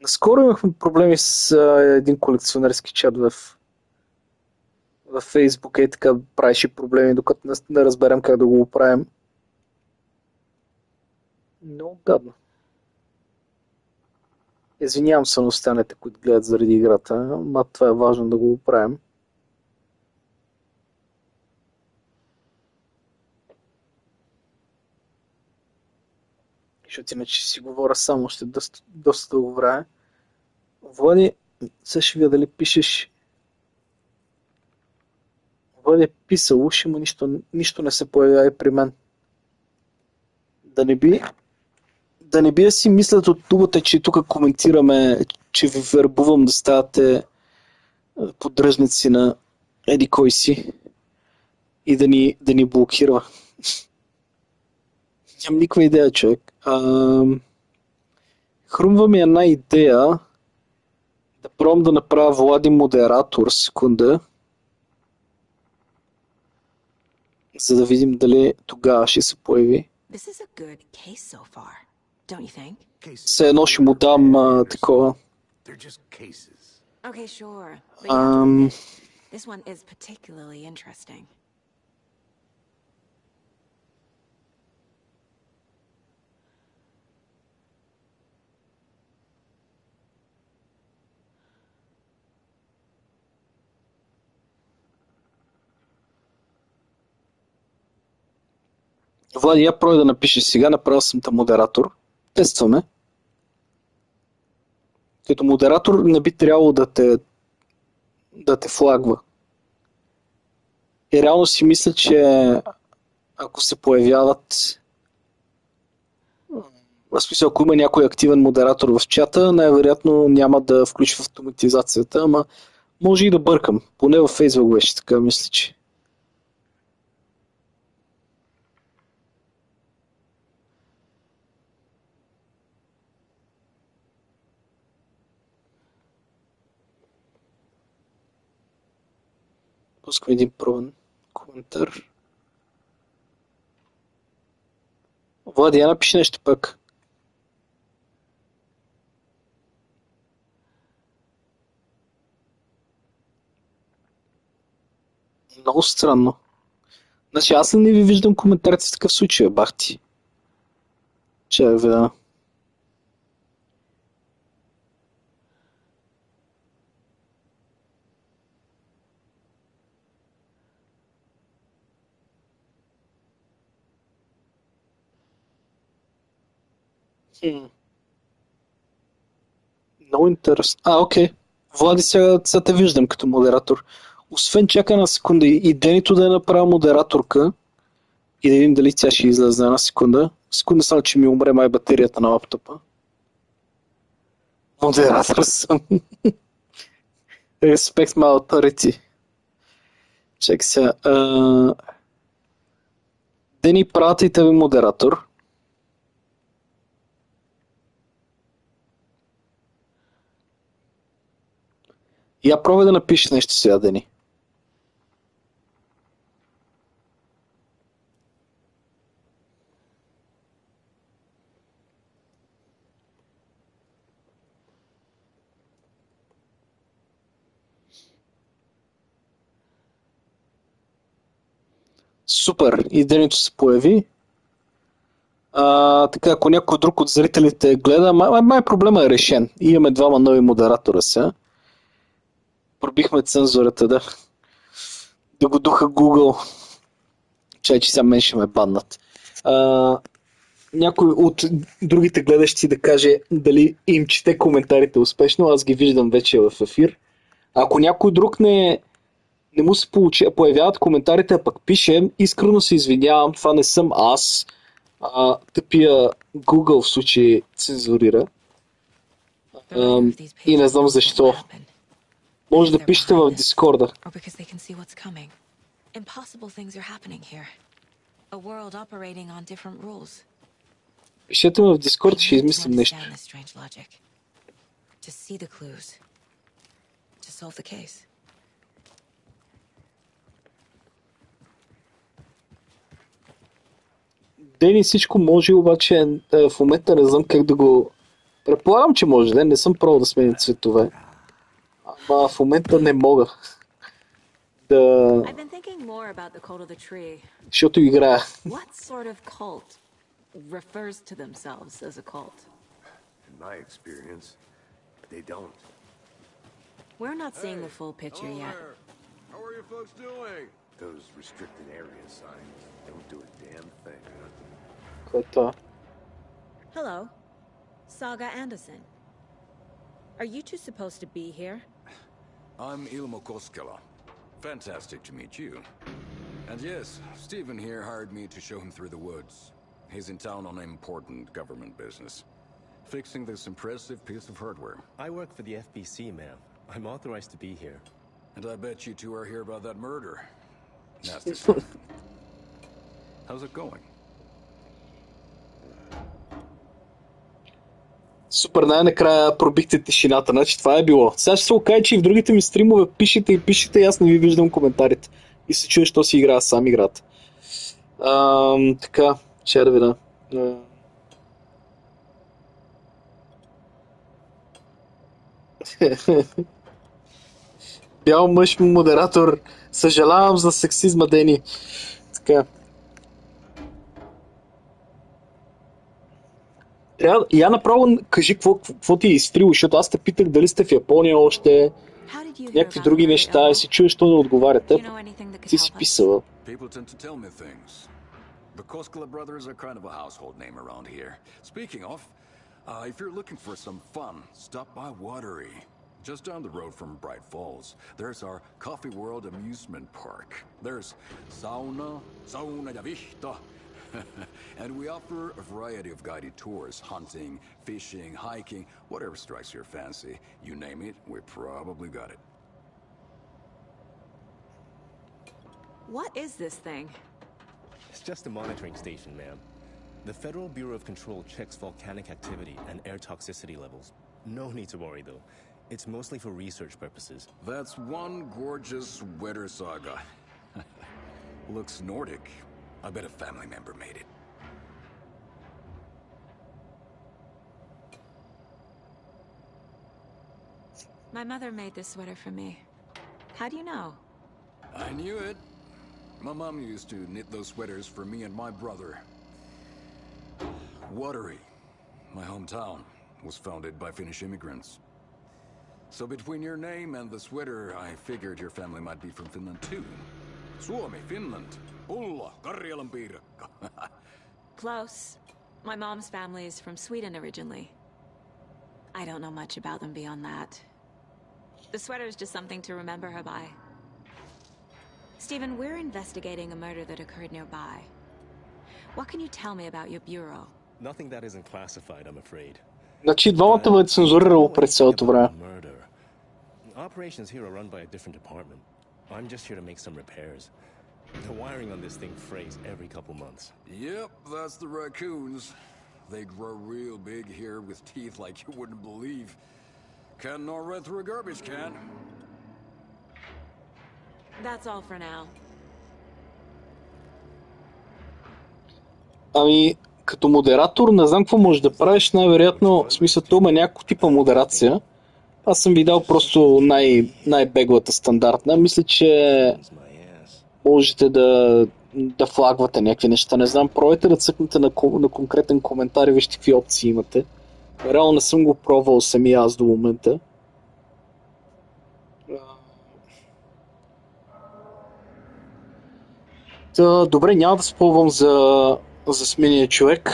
Наскоро имахме проблеми с един колекционерски чат в Facebook и така правиш и проблеми, докато не разберем как да го оправим. Много гадно. Извинявам се на останалите, които гледат заради играта, но това е важно да го оправим. Защото иначе си говоря само, ще доста дълго време. Влади, сега ще видя дали пишеш. Влади е писал, уж, но нищо не се появява и при мен. Да не би да си мислят от тубата, че тук коментираме, че ви вербувам да ставате поддръжници на еди кой си и да ни блокира. Нямам никаква идея, човек. Хрумва ми една идея да пробвам да направя Влади модератор, секунда, за да видим дали тогава ще се появи. Все едно ще му дам такова. Okay, sure. But you have to admit, this one is particularly interesting. Влади, я пробвай да напишеш сега, направил съм те модератор. Тестваме. Като модератор не би трябвало да те флагва. И реално си мисля, че ако се появяват, в смисъл, ако има някой активен модератор в чата, най-вероятно няма да включва автоматизацията, ама може и да бъркам. Поне във Facebook беше така, мисля, че. Пускам един пробен коментар. Влади, я напиши нещо пък. Много странно. Значи аз не ви виждам коментарите в такъв случай, бах ти. Чай, видя. Много интересно. Окей. Влади, сега те виждам като модератор. Освен чака на секунда и Денито да е направил модераторка и да видим дали тя ще излезе за една секунда. Секунда само, че ми умре май батерията на лаптопа. Модератор съм. Respect my authority. Чакай сега. Дени, правата и тебе модератор. Я пробвай да напишеш нещо сега, Дени. Супер, и Денито се появи. Така, ако някой друг от зрителите гледа, май проблема е решен. Имаме двама нови модератора сега. Пробихме цензурата, да. Да го духа Google. Чай, че сега мен ще ме баннат. Някой от другите гледащи да каже дали им чете коментарите успешно. Аз ги виждам вече в ефир. Ако някой друг не му се появяват коментарите, а пък пише, искрено се извинявам, това не съм аз. Тъпия Google в случай цензурира. И не знам защо. Може да пишете в Дискорда. Пишете ме в Дискорд, ще измислим нещо. Дени, всичко може, обаче в момента не знам как да го... Предполагам, че може, не съм пробвал да сменя цветове. Ама в момента не мога да... Защото играя. In my experience, they don't. We're not seeing the full picture yet. How are you folks doing? Those restricted area signs don't do a damn thing, huh? Което? Hello, Saga Anderson. Are you two supposed to be here? I'm Ilmo Koskela. Fantastic to meet you. And yes, Stephen here hired me to show him through the woods. He's in town on important government business, fixing this impressive piece of hardware. I work for the FBC, ma'am. I'm authorized to be here. And I bet you two are here about that murder. Nasty stuff. How's it going? Супер, най-накрая пробихте тишината, значи това е било. Сега ще се окаже, че и в другите ми стримове пишете и аз не ви виждам коментарите. И се чуя, що си играя сам играта. Така, ще да видя. Бял мъж модератор. Съжалявам за сексизма, Дени. Така. Я направо кажи какво ти е изтрило, защото аз те питах дали сте в Япония още, някакви други неща и си чуеш, що да отговаряте. Ти си писала. The Koskela brothers are kind of a household name around here. Speaking of, if you're looking for some fun, stop by Watery. Just down the road from Bright Falls, there's our Coffee World amusement park. There's sauna ja vihta. And we offer a variety of guided tours, hunting, fishing, hiking, whatever strikes your fancy. You name it, we probably got it. What is this thing? It's just a monitoring station, ma'am. The Federal Bureau of Control checks volcanic activity and air toxicity levels. No need to worry, though. It's mostly for research purposes. That's one gorgeous weather saga. Looks Nordic. I bet a family member made it. My mother made this sweater for me. How do you know? I knew it. My mom used to knit those sweaters for me and my brother. Watery, my hometown, was founded by Finnish immigrants. So between your name and the sweater, I figured your family might be from Finland too. Suomi, Finland. Pulla, Karjalan piirakka. Close. My mom's family is from Sweden originally. I don't know much about them beyond that. The sweater is just something to remember her by. Stephen, we're investigating a murder that occurred nearby. What can you tell me about your bureau? Nothing that isn't classified, I'm afraid. Значи двамата бъдат цензурирало през цялото време. Operations here are run by a different department. I'm just here to make some repairs. The wiring on this thing frays every couple months. Yep, that's the raccoons. They grow real big here with teeth like you wouldn't believe. Can't nor right through a garbage can. That's all for now. Ами, като модератор не знам какво можеш да правиш, най-вероятно, в смисъл, това има някакво типа модерация. Аз съм ви дал просто най-беглата стандартна. Мисля, че можете да флагвате някакви неща. Не знам, пробайте да цъкнете на конкретен коментар и вижте какви опции имате. Реално не съм го пробвал самия аз до момента. Добре, няма да спълвам за смения човек.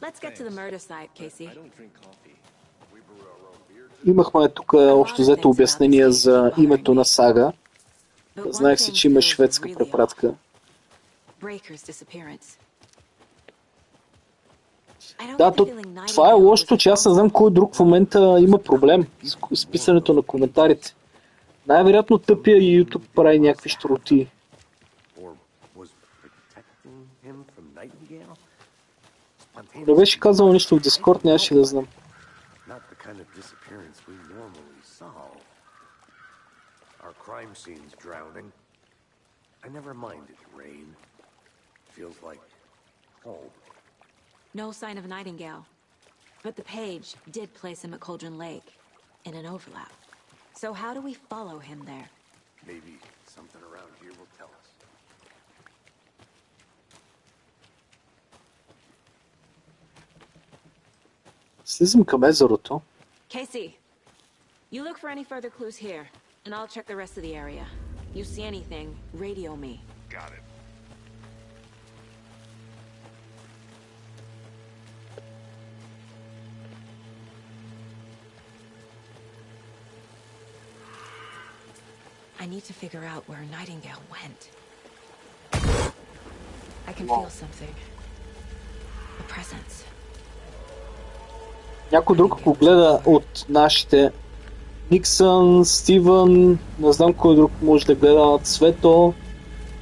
Let's get to the murder site, Casey. Имахме тук общо взето обяснение за името на Сага. Знаех си, че има шведска препратка. Да, това е лошото, че аз не знам кой друг в момента има проблем с писането на коментарите. Най-вероятно тъпия и YouTube прави някакви щуроти. Не беше казал нищо в Дискорд, нямаше да знам. Crime scenes drowning. I never minded rain. Feels like home. No sign of Nightingale. But the page did place him at Cauldron Lake in an overlap. So how do we follow him there? Maybe something around here will tell us. Слизам към езерото. Casey, you look for any further clues here, and I'll check the rest of the area. You see anything, radio me. Got it. I need to figure out where Nightingale went. I can feel something. A presence. Някой друг го гледа от нашите. Никсън, Стивън, не знам кой друг може да гледа, Цвето.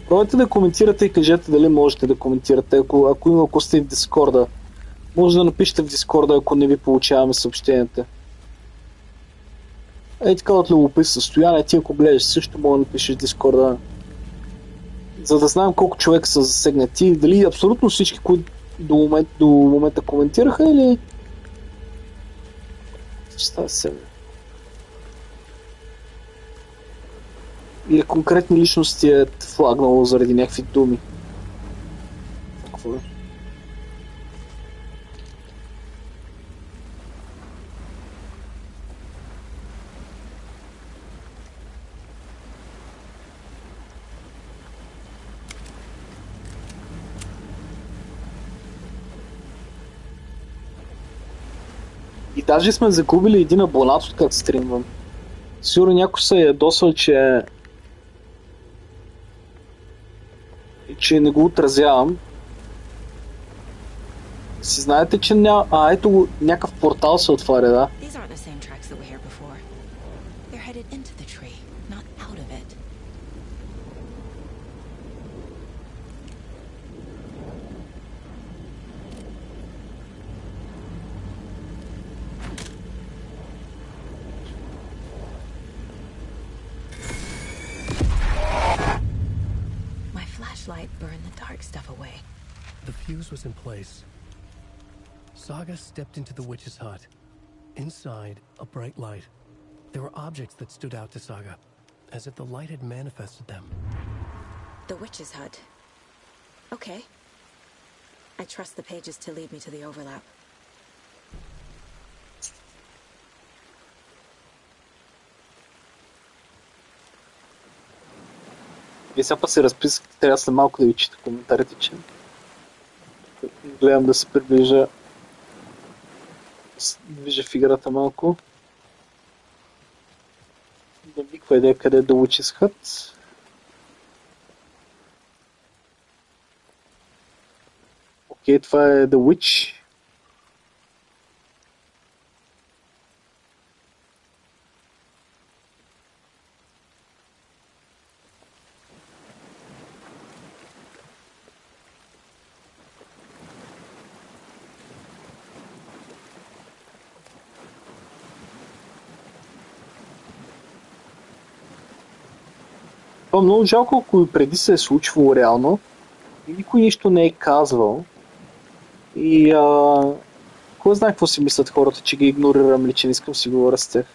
Пробайте да коментирате и кажете дали можете да коментирате, ако сте в Дискорда. Може да напишете в Дискорда, ако не ви получаваме съобщенията. Ей така от любопитство състояние, ти ако гледаш също може да напишеш в Дискорда. За да знаем колко човека са засегнати, дали абсолютно всички, които до момента коментираха или... Става себе. Или конкретни личности е флагнало заради някакви думи. Какво е? даже сме загубили един абонат, откак стримвам. Сигурно някой се ядосал, че не го отразявам. Си знаете, че ето го, някакъв портал се отваря, да. Burn the dark stuff away. The fuse was in place. Saga stepped into the witch's hut. Inside, a bright light. There were objects that stood out to Saga, as if the light had manifested them. The witch's hut. Okay. I trust the pages to lead me to the overlap. И сега па се разписах, трябва след малко да ви чета коментарите, че гледам да се приближа, движа в играта малко. Да никаква идея къде да учи с хът. Окей, това е The Witch. Много жалко, ако и преди се е случвало реално и никой нищо не е казвал и кой знае какво си мислят хората, че ги игнорирам или че не искам си говоря с тях.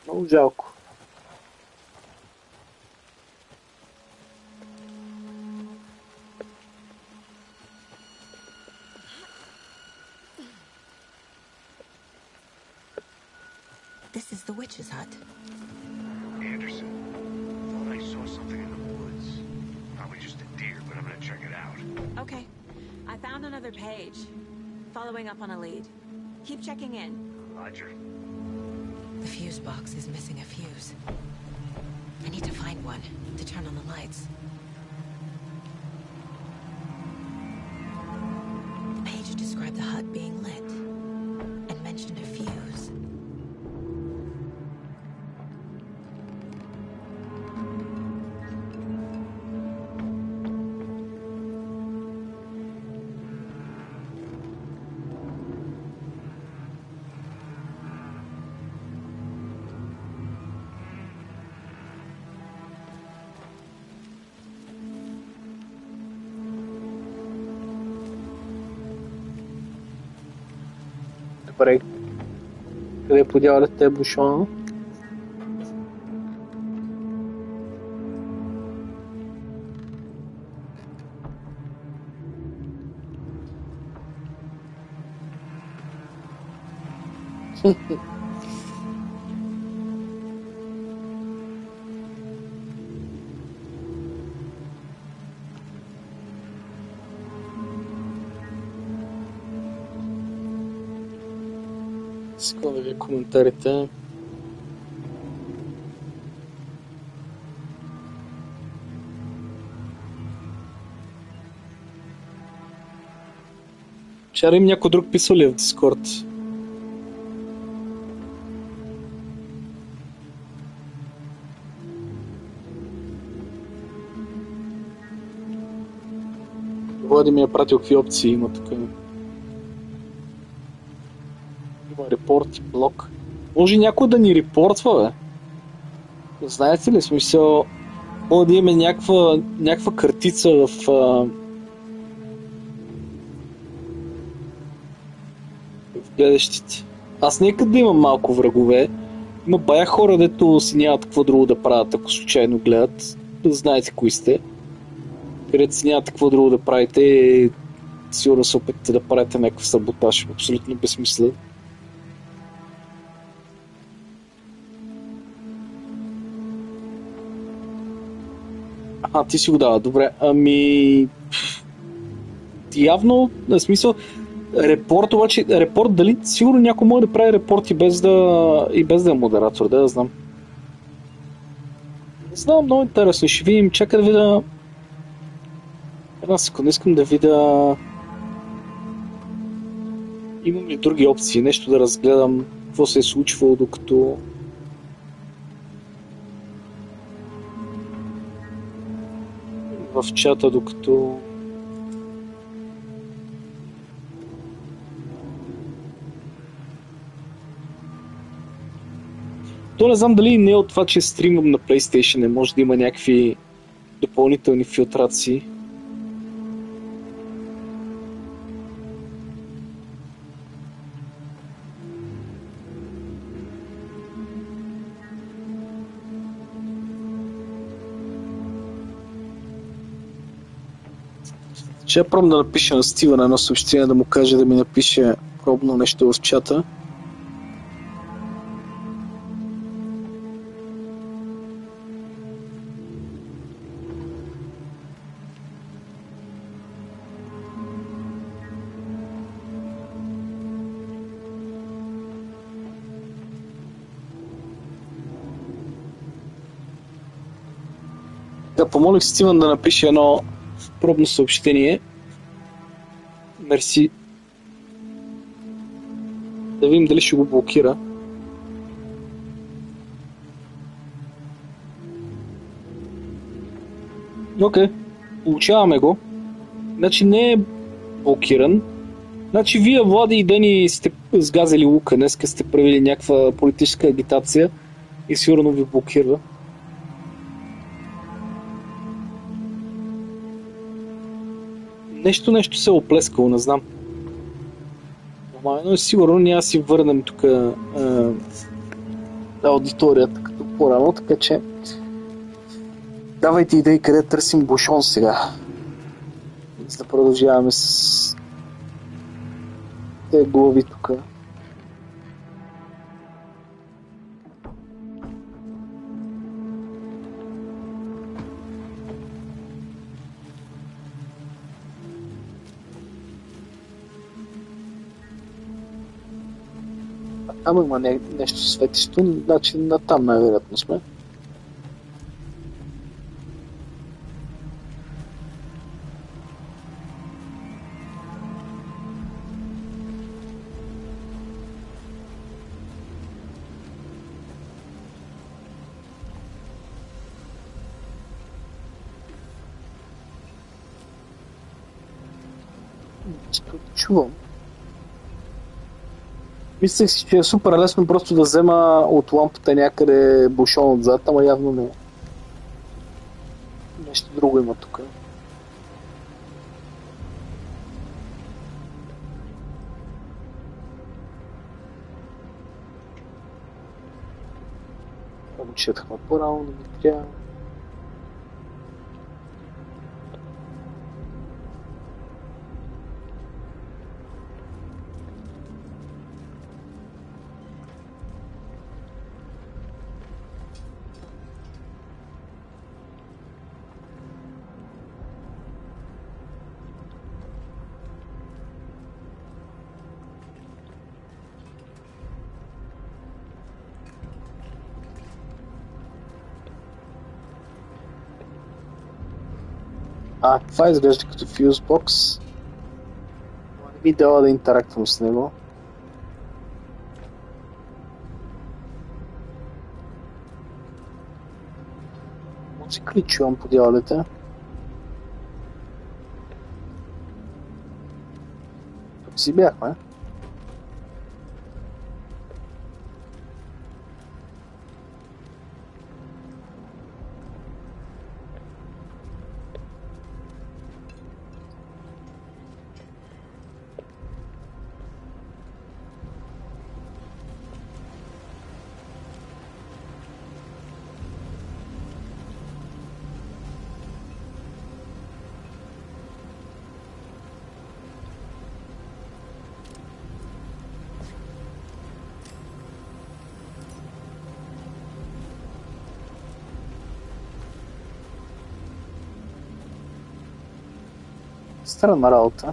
Много жалко. This is the witch's hut. Anderson, thought I saw something in the woods. Probably just a deer, but I'm gonna check it out. Okay. I found another page. Following up on a lead. Keep checking in. Roger. The fuse box is missing a fuse. I need to find one to turn on the lights. The page described the hut being lit and mentioned a fuse. Добре. Къде подявате те бушона? Искам да ви коментарите. Вчера им някой друг писал ли в Дискорд? Влади ми е пратил какви опции има тук. Има репорт и блок. Може някой да ни репортва, бе? Знаете ли, смисъл, може да имаме някаква картица в гледащите. Аз нека да имам малко врагове. Има бая хора, дето си нямат какво друго да правят, ако случайно гледат. Знаете кои сте. Където си нямате какво друго да правите и сигурно се опитате да правите някакъв саботаж. Абсолютно безсмислен. Ти си го дава. Добре. Ами... явно, на смисъл, репорт, обаче, репорт, дали сигурно някой може да прави репорт и без да е модератор, да знам. Не знам, много интересно, ще видим, чакай да видя... Една секунда, искам да видя... Имам ли други опции, нещо да разгледам, какво се е случвало докато... В чата, докато... То не знам дали не е от това, че стримвам на PlayStation, не може да има някакви допълнителни филтрации. Ще я пробвам да напиша на Стивън едно съобщение, да му каже да ми напише пробно нещо в чата. Да, помолих Стивън да напише едно пробно съобщение. Мерси. Да видим дали ще го блокира. Окей, получаваме го. Значи не е блокиран. Значи вие, Влади и Дени, сте сгазили лука. Днеска сте правили някаква политическа агитация и сигурно ви блокира. Нещо се е оплескало, не знам. Но сигурно няма си върнем тук аудиторията като по-рано, така че давайте идеи къде търсим бушон сега. За да продължаваме с тези глави тук. Там има нещо светещо, значи натам най-вероятно сме. Чувам. Мислех си, че е супер лесно просто да взема от лампата някъде бушон отзад, ама явно не. Нещо друго има тук. Четахме по-рано, не ми трябва. Това изглежда като фюзбокс. Не ми дава да интерактвам с него. Музика ли чувам по дяволите? Тук си бяхме. Странна работа.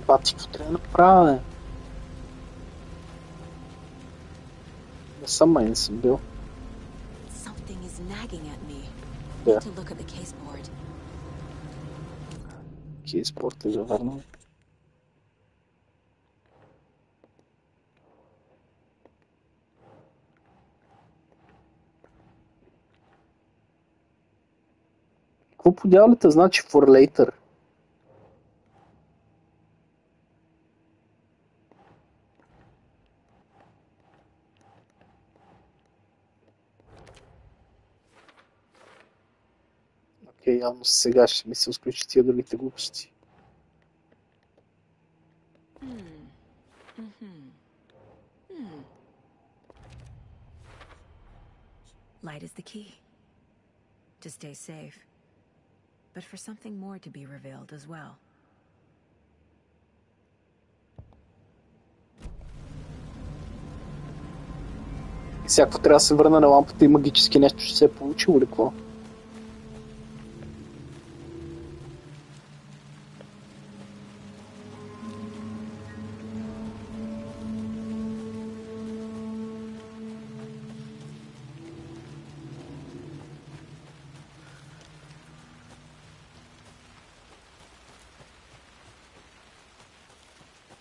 Бати, какво трябва да направя, бе? Не съм май, не съм бил. Something is nagging at me. Да. Need to look at the caseboard. Кейспорт е завърнал. Какво по дяволите значи for later? Окей, явно сега ще ми се изключи тия другите глупости. Light is the key. To stay safe. But for something more to be revealed as well. Всяко трябва да се върна на лампата и магически нещо ще се е получило или какво?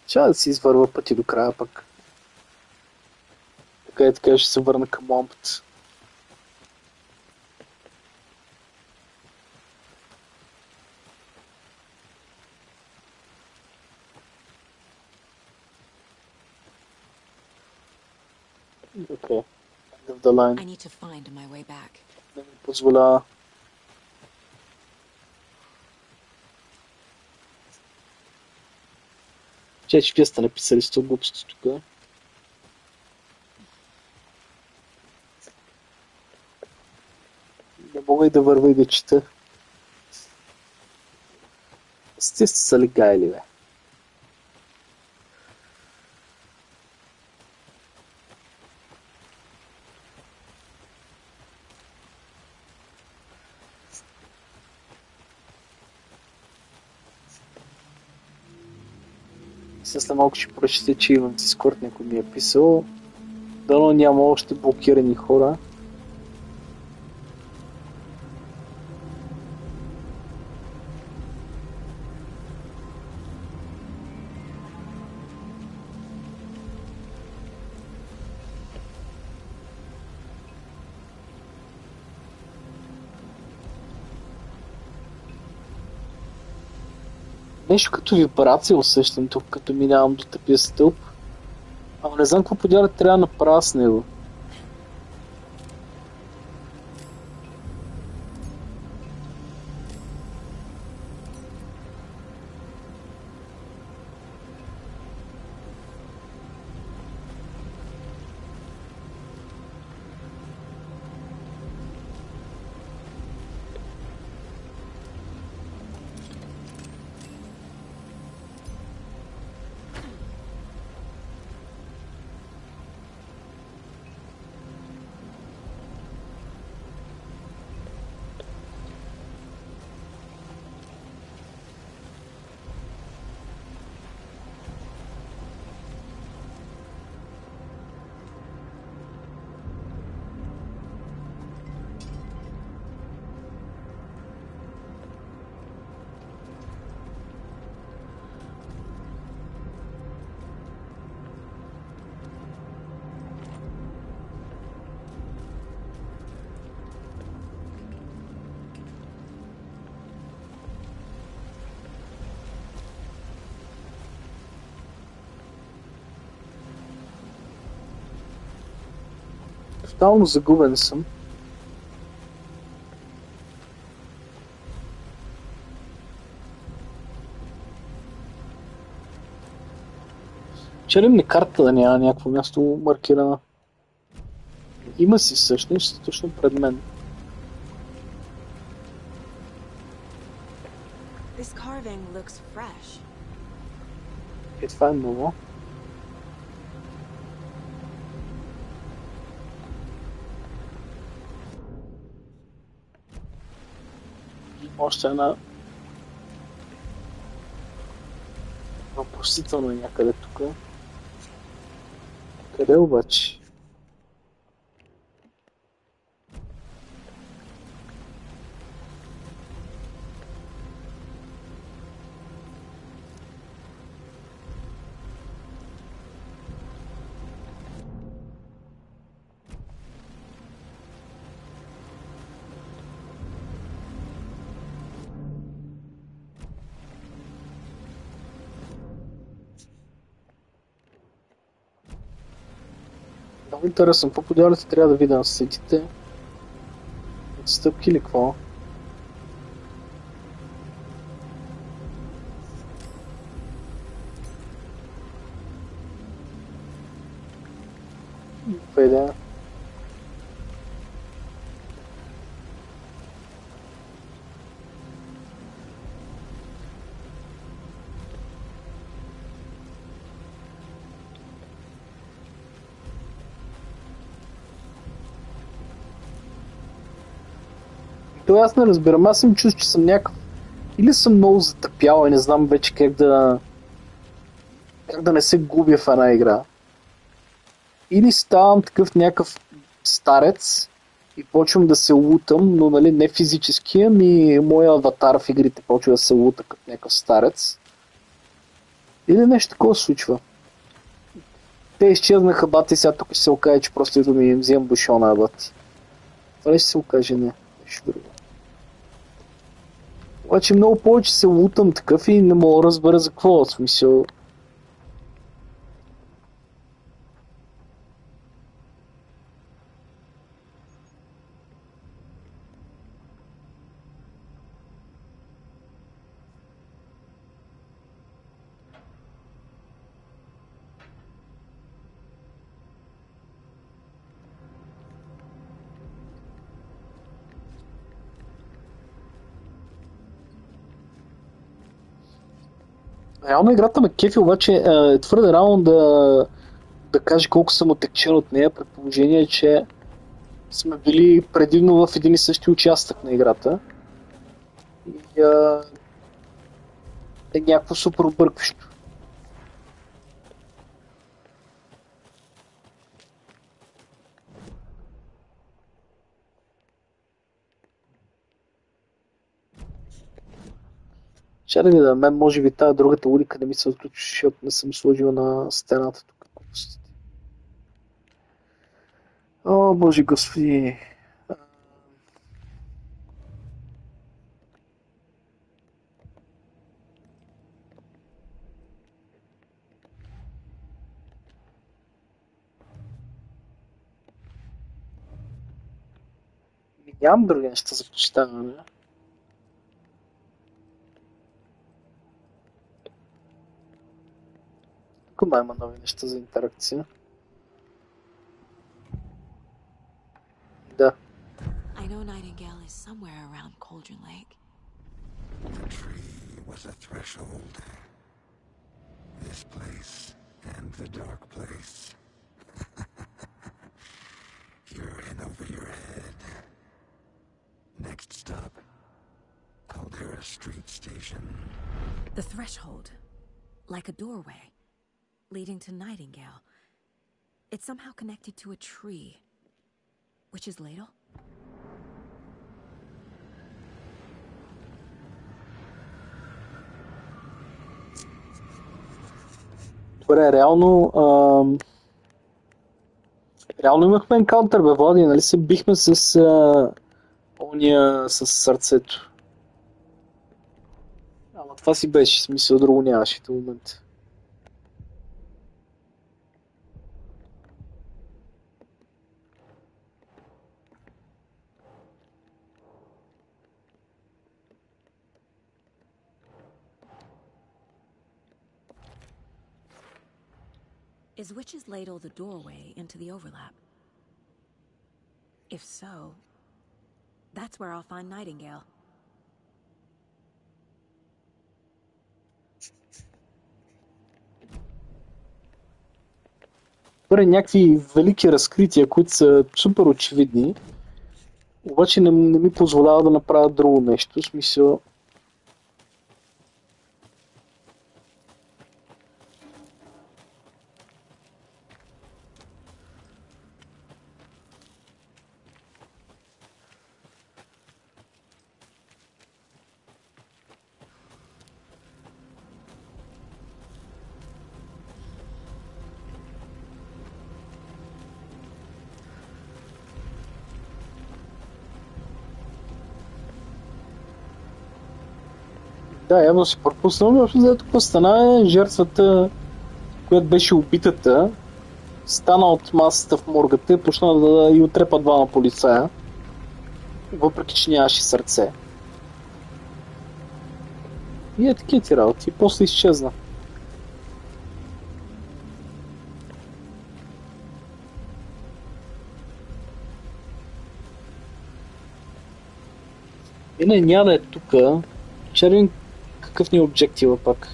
Ча да си извърва пъти до края пък. Така ще се върна към лампата. Okay. End of the line. I need to find my way back. Не ми позволява. Че вие сте написали с това глупости тук. Не мога и да върва и да чета. Сте са ли гайли, бе? След малко ще прочете, че имам Дискорд, някой ми е писал. Дано няма още блокирани хора. Нещо като вибрация усещам тук, като минавам до тъпия стълб. Ама не знам какво подяля трябва да направя с него. Тотално загубен съм. Черем ми карта да няма някакво място маркирано. Има си всъщност, точно пред мен. This carving looks fresh. Това е ново. Още една Въпросително е някъде тук. Къде обаче? Много интересно, по подялите трябва да видя на съседите. Отстъпки или какво? Каква идея? Това аз не разбирам. Аз съм чувствал, че съм някакъв... Или съм много затъпял и не знам вече как да не се губя в една игра. Или ставам такъв някакъв старец и почвам да се лутам, но нали не физически, ами моя аватар в игрите почва да се лута като някакъв старец. Или нещо такова се случва. Те изчезнаха, бати, сега тук ще се окаже, че просто идвам и им взимам бушона, бати. Това ли ще се окаже? Не. Нещо друго. Обаче много повече се лутам такъв и не мога да разбера за какво, в смисъл. Реално играта ме кефи, обаче е твърде рано да каже колко съм отекчен от нея, при положение, че сме били предимно в един и същи участък на играта. И е някакво супер объркващо. Чакай да, мен може би тази другата улика не ми се отключи, защото не съм сложил на стената тук. О, Боже Господи! Нямам други неща за поставяне. Тук има нови неща за интеракция. Да. I know Nightingale is somewhere around Cauldron Lake. The tree was a threshold. This place and the dark place. You're in over your head. Next stop, Caldera Street Station. The threshold, like a doorway, leading to Nightingale. It's somehow connected to a tree. Witch's Ladle? Добре, реално имахме енкаунтър, бе, Влади, нали се бихме с ония с сърцето. Ама това си беше, смисъл друго нямаше в момента. Is Witch's Ladle the doorway into the overlap? If so, that's where I'll find Nightingale. Добре, някакви велики разкрития, които са супер очевидни, обаче не ми позволява да направя друго нещо, в смисъл... Да, явно си пропуснал, но за тук стана жертвата, която беше убитата, стана от масата в моргата и почна да и отрепа двама полицая, въпреки че нямаше сърце. И е такива ти работи, и после изчезна. И не, няма да е тука. Червин, какъв ни е обжектива пак?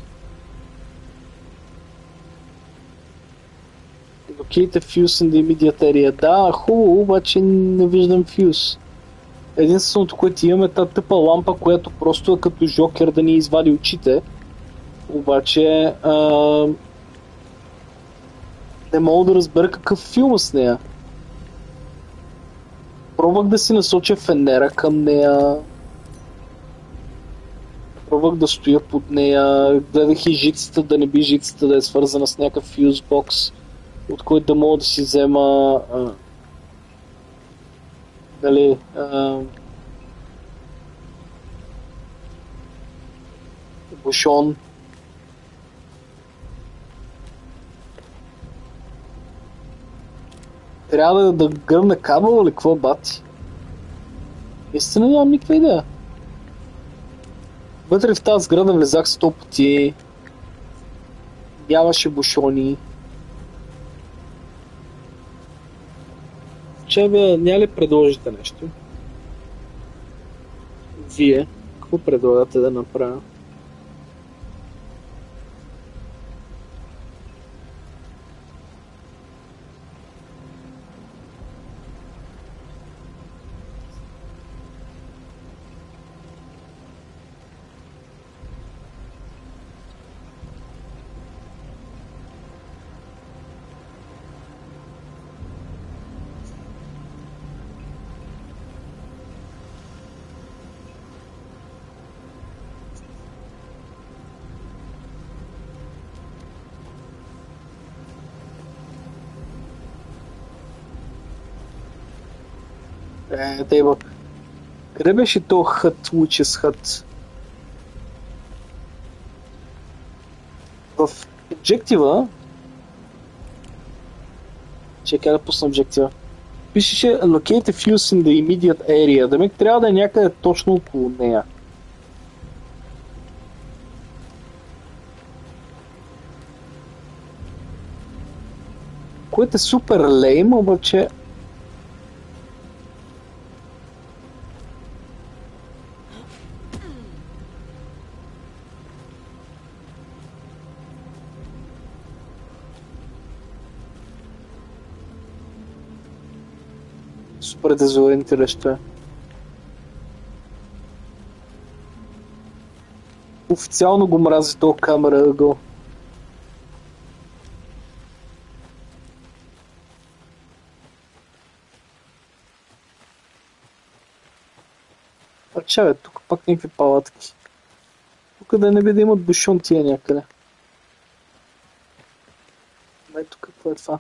Locate a fuse in the immediate area. Да, хубаво, обаче не виждам фюз. Единственото, което имаме е тази тъпа лампа, която просто е като жокер да ни извади очите. Обаче не мога да разбера какъв филм е с нея. Пробвах да си насоча фенера към нея. Пробвах да стоя под нея. Гледах и жицата, да не би жицата да е свързана с някакъв фюзбокс, от който да мога да си взема дали бушон. Трябва да гръмна кабел или какво бати? Истина нямам никаква идея. Вътре в тази сграда влезах 100 пъти. Нямаше бушони. Че бе, няма ли предложите нещо? Вие, какво предлагате да направя? Дейва. Къде беше то хът, Лучес хът? В обжектива... Чекай да пусна обжектива. Пишеше Locate a fuse in the immediate area. Да ме трябва да е някъде точно около нея. Което е супер лейм, обаче... Супер дезориентиращо е. Официално го мрази този камера ъгъл. А чаве, тук пак някакви палатки. Тук да не би да имат бушон тия някъде. Ето какво е това.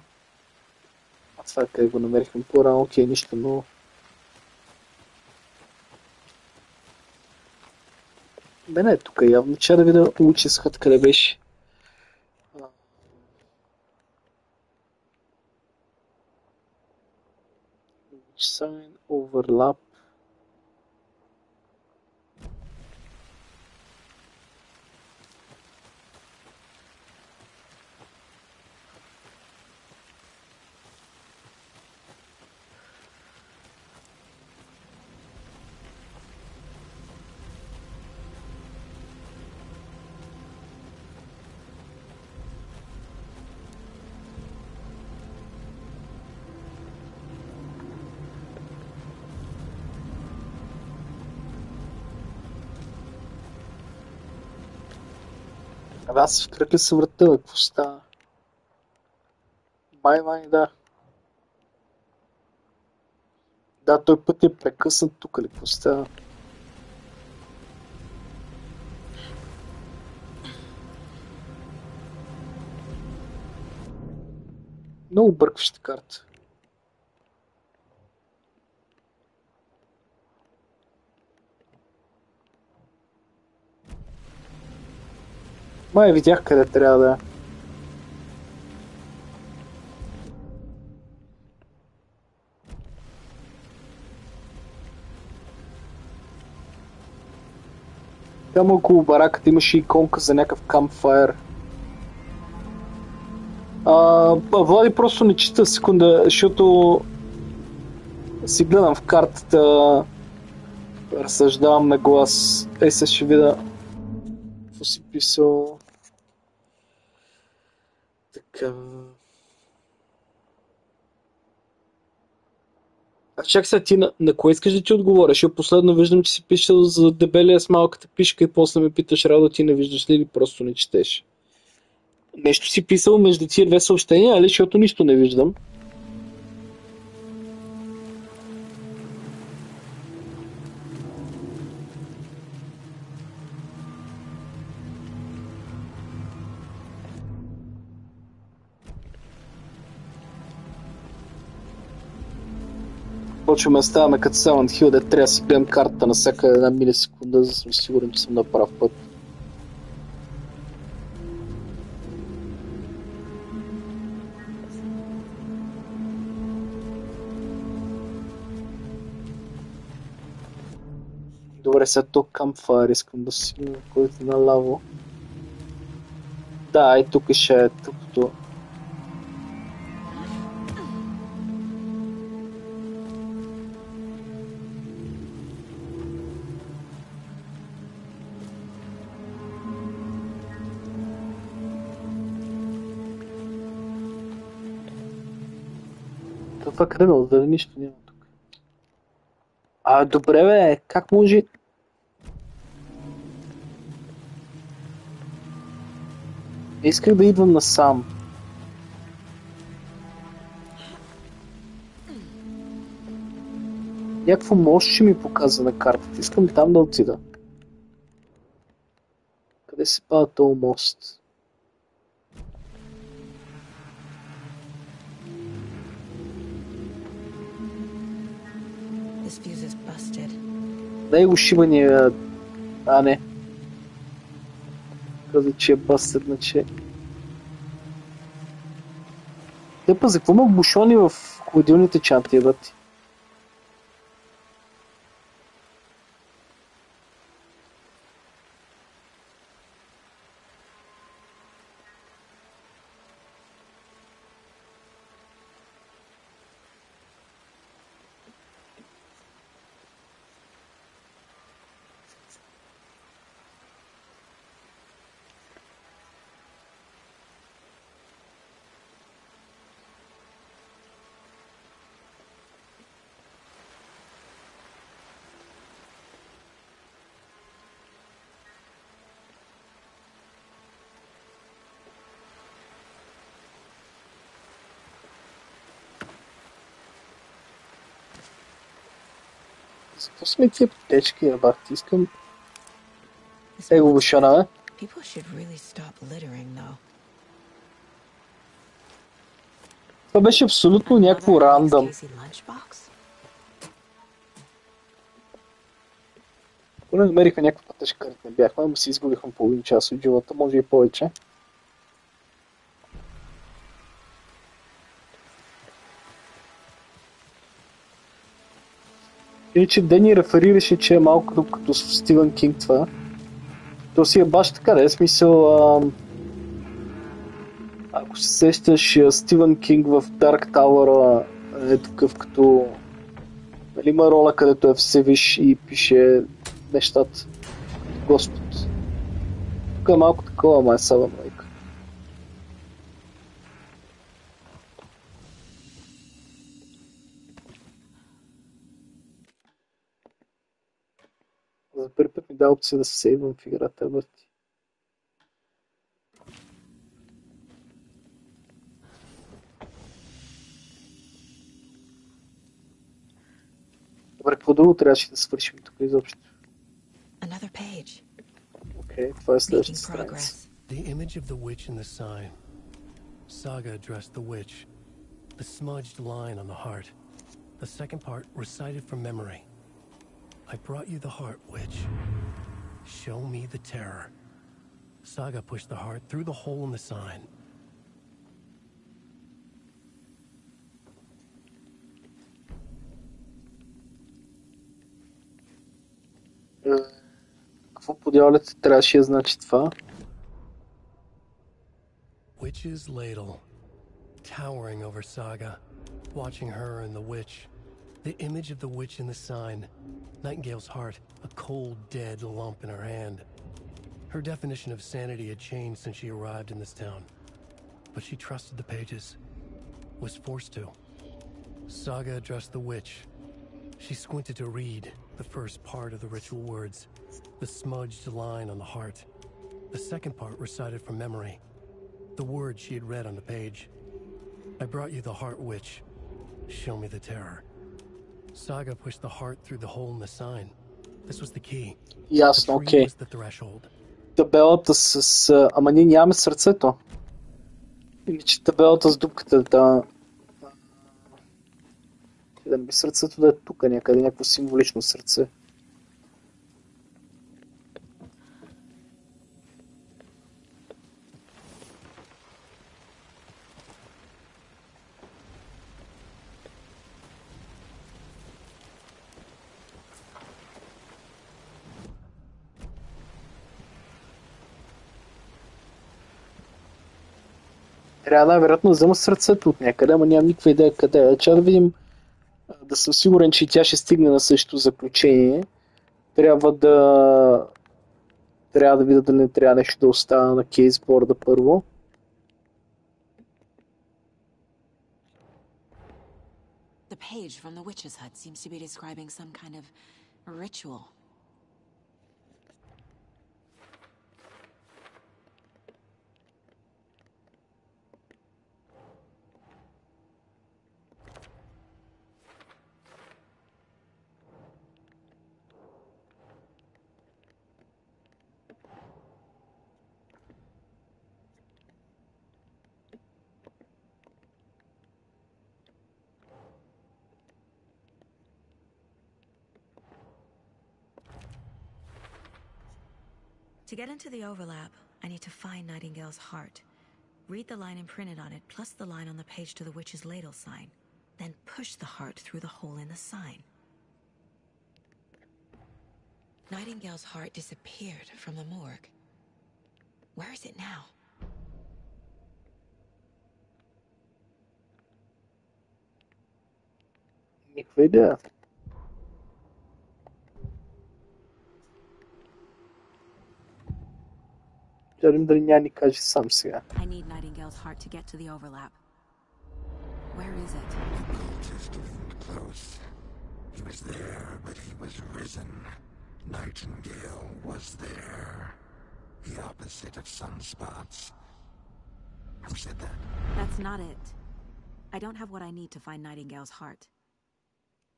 Това е къде го намерихме по-рано, окей, нищо ново. Бе, не е тук явно, че да видя Лучес хът къде беше. Sign overlap. Аз в кръг ли се врата, бе? Какво става? Май, да. Да, той път е прекъснат тук, ли? Какво става? Много бъркваща карта. Май видях къде трябва да е. Там около бараката имаше иконка за някакъв кампфайр. Влади, просто не чита секунда, защото си гледам в картата, разсъждавам на глас. Сега ще видя какво си писал. Така... Чак сега ти на кое искаш да ти отговориш? Я последно виждам, че си пишел за дебелия с малката пишка и после ме питаш, Радо, ти не виждаш ли или просто не четеш? Нещо си писал между тия две съобщения, али, защото нищо не виждам. Почваме да ставаме като Silent Hill, де трябва да си гледам картата на всяка една милисекунда, за да съм сигурен, че съм на прав път. Добре, сега то Campfire искам да си който налаво. Да, и тук ще е тъпото. Това къде ме отдаде? Нищо няма тук. Добре бе, как може? Исках да идвам насам. Някакво мощ ще ми показа на картата. Искам там да отида. Къде се пада този мост? Дай го шибания... не. Каза, че е бастед, значи... Тепа, за какво ма бушони в хладилните чанти, бати? Защо сме тия птечки, бах, ти искам... Его бушона, бе? Това беше абсолютно някакво рандъм. Поне намерихме някаква пътешка, където не бяхме, ама си изгубихме половин час от живота, може и повече. И че Дени реферираше, че е малко като Стивън Кинг това. То си е баш така, да е смисъл... ако се сещаш, Стивън Кинг в Dark Tower е такъв като... Нали има роля, където е всевиш и пише нещата. Господ. Тук е малко такова, ама е Сава Майка. За първи път ми да опция да се сейвам в играта, бъти. Добре, какво друго трябваше да свършим тук изобщо? Окей, това е следващата страница. The image of the witch in the sign. Saga addressed the witch. The smudged line on the heart. The second part recited from memory. I brought you the heart, witch. Show me the terror. Saga pushed the heart through the hole in the sign. Какво по дяволите трябваше да значи това? Witch's ladle, towering over Saga, watching her and the witch. The image of the witch in the sign, Nightingale's heart, a cold, dead lump in her hand. Her definition of sanity had changed since she arrived in this town. But she trusted the pages, was forced to. Saga addressed the witch. She squinted to read the first part of the ritual words, the smudged line on the heart. The second part recited from memory, the words she had read on the page. I brought you the heart, witch. Show me the terror. Saga pushed the heart through the hole in the sign. This was the key. Ясно, окей. Was the threshold. Табелата с... Ама ние нямаме сърцето. Или че табелата с дупката да не би сърцето да е тук някъде, някакво символично сърце. Трябва най-вероятно да взема сърцето от някъде, ама нямам никаква идея къде е. Чакай да видим, да съм сигурен, че тя ще стигне на същото заключение. Трябва да видя дали не трябва нещо да остана на кейсборда първо. The page from the witch's hut seems to be describing some kind of ritual. To get into the overlap, I need to find Nightingale's heart. Read the line imprinted on it, plus the line on the page to the witch's ladle sign. Then push the heart through the hole in the sign. Nightingale's heart disappeared from the morgue. Where is it now? Никаква идея. Дали няма ни каже сам сега. I need Nightingale's heart to get to the overlap. Where is it? The cultist isn't close. He was there, but he was risen. Nightingale was there. The opposite of sunspots. Who said that? That's not it. I don't have what I need to find Nightingale's heart.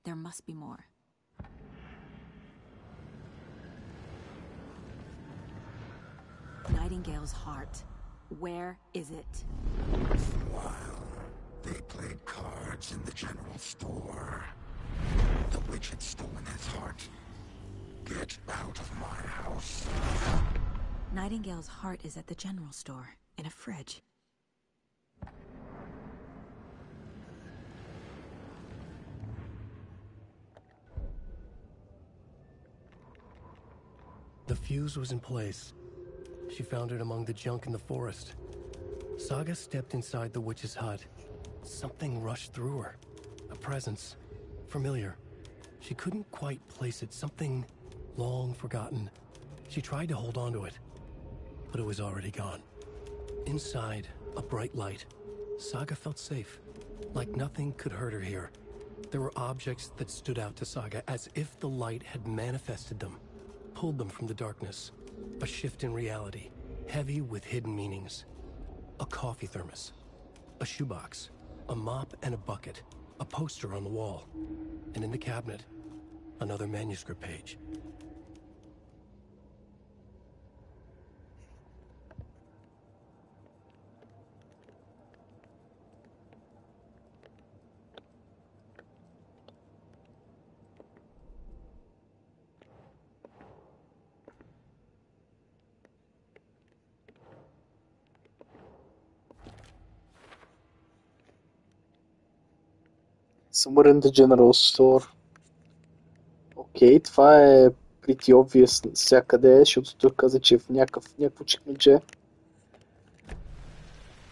There must be more. Nightingale's heart. Where is it? While they played cards in the general store, the witch had stolen his heart. Get out of my house. Nightingale's heart is at the general store, in a fridge. The fuse was in place. She found it among the junk in the forest. Saga stepped inside the witch's hut. Something rushed through her. A presence. Familiar. She couldn't quite place it. Something long forgotten. She tried to hold on to it, but it was already gone. Inside, a bright light. Saga felt safe. Like nothing could hurt her here. There were objects that stood out to Saga as if the light had manifested them, pulled them from the darkness. A shift in reality, heavy with hidden meanings. A coffee thermos, a shoebox, a mop and a bucket, a poster on the wall, and in the cabinet, another manuscript page. Somewhere in the General Store. Окей, това е pretty obvious всякъде, защото той каза, че е в някакво чекмедже.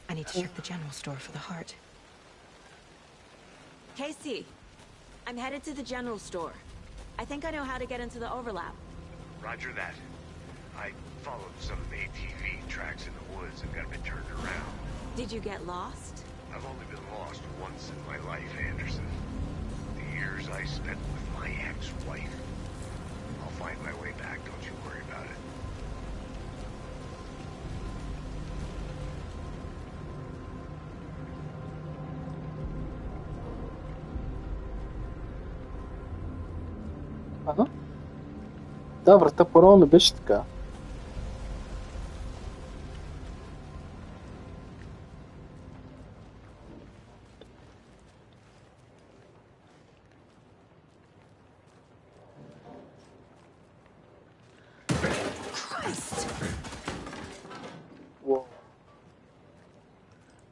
I need to check the general store for the heart. Casey, I'm headed to the general store. I think I know how to get into the overlap. Roger that. I followed some of the ATV tracks in the woods and got a bit turned around. Did you get lost? I've only been lost once in my life, Anderson. The years I spent with my ex-wife. I'll find my way back, don't you worry about it. Ага. Да, врата първо не беше така.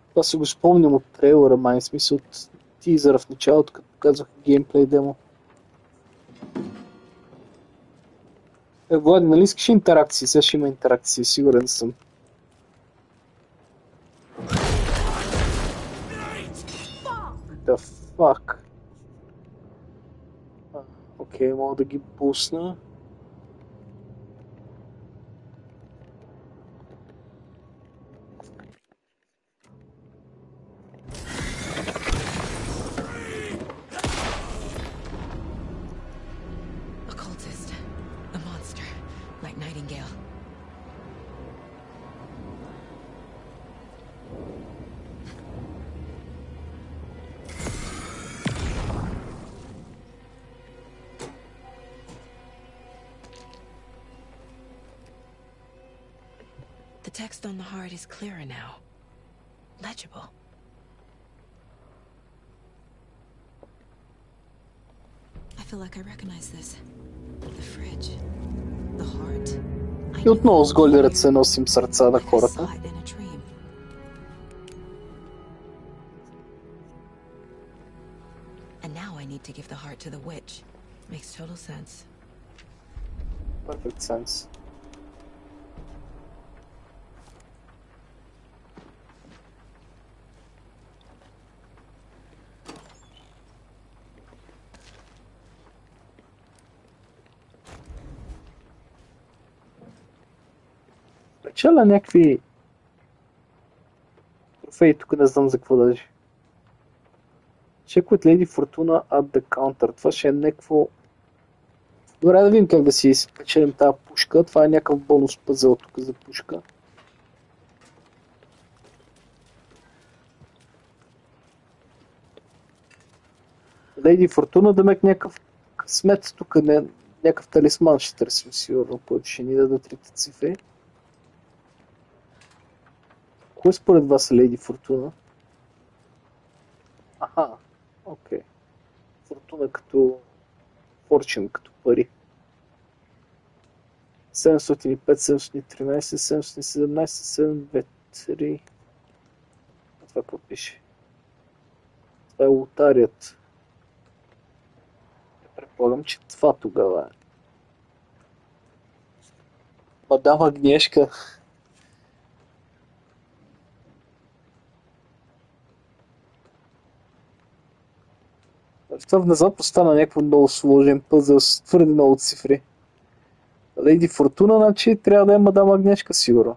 Това си го спомням от трейлера, май, в смисъл от тизъра в началото, като показвах геймплей демо. Влади, нали искаш интеракции? Сега ще има интеракции, сигурен съм. The fuck? Окей, мога да ги пусна. The text on the heart is clearer now. Legible. I feel like I recognize this. The fridge. The heart. И отново с голи ръце носим сърца на хората. And now I need to give the heart to the witch. Makes total sense. Perfect sense. Печеля някакви трофеи, тук не знам за какво даже. Check with Lady Fortuna at the counter. Това ще е някакво... Добре, да видим как да си спечелим тази пушка. Това е някакъв бонус пъзел тук за пушка. Lady Fortuna да мек някакъв късмет тук, някакъв талисман ще търсим сигурно, който ще ни даде трите цифри. Кое според вас е Лейди Фортуна? Аха, окей. Фортуна като форчин, като пари. 705, 713, 717, 723. Това какво пише? Това е лотарият. Предполагам, че това тогава е. Мадам Агнешка. Това внезапно стана някакво много сложен пъзъл с твърде много цифри. Лейди Фортуна, значи трябва да е Мадам Агнешка, сигурно.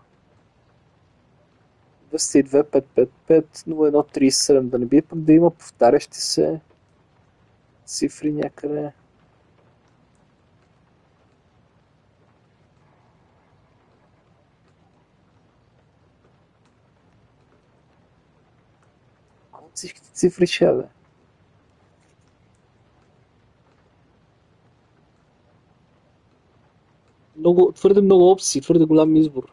202, 555, 0137, да не би пък да има повтарящи се цифри някъде. Всичките цифри ще бе. Твърде много опции, твърде голям избор.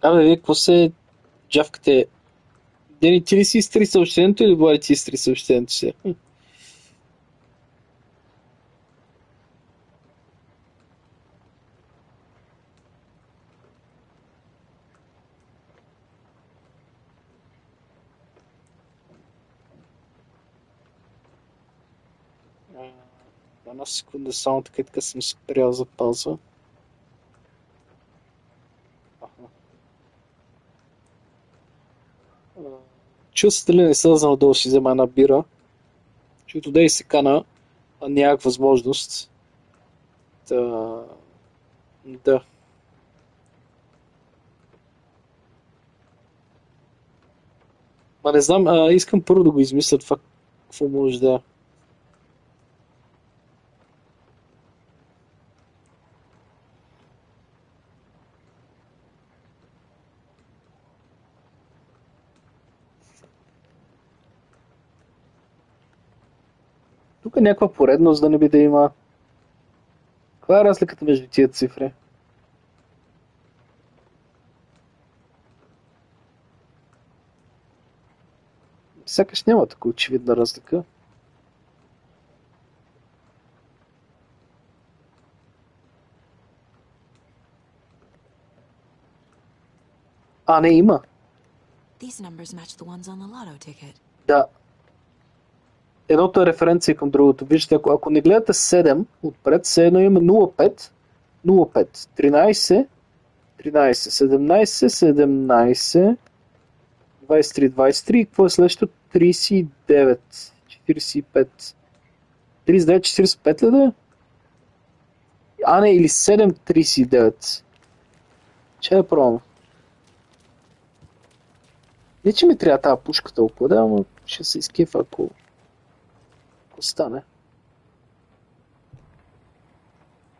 Абе, вие какво се джавкате? Дени, ти ли си изтри съобщението или Влади ти изтри съобщението си? Една секунда, само така съм спрял за пауза. Чувствате ли не слезна надолу си взема една бира, чуето да и се кана, а нямах възможност. Да. Ма не знам, искам първо да го измисля това, какво може да е. Тук е някаква поредност да не би да има. Каква е разликата между тия цифри? Сякаш няма такова очевидна разлика. Не, има. These numbers match the ones on the lotto ticket. Да. Едното е референция към другото. Виждате, ако не гледате 7 отпред, все едно има 0,5, 0,5, 13, 13, 17, 17, 23, 23 и какво е следващото? 39, 45. 39, 45 ли да е? Не, или 7, 39. Че да пробвам. Не, че ми трябва тази пушка толкова, да, ама ще се изкефа, ако стане.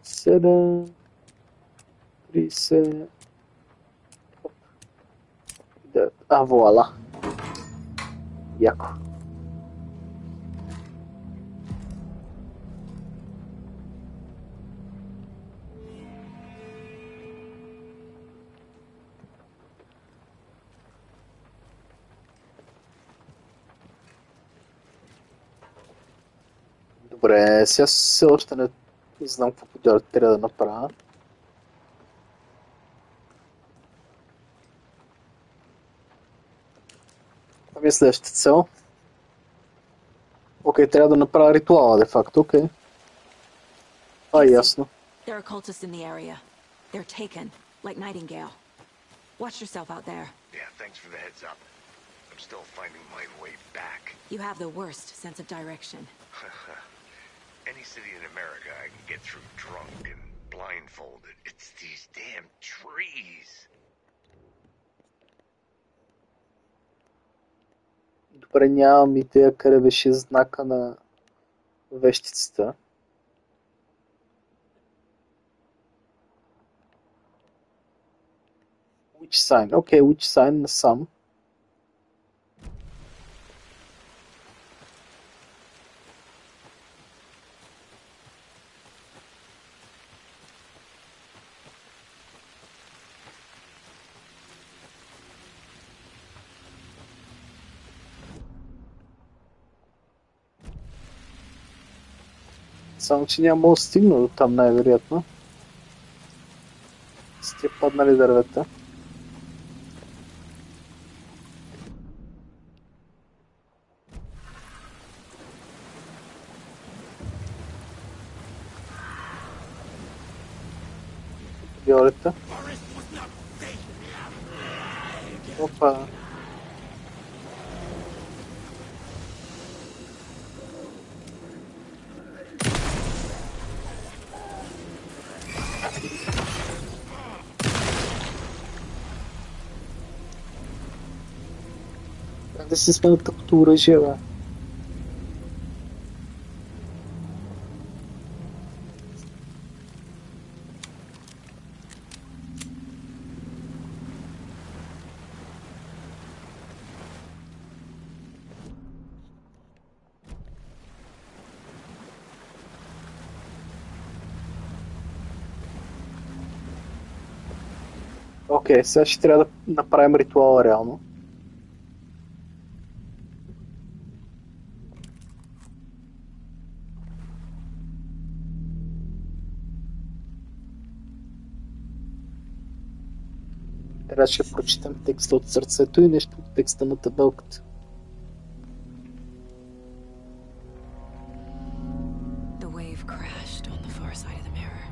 7, 30, 9. Вуала. Яко. Добре, сега все още не знам какво трябва да направя. Това ми е следващата цел. Окей, трябва да направя ритуала, де факто, окей. Това е ясно. There are cultists in the area. They're taken, like Nightingale. Watch yourself out there. Yeah, thanks for the heads up. I'm still finding my way back. You have the worst sense of direction. Any city in America I can get through drunk and blindfolded. It's these damn trees. Добре, нямам идея къде беше знака на вещицата. Which sign? Окей, which sign насам. Само, че няма да стигна до там най-вероятно. Сте паднали дървета. Виолета. Опа. Да се сменят такото оръжие, бе. Окей, сега ще трябва да направим ритуала реално. Трябва ще прочитам текста от сърцето и нещо от текста на табелката. You've crashed on the far side of the mirror.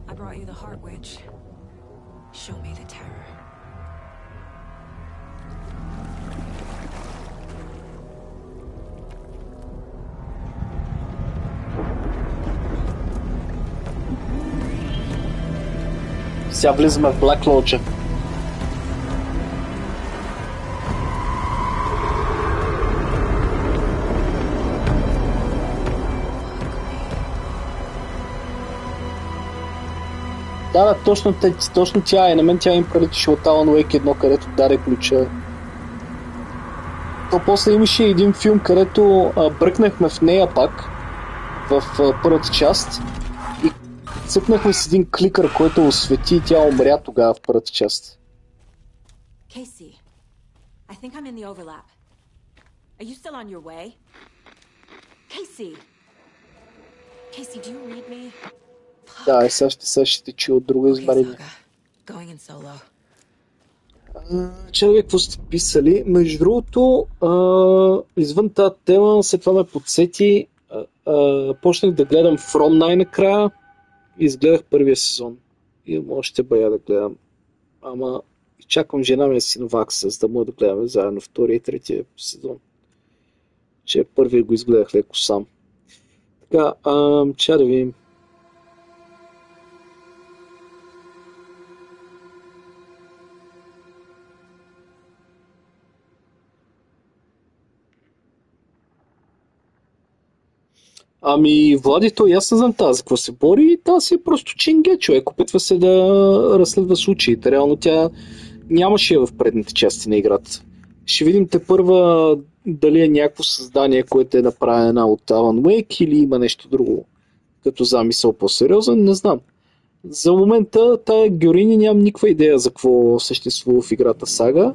I brought you the heart witch. Show me the terror. Сега влизаме в Black Lodge. Да, точно тя е. На мен тя им приличаше от Alan Wake 1, където даде ключа. То после имаше един филм, където бръкнахме в нея пак, в първата част, и цъкнахме с един кликър, който освети и тя умря тогава в първата част. Casey, I think I'm in the overlap. Are you still on your way? Casey! Casey, do you read me? Да, и сега ще те чуя от друга измерение. Going in solo. Чакай, какво сте писали? Между другото, извън тази тема, след това ме подсети, почнах да гледам From най-накрая и изгледах първия сезон. И още бая да гледам. Ама чакам жена ми да си навакса, за да мога да гледаме заедно втория и третия сезон. Че първия го изгледах леко сам. Така, ча да видим. Ами, Влади, то аз не знам тази какво се бори, тази си е просто ченге, човек. Опитва се да разследва случаите. Реално тя нямаше я в предните части на играта. Ще видим те първа дали е някакво създание, което е направено от Alan Wake или има нещо друго. Като замисъл по-сериозен, не знам. За момента тая Георини нямам никаква идея за какво съществува в играта Сага.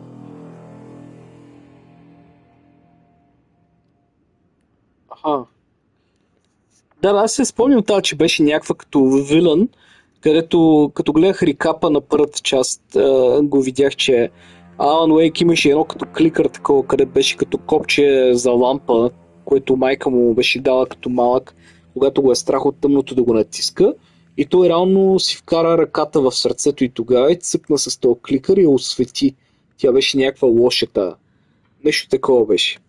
Аха. Да, аз се спомням това, че беше някаква като вилън, където като гледах рекапа на първата част, го видях, че Alan Wake имаше едно като кликър такова, къде беше като копче за лампа, което майка му беше дала като малък, когато го е страх от тъмното да го натиска. И той реално си вкара ръката в сърцето и тогава и цъкна с този кликър и я освети. Тя беше някаква лошата. Нещо такова беше.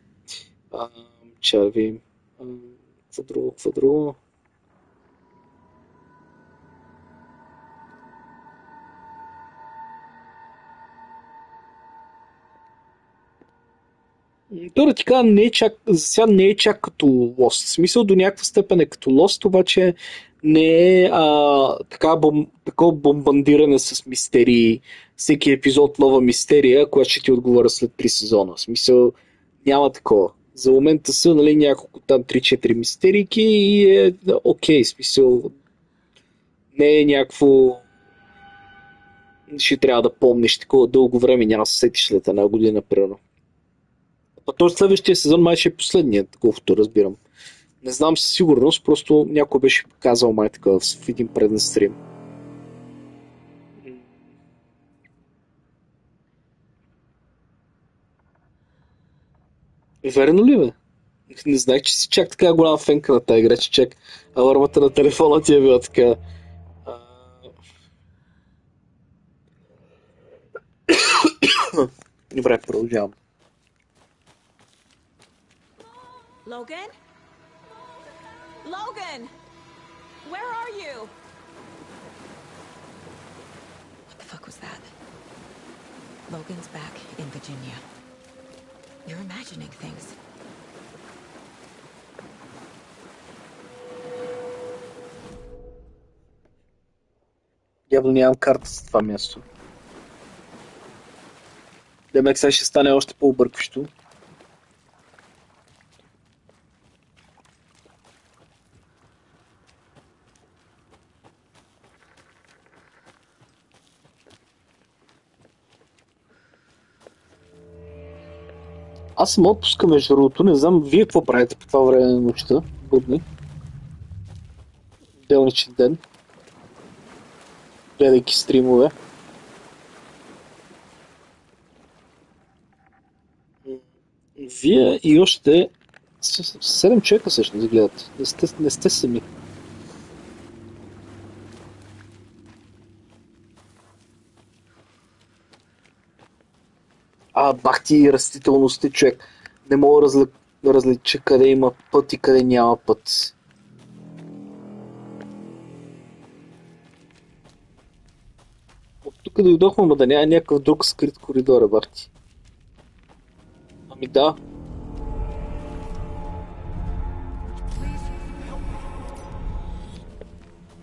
Ча да видим. Какво друго? Тодор ти казва, сега не е чак като Lost. В смисъл до някаква степен е като Lost, обаче не е такова бомбандиране с мистерии. Всеки епизод нова мистерия, която ще ти отговоря след 3 сезона. В смисъл няма такова. За момента са няколко там 3-4 мистерийки и е окей, смисъл не е някакво ще трябва да помниш такова дълго време, няма да се сетиш след една година, примерно. А този следващия сезон май ще е последният, колкото разбирам. Не знам със сигурност, просто някой беше казал май така в един преден стрим. Верно ли бе? Не знаех, че си чак така голяма фенка на тази игра, че чак алармата на телефона ти е била така. Добре, продължавам. Logan? Logan! Where are you? What the fuck was that? Logan's back in Virginia. You're imagining things. Явно нямам карта за това място. Демек сега ще стане още по-объркващо. Аз съм отпуска между другото, не знам вие какво правите по това време на нощта, будни. Делничен ден. Гледайки стримове. Вие и още 7 човека всъщност гледат. Не сте сами. Бах ти растителности, човек. Не мога да различа къде има път и къде няма път. От тук дойдохме, но да няма някакъв друг скрит коридор, Барти. Ами да.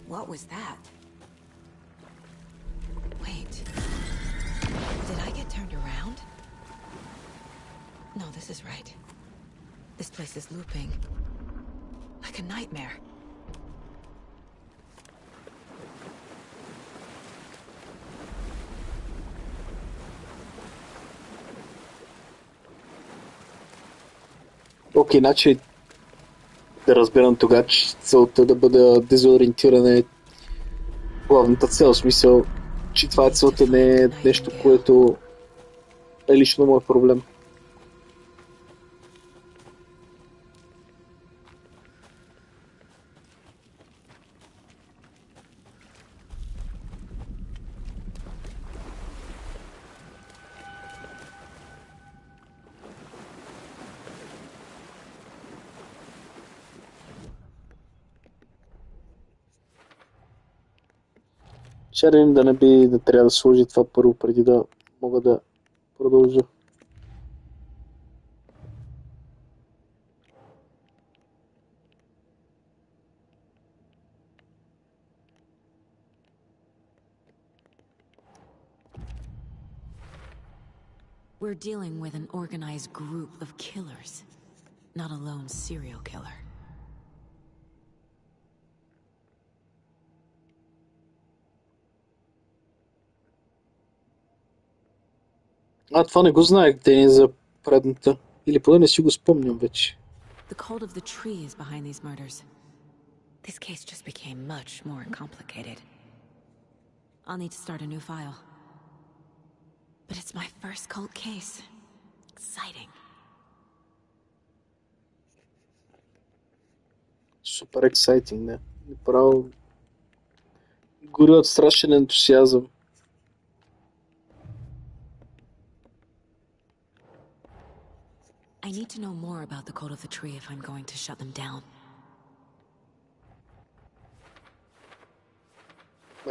What was that? Wait. Did I get turned around? No, this is right. This place is looping. Like a nightmare. Окей, значи да разбирам тогава, че целта да бъда дезориентирана е главната цел. В смисъл, че това е целта, не е нещо, което е лично мой проблем. Шерин да не би да трябва да сложи това първо, преди да мога да продължа. We're dealing with an organized group of killers, not a lone serial killer. Това не го знаех, Дени, за предната. Или поне не си го спомням вече. The cult of the tree is behind these murders. This case just became much more complicated. I'll need to start a new file. But it's my first cult case. Exciting. Супер ексайтинг, не. Направо горя от страшен ентусиазъм. I need to know more about the cult of the tree if I'm going to shut them down.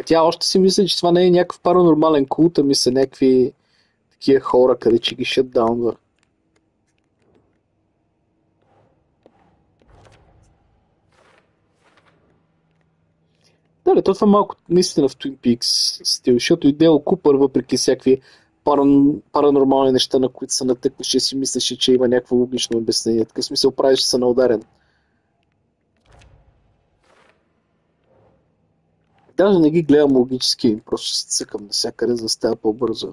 Тя още си мисля, че това не е някакъв паранормален култ, ами са някакви такива хора, къде че ги шатдаунва. Да, това е малко наистина в Twin Peaks стил, защото и Дейл Купър, въпреки всякакви паранормални неща, на които се натъкваше, си мислеше, че има някакво логично обяснение. Така смисъл правиш се наударен. Даже не ги гледам логически, просто си цъкам навсякъде, за да става по-бързо.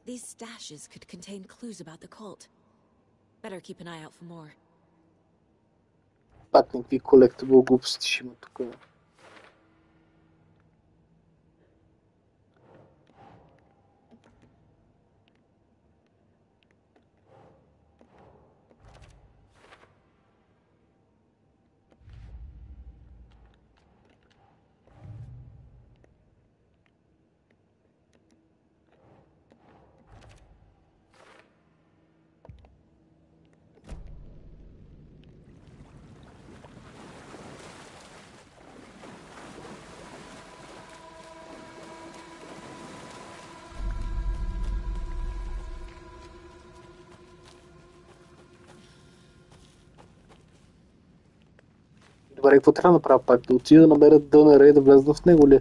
These stashes could contain clues about the cult. Better keep an eye out for more. Пак някакви collectible глупости ще има тук. Добре, какво трябва да направя пак? Да отида да намеря дънера и да влезна в него ли?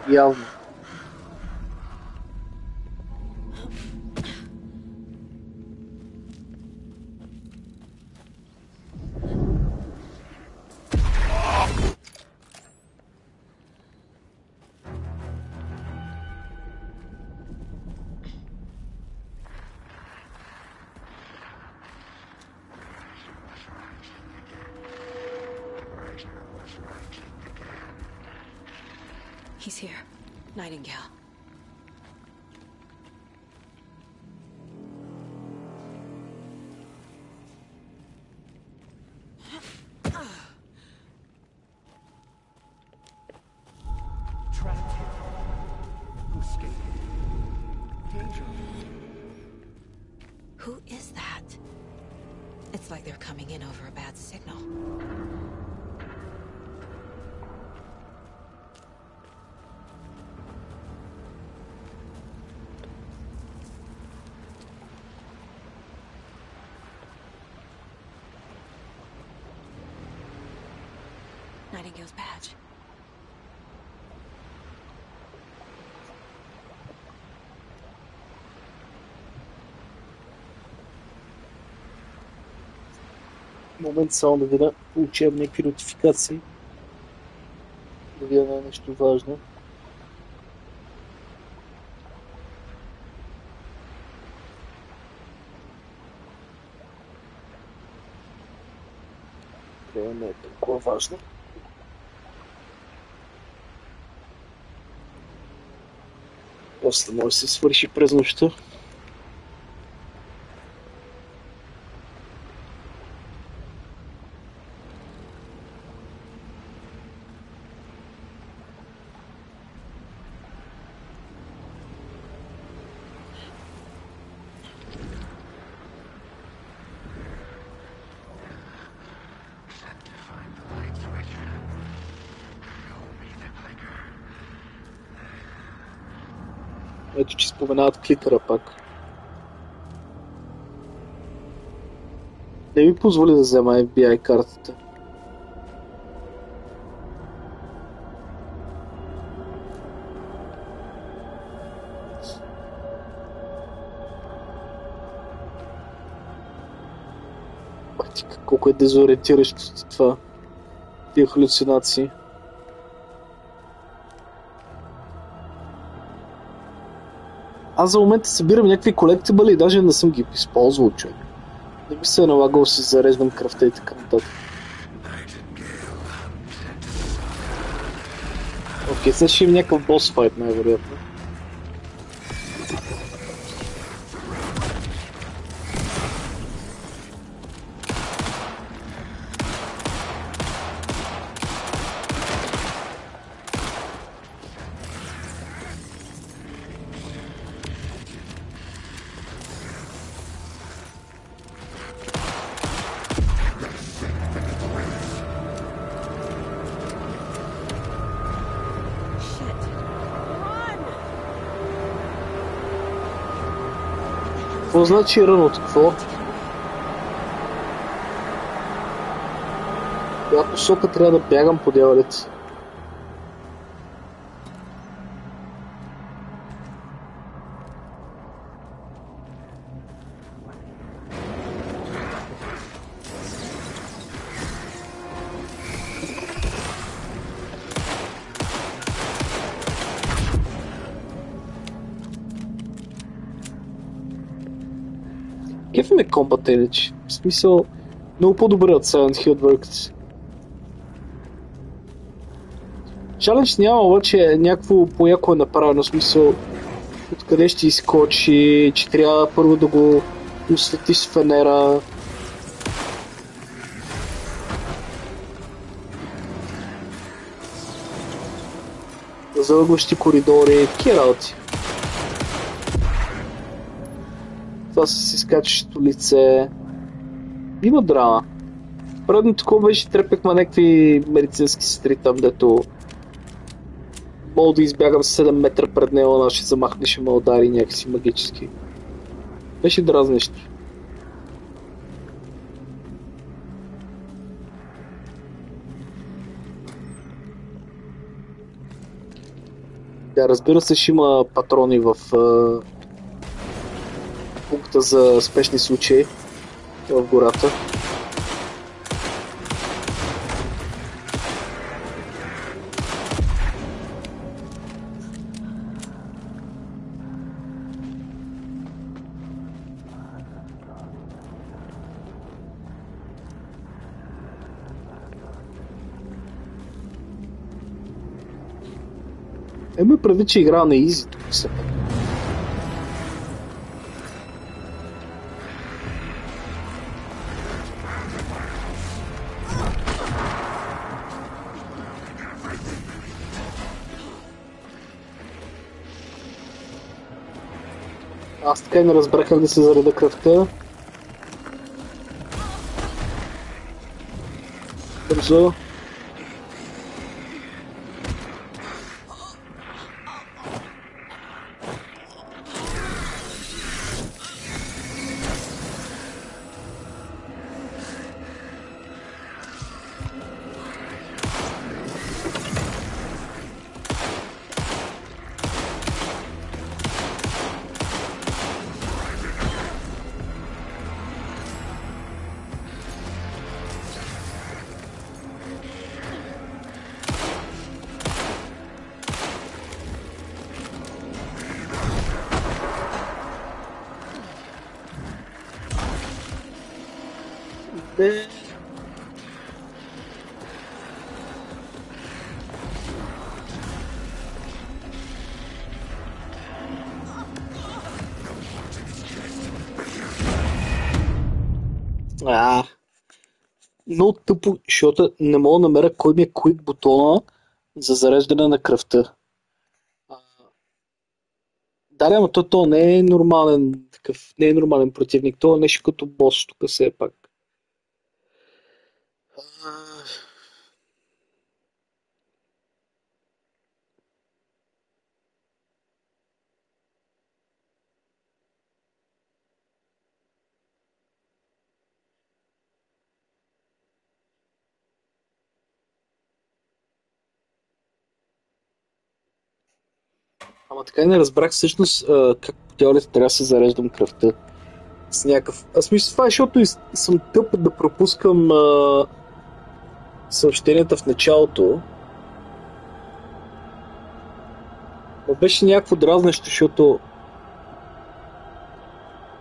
Явно. He's here. Nightingale. Trapped here. Who escaped? Danger. Who is that? It's like they're coming in over a bad signal. Nightingale's badge. Момент само да видя, получавам някакви нотификации. Да видя нещо важно. Това не е толкова важно. После може да се свърши през нощта. Ето, че споменават кликъра пак. Не ми позволи да взема FBI картата. Бахтика, колко е дезориентиращо това. Тия халюцинации. Аз за момента събирам някакви колектибъли и даже не съм ги използвал, човек. Не би се е налагал да си зареждам кръвта и така нататък. Окей, сега ще има някакъв бос файт, най-вероятно. Какво значи рън от какво? Коя посока трябва да бягам по дяволите? Кеф ме комбата иначе. В смисъл, много по-добре от Silent Hill отвъркът. Чалендж няма, обаче някакво по-яко е направено. В смисъл, откъде ще изкочи, че трябва първо да го осветиш с фенера. Залъгващи коридори, такива работи. Това с изкачващото лице. Има драма. Предно такова беше, трепехме някакви медицински сестри там, дето мога да избягам 7 метра пред него, но ще замахне, ще ме удари някакси магически. Беше дразнещо. Да, разбира се, ще има патрони в пункта за спешни случаи в гората. Ме преди, че игра на изи тук все пак. Аз така и не разбрах как да се зареда кръвта. Бързо. Много тъпо, защото не мога да намеря кой ми е куик бутона за зареждане на кръвта. Да, ама то не е нормален такъв, не е нормален противник, то е нещо като бос тук все пак. Ама така и не разбрах всъщност как по теорията трябва да се зареждам кръвта. С някакъв... Аз мисля това е, защото съм тъп да пропускам съобщенията в началото. Но беше някакво дразнещо, защото...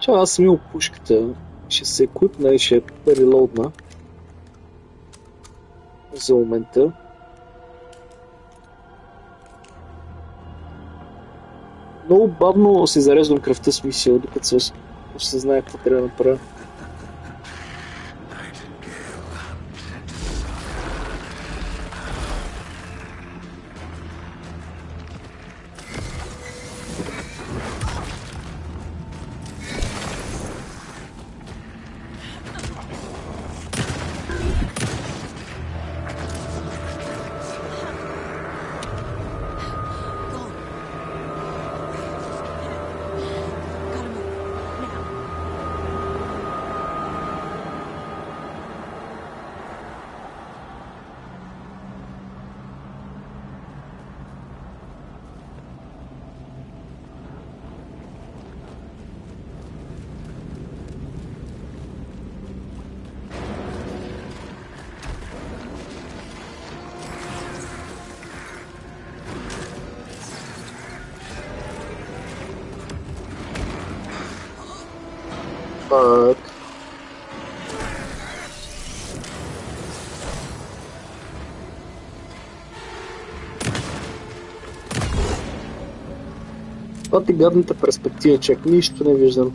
Чао, аз съм имал пушката. Ще се еквипна и ще релоудна. За момента. Много бавно се зареждам кръвта с мисъл, докато се осъзнае какво трябва да направя. Това ти гадната перспектива, чак нищо не виждам.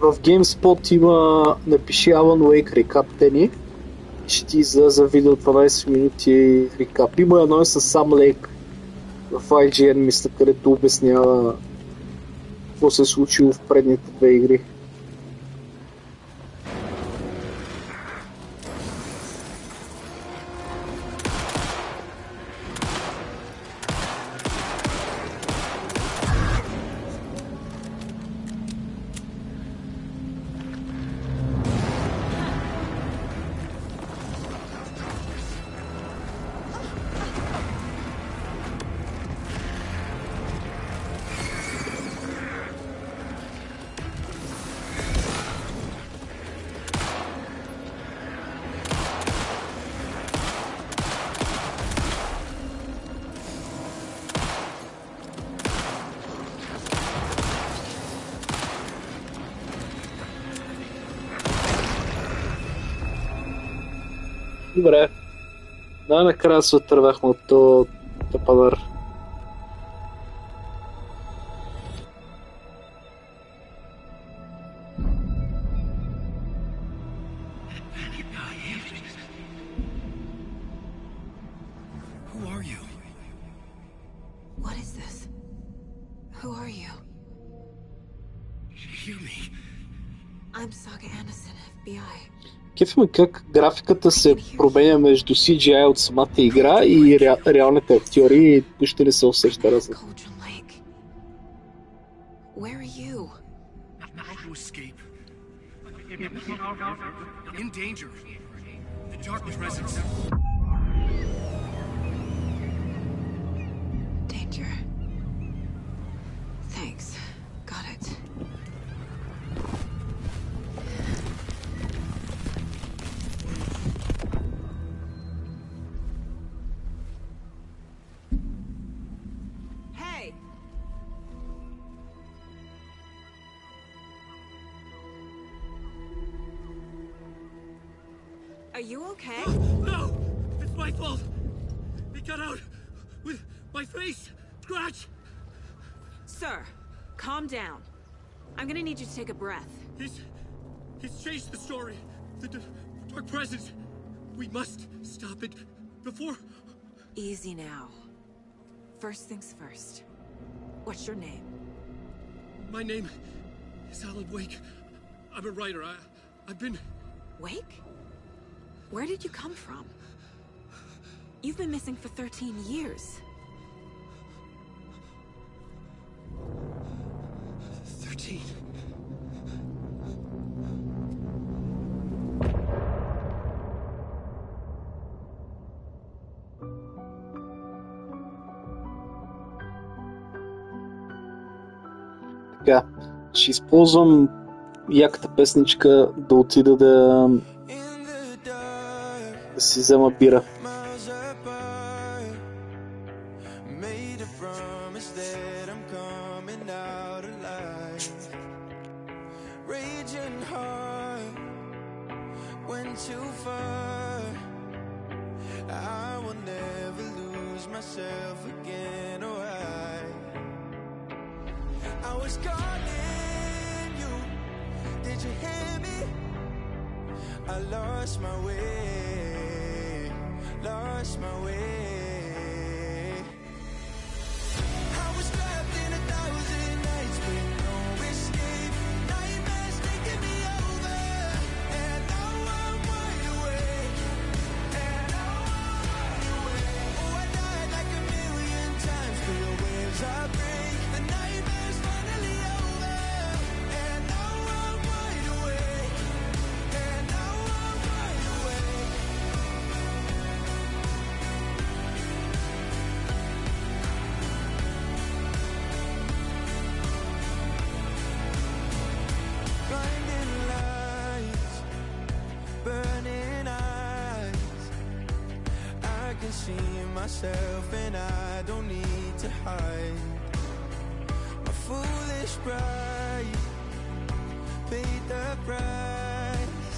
В GameSpot има напиши Alan Wake рекап Тени. Ще ти излезе видео 12 минути рекап. Има едно и с сам Лейк в IGN, мисля, където обяснява какво се е случило в предните две игри. Добре. Накрая се отървахме от този пазар. Who are you? What is this? Who are you? Hear me. I'm Saga Anderson, FBI. Кеф ме как графиката се променя между CGI от самата игра и реалните актьори и почти не се усеща разлика. Where are you? How to escape? In danger. The dark presence. Danger. Thanks. Got it. Are you okay? No! It's my fault! It got out with my face! Scratch! Sir, calm down. I'm gonna need you to take a breath. He's changed the story. The dark presence. We must stop it before... Easy now. First things first. What's your name? My name is Alan Wake. I'm a writer. I've been... Wake? Where did you come from? You've been missing for 13 years. 13? Така, ще използвам яката песничка да отида да си взема бира. I lost my way, lost my way. I was trapped in 1,000 nights with no escape. Nightmares taking me over, and now I'm wide awake. And now I'm wide awake. Oh, I died like 1,000,000 times, feel waves I break. The nightmare's finally over, and can see myself and I don't need to hide. My foolish pride paid the price.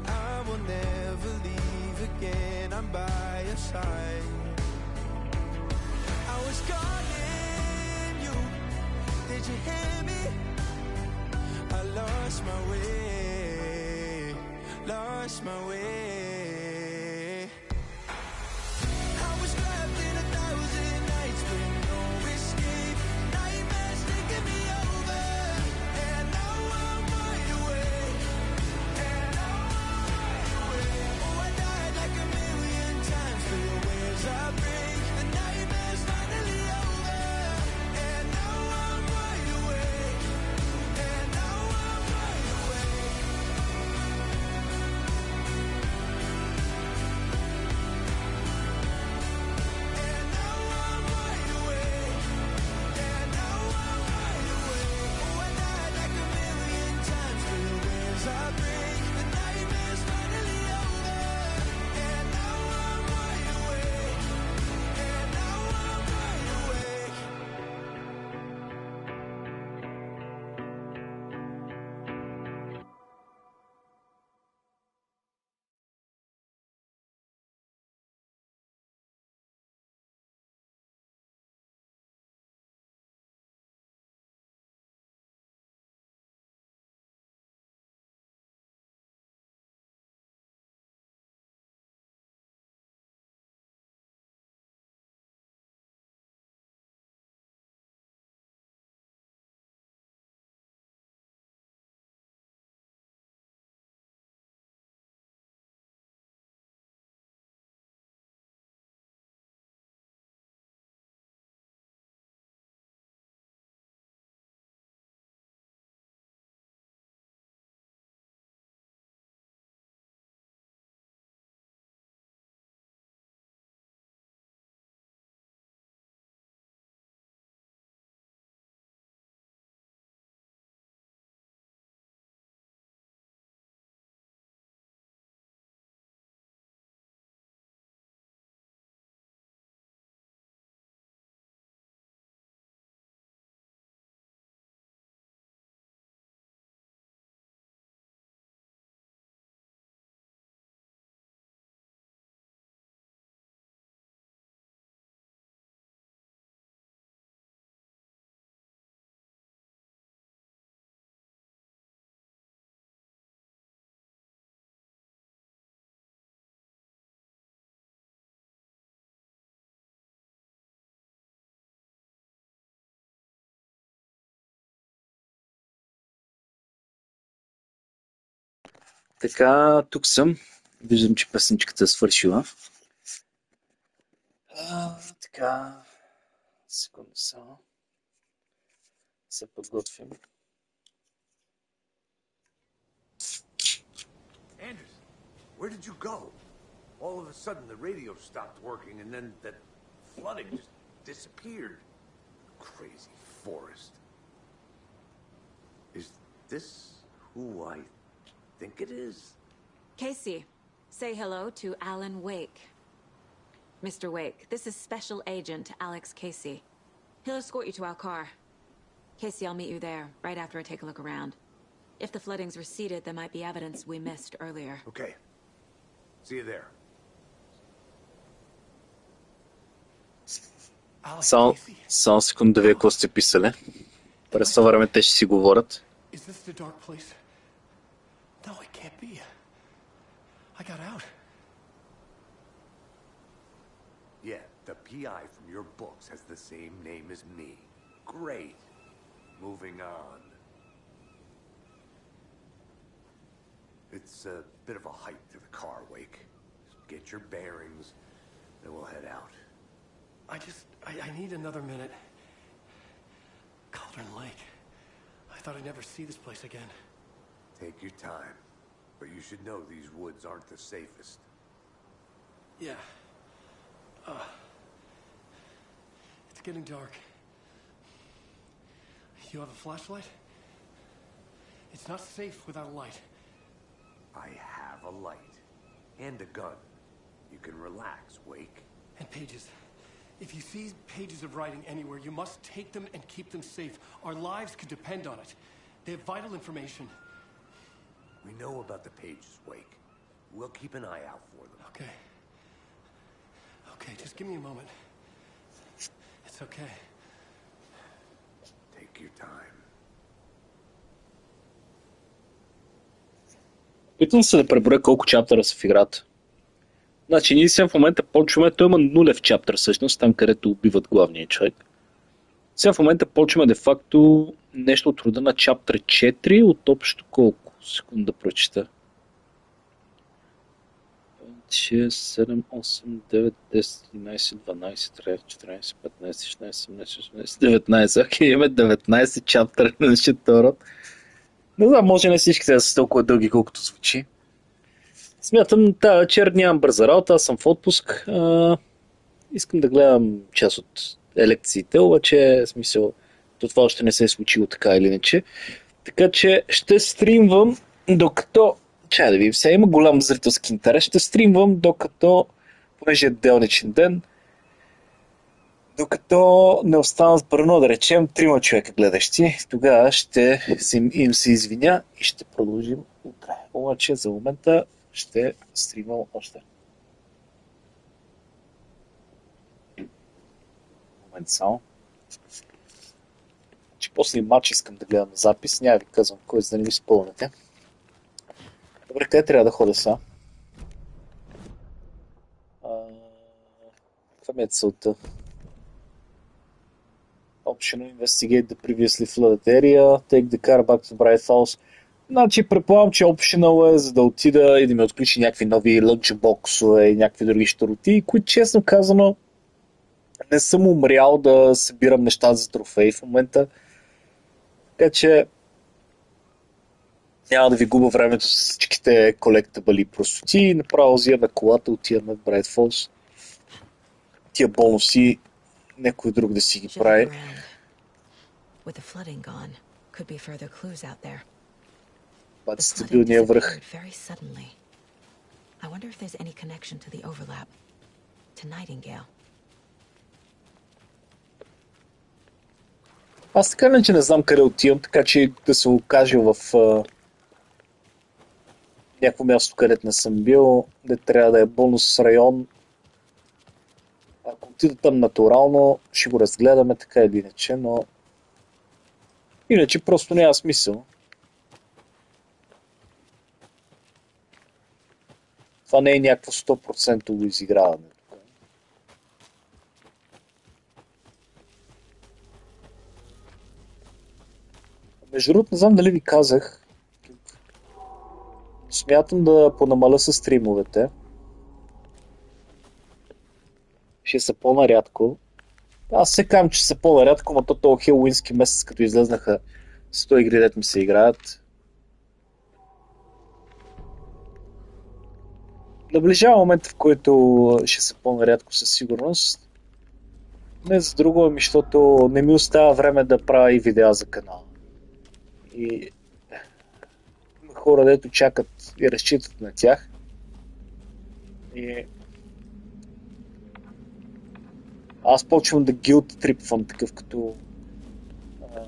I will never leave again, I'm by your side. I was calling you, did you hear me? I lost my way, lost my way. I was trapped in 1,000 nights with no escape. Nightmares taking me over, and now I'm wide awake. And now I'm wide awake. Oh, I died like 1,000,000 times for the waves I break. The nightmare's finally over, and now I'm wide awake. And now I'm wide awake. And now I'm wide awake. And now I'm wide awake. Oh, I died like 1,000,000 times for the waves I break. The nightmare's finally over, and now I'm wide awake. And now I'm wide awake. Така, тук съм. Виждам, че песничката е свършила. Така, секунда само. Се подготвим. Anderson, where did you go? All of a sudden the radio stopped working and then that flooding just disappeared. Crazy forest. Is this who I think it is? Casey, say hello to Alan Wake. Mr. Wake, this is Special Agent Alex Casey. He'll escort you to our car. Casey, I'll meet you there, right after I take a look around. If the flooding's receded, there might be evidence we missed earlier. Okay. See you there. Само секунда да вие какво сте писали. През това време те ще си говорят. Is this the dark place? No, it can't be. I got out. Yeah, the PI from your books has the same name as me. Great. Moving on. It's a bit of a hike to the car, Wake. Get your bearings, then we'll head out. I need another minute. Cauldron Lake. I thought I'd never see this place again. Take your time, but you should know these woods aren't the safest. Yeah. It's getting dark. You have a flashlight? It's not safe without a light. I have a light and a gun. You can relax, Wake. And pages. If you see pages of writing anywhere, you must take them and keep them safe. Our lives could depend on it. They have vital information. We know about the pages, Wake. We'll keep an eye out for them. Okay. Okay, just give me a moment. It's okay. Take your time. Питам се да преброя колко чаптера са в играта. Значи ние сега в момента почваме, той има нулев чаптер всъщност, там където убиват главния човек. Сега в момента почваме де-факто нещо от рода на чаптер 4 от общо колко? Секунда да прочита. 6, 7, 8, 9, 10, 11, 12, 13, 14, 15, 16, 17, 18, 19. Окей, имаме 19 чаптера на Тодоров. Не знам, може не всичките да са толкова дълги, колкото звучи. Смятам, тази вечер нямам бърза работа, аз съм в отпуск. Искам да гледам част от лекциите, обаче смисъл, това още не се е случило така или иначе. Така че ще стримвам докато... Чай да видим, сега има голям зрителски интерес. Ще стримвам докато, понеже е делничен ден, докато не останат първо да речем 3 човека гледащи. Тогава ще им се извиня и ще продължим утре. Обаче за момента ще стримам още. Момент само. Че после матч искам да гледам запис. Няма ви казвам кой, за да не ви спълнете. Добре, къде трябва да ходя сега? Каква ми е целта? Optional investigate the previously flooded area, take the car back to Bright Falls. Значи предполагам, че optional е за да отида и да ми отключи някакви нови лънчбоксове и някакви други щороти, които честно казано не съм умрял да събирам неща за трофеи в момента. Така че няма да ви губа времето с всичките колектабали простоти. Направо взимаме колата, отиваме в Bright Falls. Тия бонуси някой друг да си ги прави. Бат стабилния връх. Аз така не знам къде отивам, така че да се окажа в някакво място, където не съм бил, де трябва да е бонус район. Ако отида там натурално, ще го разгледаме така или иначе, но иначе просто няма смисъл. Това не е някакво 100% изиграване. Между другото, не знам дали ви казах, смятам да понамаля с стримовете. Ще са по-нарядко. Аз се казвам, че са по-нарядко, но този хелуински месец, като излезнаха 100 игри, дето ми се играят. Наближава момента, в който ще са по-нарядко със сигурност. Не за друго, ами защото не ми остава време да правя и видеа за канала. И има хора, дето чакат и разчитат на тях. И аз почвам да гилт трипвам такъв, като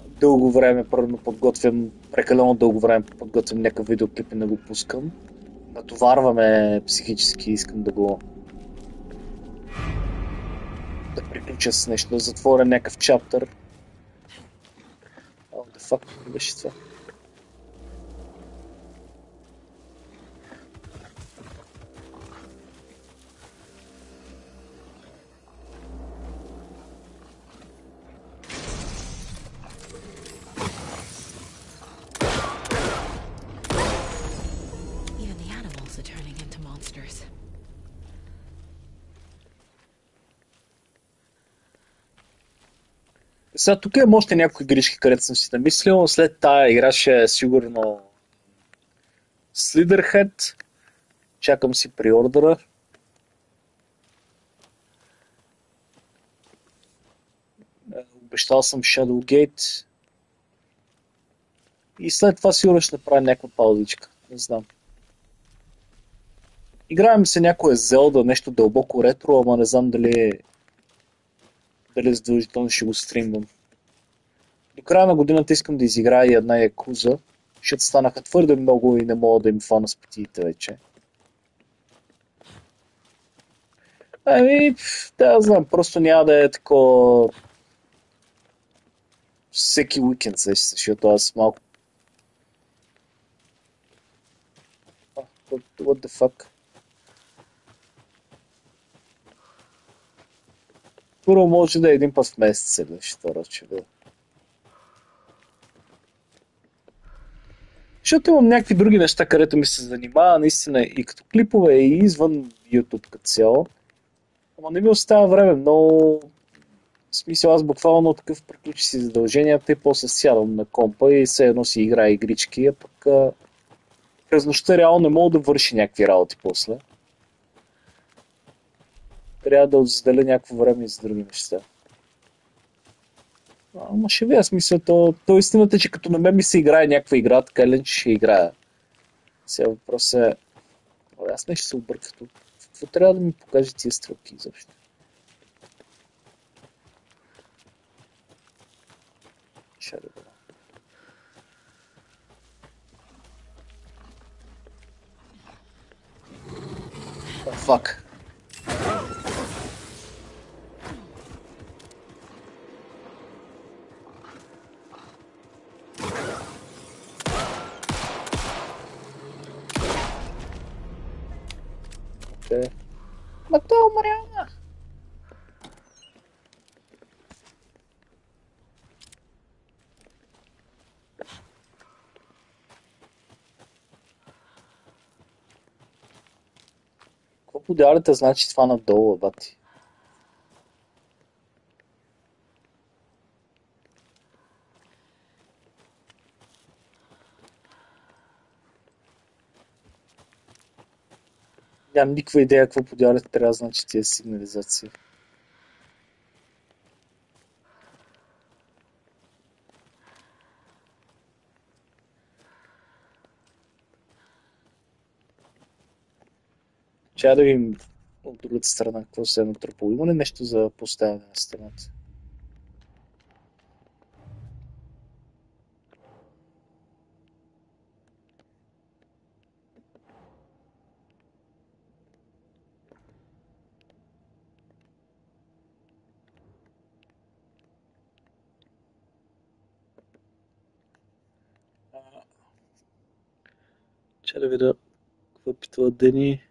дълго време подготвям, прекалено дълго време подготвям някакъв видеоклип и не го пускам. Натоварваме психически, искам да приключа с нещо, да затворя някакъв чаптър. What the fuck беше това? Сега тук има още някои игришки, където съм си намислил. След тая игра ще е сигурно Slitherhead. Чакам си приордера. Обещал съм Shadowgate. И след това сигурно ще направя някаква паузичка. Не знам. Играем се някоя Зелда, нещо дълбоко ретро, ама не знам дали задължително ще го стримвам. До края на годината искам да изиграя и една Якуза, защото станаха твърде много и не мога да им фана с петиите вече. Ами, да, знам, просто няма да е такова всеки уикенд, защото аз малко... What the fuck? Първо може да е един път в месец, второ, че да. Защото имам някакви други неща, където ми се занимава, наистина и като клипове, и извън YouTube като цяло. Ама не ми остава време, много... В смисъл, аз буквално такъв приключи си задълженията и после сядам на компа и все едно си играя игрички, а пък през нощта реално не мога да върши някакви работи после. Трябва да отделя някакво време и за други неща. Ама ще видя, смисъл, то истината е, че като на мен ми се играе някаква игра, така или че ще играя. Сега въпрос е... Аз не ще се обърка тук. Какво трябва да ми покаже тия стрелки изобщо? Ще да бъда. Fuck. Okay. Матал, Мариана! Какво подявалите значи това надолу, бати? Нямам никаква идея какво подявалите трябва да значи тия сигнализации. Чая да видим от другата страна какво се е натрупало. Има ли нещо за поставяне на стената? Чая да видя какво питва Дени.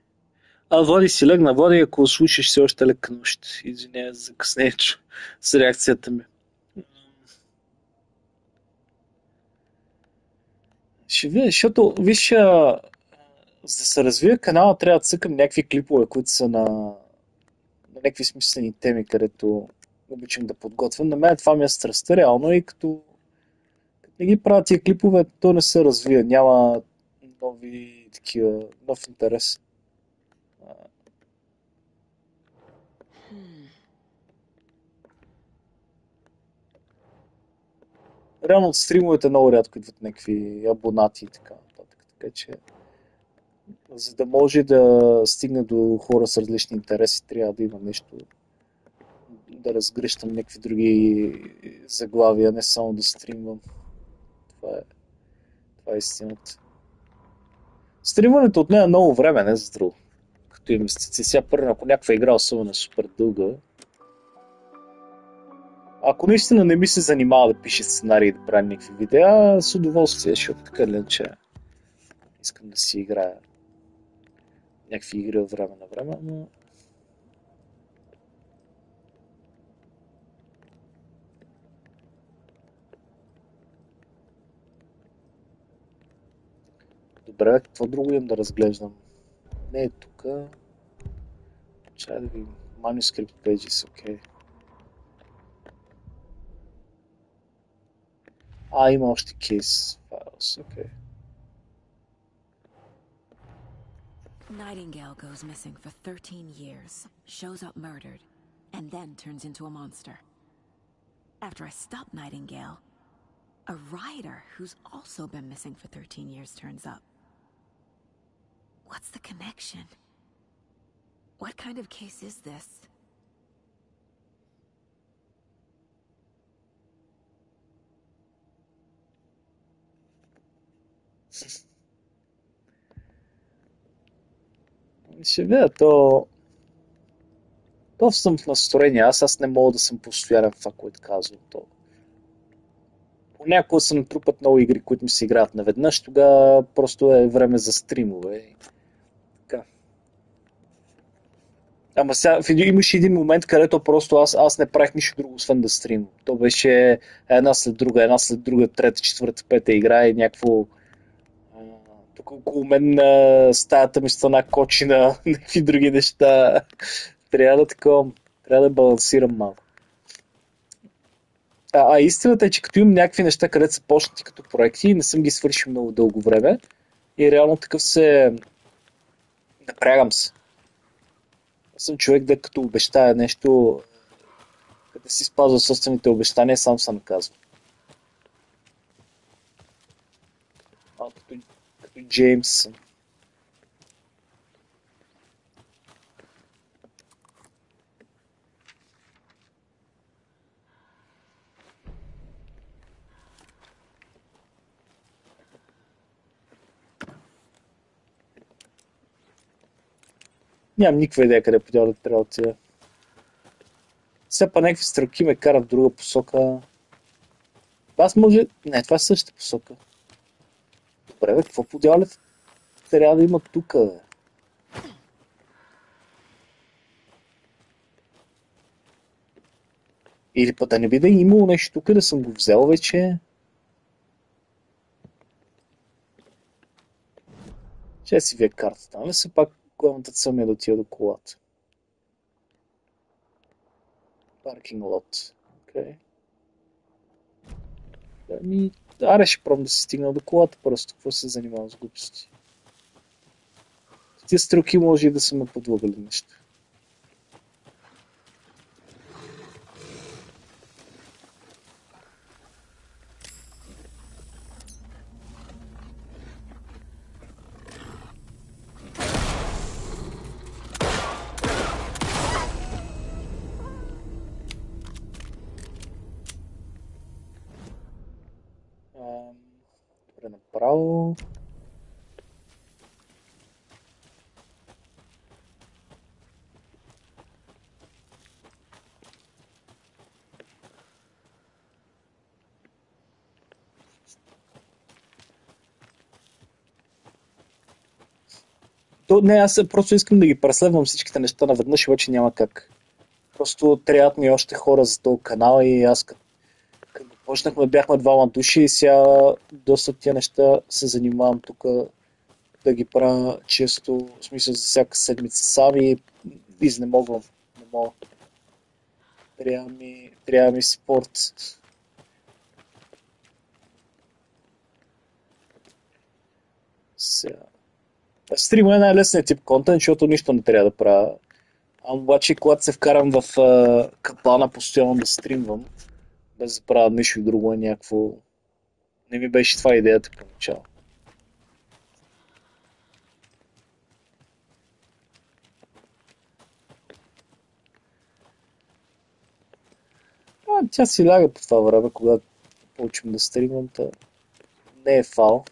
Влади си легна. Влади, ако слушаш си още лека нощ. Извинявай за закъснението с реакцията ми. Ще видя, защото, виж, за да се развие канала, трябва да цъкам някакви клипове, които са на някакви смислени теми, където обичам да подготвям. На мен това ми е страстта, реално, и като не ги правя тия клипове, то не се развия. Няма нови такива, нов интерес. Реално от стримовете много рядко идват някакви абонати и така нататък. Така че, за да може да стигне до хора с различни интереси, трябва да има нещо, да разгръщам някакви други заглавия, не само да стримвам. Това е истината. Стримването отнема много време, не за друго. Като инвестиция. Сега първо, ако някаква игра особено супер дълга, ако наистина не ми се занимава да пише сценарии и да прави някакви видеа, с удоволствие, защото така ли, че искам да си играя някакви игри от време на време, но... Добре, какво друго имам да разглеждам? Не е тука. Чай да видим. Manuscript Pages, окей. Има още case files, окей. Nightingale goes missing for 13 years, shows up murdered, and then turns into a monster. After I stop Nightingale, a writer who's also been missing for 13 years turns up. What's the connection? What kind of case is this? Ще видя, то съм в настроение. Аз не мога да съм постоянен в това, което казвам. Понякога съм натрупат много игри, които ми се играят наведнъж, тогава просто е време за стримове. Така. Ама сега имаше един момент, където просто аз не правих нищо друго, освен да стримам. То беше една след друга, трета, четвърта, пета игра и някакво... Тук около мен стаята ми стана кочина, някакви други неща. Трябва да балансирам малко. Истината е, че като имам някакви неща, където са почнати като проекти, не съм ги свършил много дълго време и реално такъв напрягам се. Аз съм човек, да като обещая нещо, като си спазва собствените обещания, сам се наказва. Като Джеймс. Нямам никаква идея къде трябва да отида. Все па някакви стрелки ме карат в друга посока. Аз може... Не, това е същата посока. Добре, бе, какво подява ли трябва да има тук, бе? Или пък да не би да имало нещо тук, да съм го взел вече. Ще си вие картата, нали? Все пак главната цел ми е да отида до колата. Паркинг лот. Окей. Аре, ще пробвам да си стигна до колата, просто какво се занимавам с глупости. Тия стрелки може и да са ме подлъгали нещо. Добре, направо. Не, аз просто искам да ги преследвам всичките неща наведнъж, вече няма как. Просто трябват ми още хора за този канал и аз като почнахме, бяхме двама души и сега доста тия неща се занимавам тук да ги правя често, в смисъл за всяка седмица сам и изнемогвам. Не мога. Трябва ми спорт. Сега. Стрима е най-лесният тип контент, защото нищо не трябва да правя. Обаче, когато се вкарам в капана постоянно да стримвам, без да правя нищо друго, е някакво... Не ми беше това идеята поначало. Тя си ляга по това време, когато почвам да стримвам, не е фал.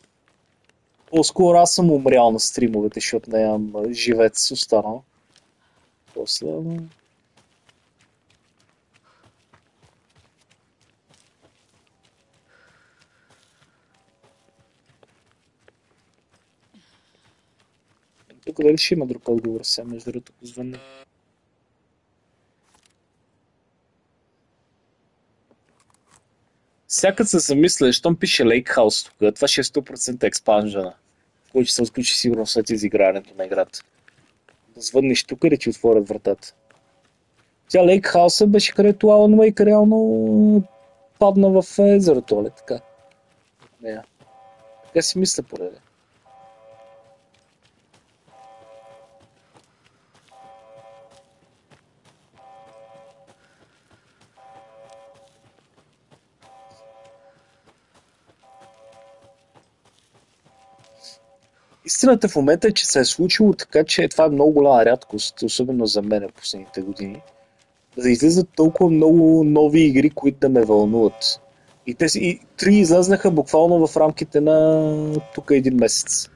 По-скоро аз съм умрял на стримовете, защото нямам живец останал. После... Тук дали ще има друг отговор сега, между другото, ако звънне. Сякът се замисля, щом пише Lake House тук, това ще е 100% експанжена, който ще се отключи сигурно след изиграването на играта. Да звъннеш тук и да ти отворят вратата. Тя Lake House беше където Alan Wake реално падна в езерото, але така. Не. Така си мисля пореде. Истината в момента е, че се е случило така, че това е много голяма рядкост, особено за мен в последните години, да излизат толкова много нови игри, които да ме вълнуват. И те и 3 излезнаха буквално в рамките на тук един месец.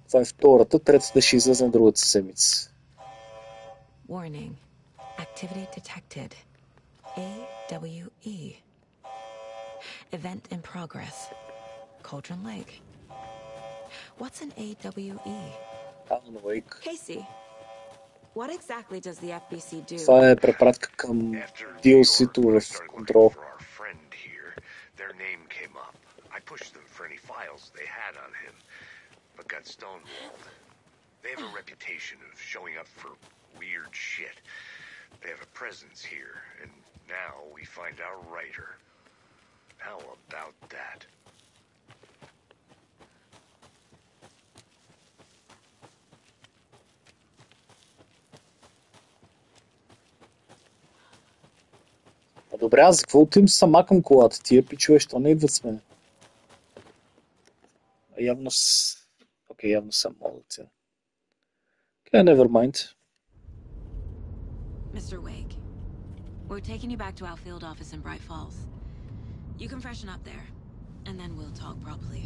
Това е втората, третата ще излезе на другата седмица. Warning. Activity detected. AWE. Event in progress. Cauldron Lake. What's an AWE? Alan Wake. Casey, what exactly does the FBC do? Това е препратка към DLC-то в Control. Their name came up. I pushed them for any files they had on him, but got stonewalled. They have a reputation of showing up for weird shit. They have a presence here, and now we find our writer. How about that? Добре, аз за какво отивам сама към колата? Тия пичове, що не идват с мен? Явно Окей, явно съм молодец. Okay, never mind. Mr. Wake, we're taking you back to our field office in Bright Falls. You can freshen up there, and then we'll talk properly.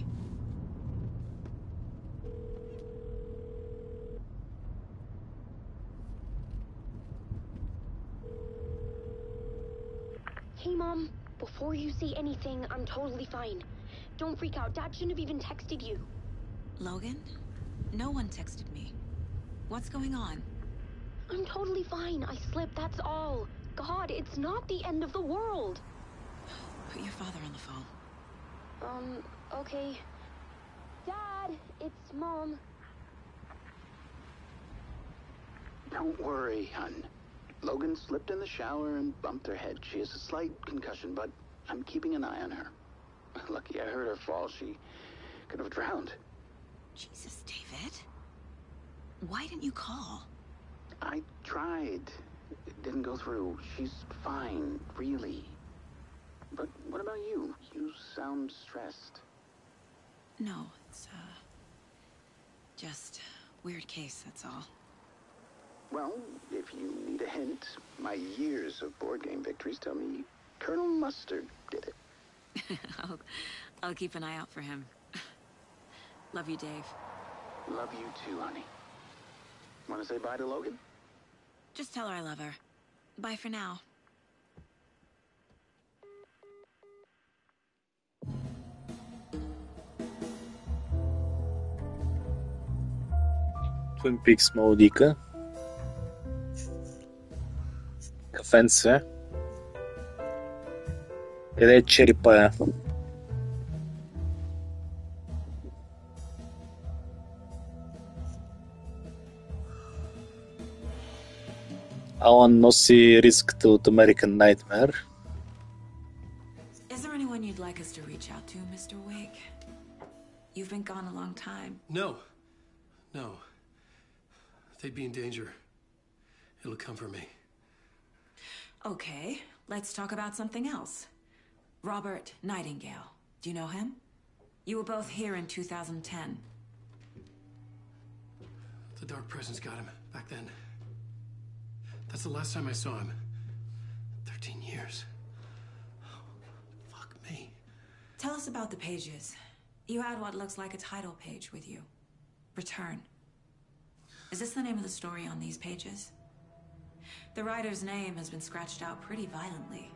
Hey, Mom. Before you say anything, I'm totally fine. Don't freak out. Dad shouldn't have even texted you. Logan? No one texted me. What's going on? I'm totally fine. I slipped, that's all. God, it's not the end of the world. Put your father on the phone. Okay. Dad, it's Mom. Don't worry, hun. Logan slipped in the shower and bumped her head. She has a slight concussion, but I'm keeping an eye on her. Lucky I heard her fall. She could have drowned. Jesus, David. Why didn't you call? I tried. It didn't go through. She's fine, really. But what about you? You sound stressed. No, it's, just weird case, that's all. Well, if you need a hint, my years of board game victories tell me Colonel Mustard did it. I'll keep an eye out for him. Love you, Dave. Love you too, honey. Want to say bye to Logan? Just tell her I love her. Bye for now. Twin Peaks мелодика. Кафенце. Къде е черепая? Алан носи риската от American Nightmare. Is there anyone you'd like us to reach out to, Mr. Wake? You've been gone a long time. No. They'd be in danger. It'll come for me. Okay, let's talk about something else. Robert Nightingale. Do you know him? You were both here in 2010. The Dark Presence got him back then. That's the last time I saw him. 13 years. Oh, fuck me. Tell us about the pages. You had what looks like a title page with you. Return. Is this the name of the story on these pages? The writer's name has been scratched out pretty violently,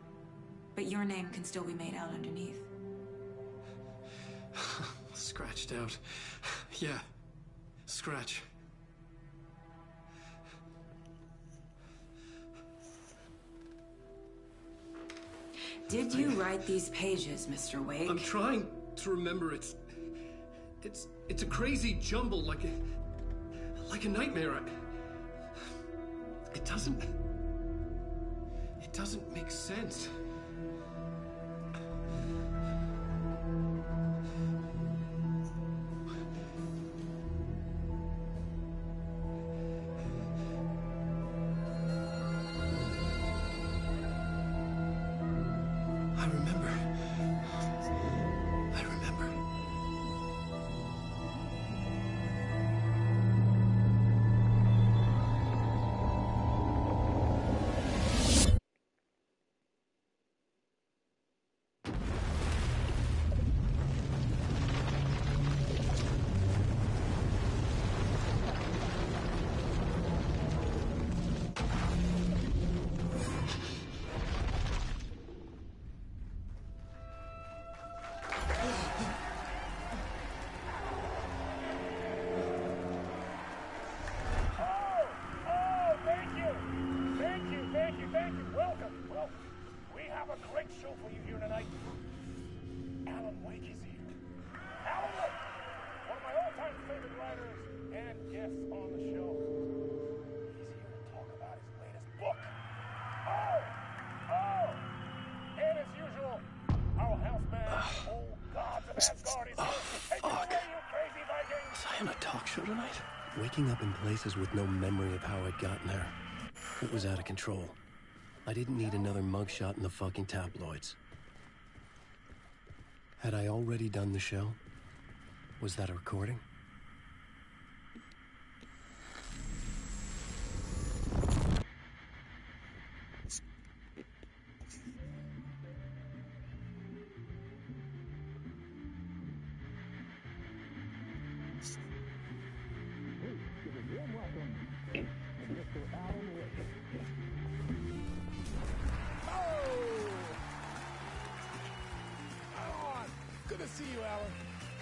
but your name can still be made out underneath. Scratched out. Yeah. Scratch. Did you write these pages, Mr. Wake? I'm trying to remember. It's a crazy jumble, like a nightmare. It doesn't make sense. I remember. have a great show for you here tonight. Alan Wake is here. Alan Wake, one of my all-time favorite writers and guests on the show. He's here to talk about his latest book. And as usual, our house man, old gods of Asgard, is here. Take it away, you crazy Vikings! Was I on a talk show tonight? Waking up in places with no memory of how I'd gotten there. It was out of control. I didn't need another mugshot in the fucking tabloids. Had I already done the show? Was that a recording? Good to see you, Alan.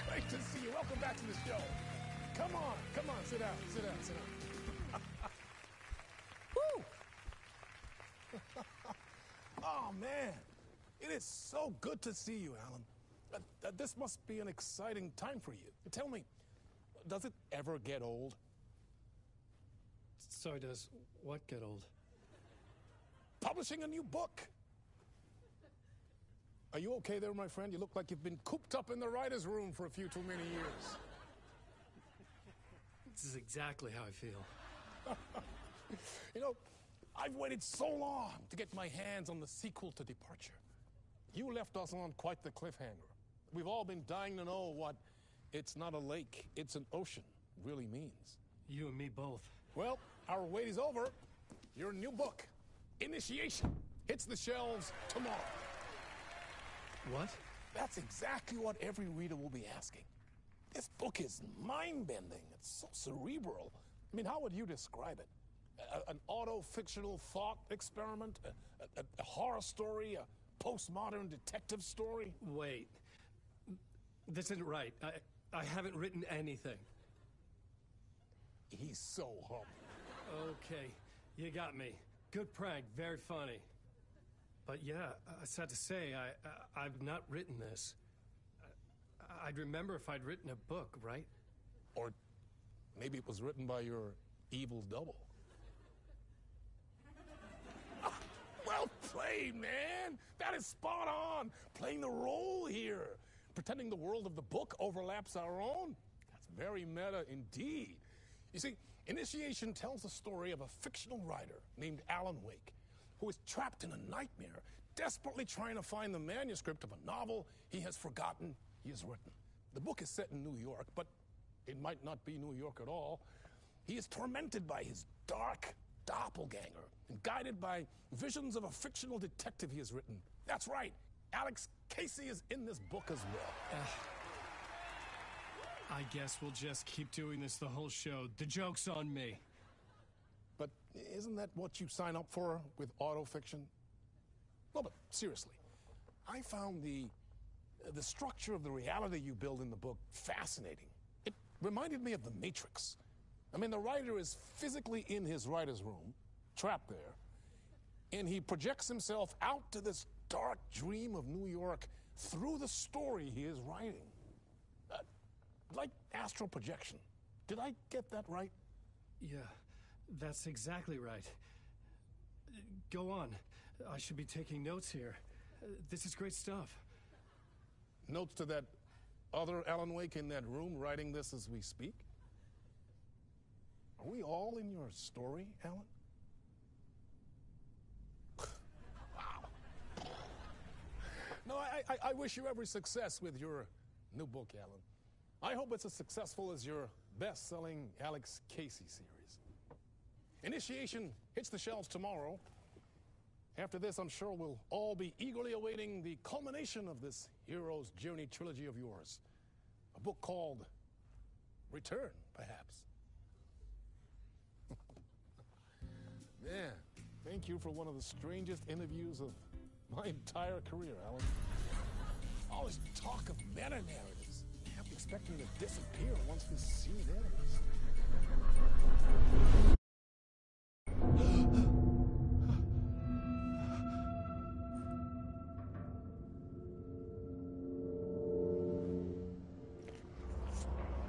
Great to see you. Welcome back to the show. Come on, sit down. Woo! Oh, man. It is so good to see you, Alan. This must be an exciting time for you. Tell me, does it ever get old? Sorry, does what get old? Publishing a new book. Are you okay there, my friend? You look like you've been cooped up in the writer's room for a few too many years. This is exactly how I feel. You know, I've waited so long to get my hands on the sequel to Departure. You left us on quite the cliffhanger. We've all been dying to know what "it's not a lake, it's an ocean" really means. You and me both. Well, our wait is over. Your new book, Initiation, hits the shelves tomorrow. What? That's exactly what every reader will be asking. This book is mind-bending. It's so cerebral. I mean, how would you describe it? An auto-fictional thought experiment? A horror story? A postmodern detective story? Wait. This isn't right. I haven't written anything. He's so humble. Okay, you got me. Good prank, very funny. But yeah, sad to say, I've not written this. I'd remember if I'd written a book, right? Or maybe it was written by your evil double. Well played, man! That is spot on! Playing the role here. Pretending the world of the book overlaps our own. That's very meta indeed. You see, Initiation tells the story of a fictional writer named Alan Wake, who is trapped in a nightmare, desperately trying to find the manuscript of a novel he has forgotten he has written. The book is set in New York, but it might not be New York at all. He is tormented by his dark doppelganger and guided by visions of a fictional detective he has written. That's right, Alex Casey is in this book as well. I guess we'll just keep doing this the whole show. The joke's on me. But isn't that what you sign up for with autofiction? No, but seriously, I found the structure of the reality you build in the book fascinating. It reminded me of The Matrix. I mean, the writer is physically in his writer's room, trapped there, and he projects himself out to this dark dream of New York through the story he is writing. Like astral projection. Did I get that right? Yeah, that's exactly right. Go on. I should be taking notes here. This is great stuff. Notes to that other Alan Wake in that room writing this as we speak? Are we all in your story, Alan? Wow. No, I wish you every success with your new book, Alan. I hope it's as successful as your best-selling Alex Casey series. Initiation hits the shelves tomorrow. After this, I'm sure we'll all be eagerly awaiting the culmination of this hero's journey trilogy of yours. A book called Return, perhaps. Man, thank you for one of the strangest interviews of my entire career, Alan. All this talk of meta-narratives. I'm expecting to disappear once this scene ends.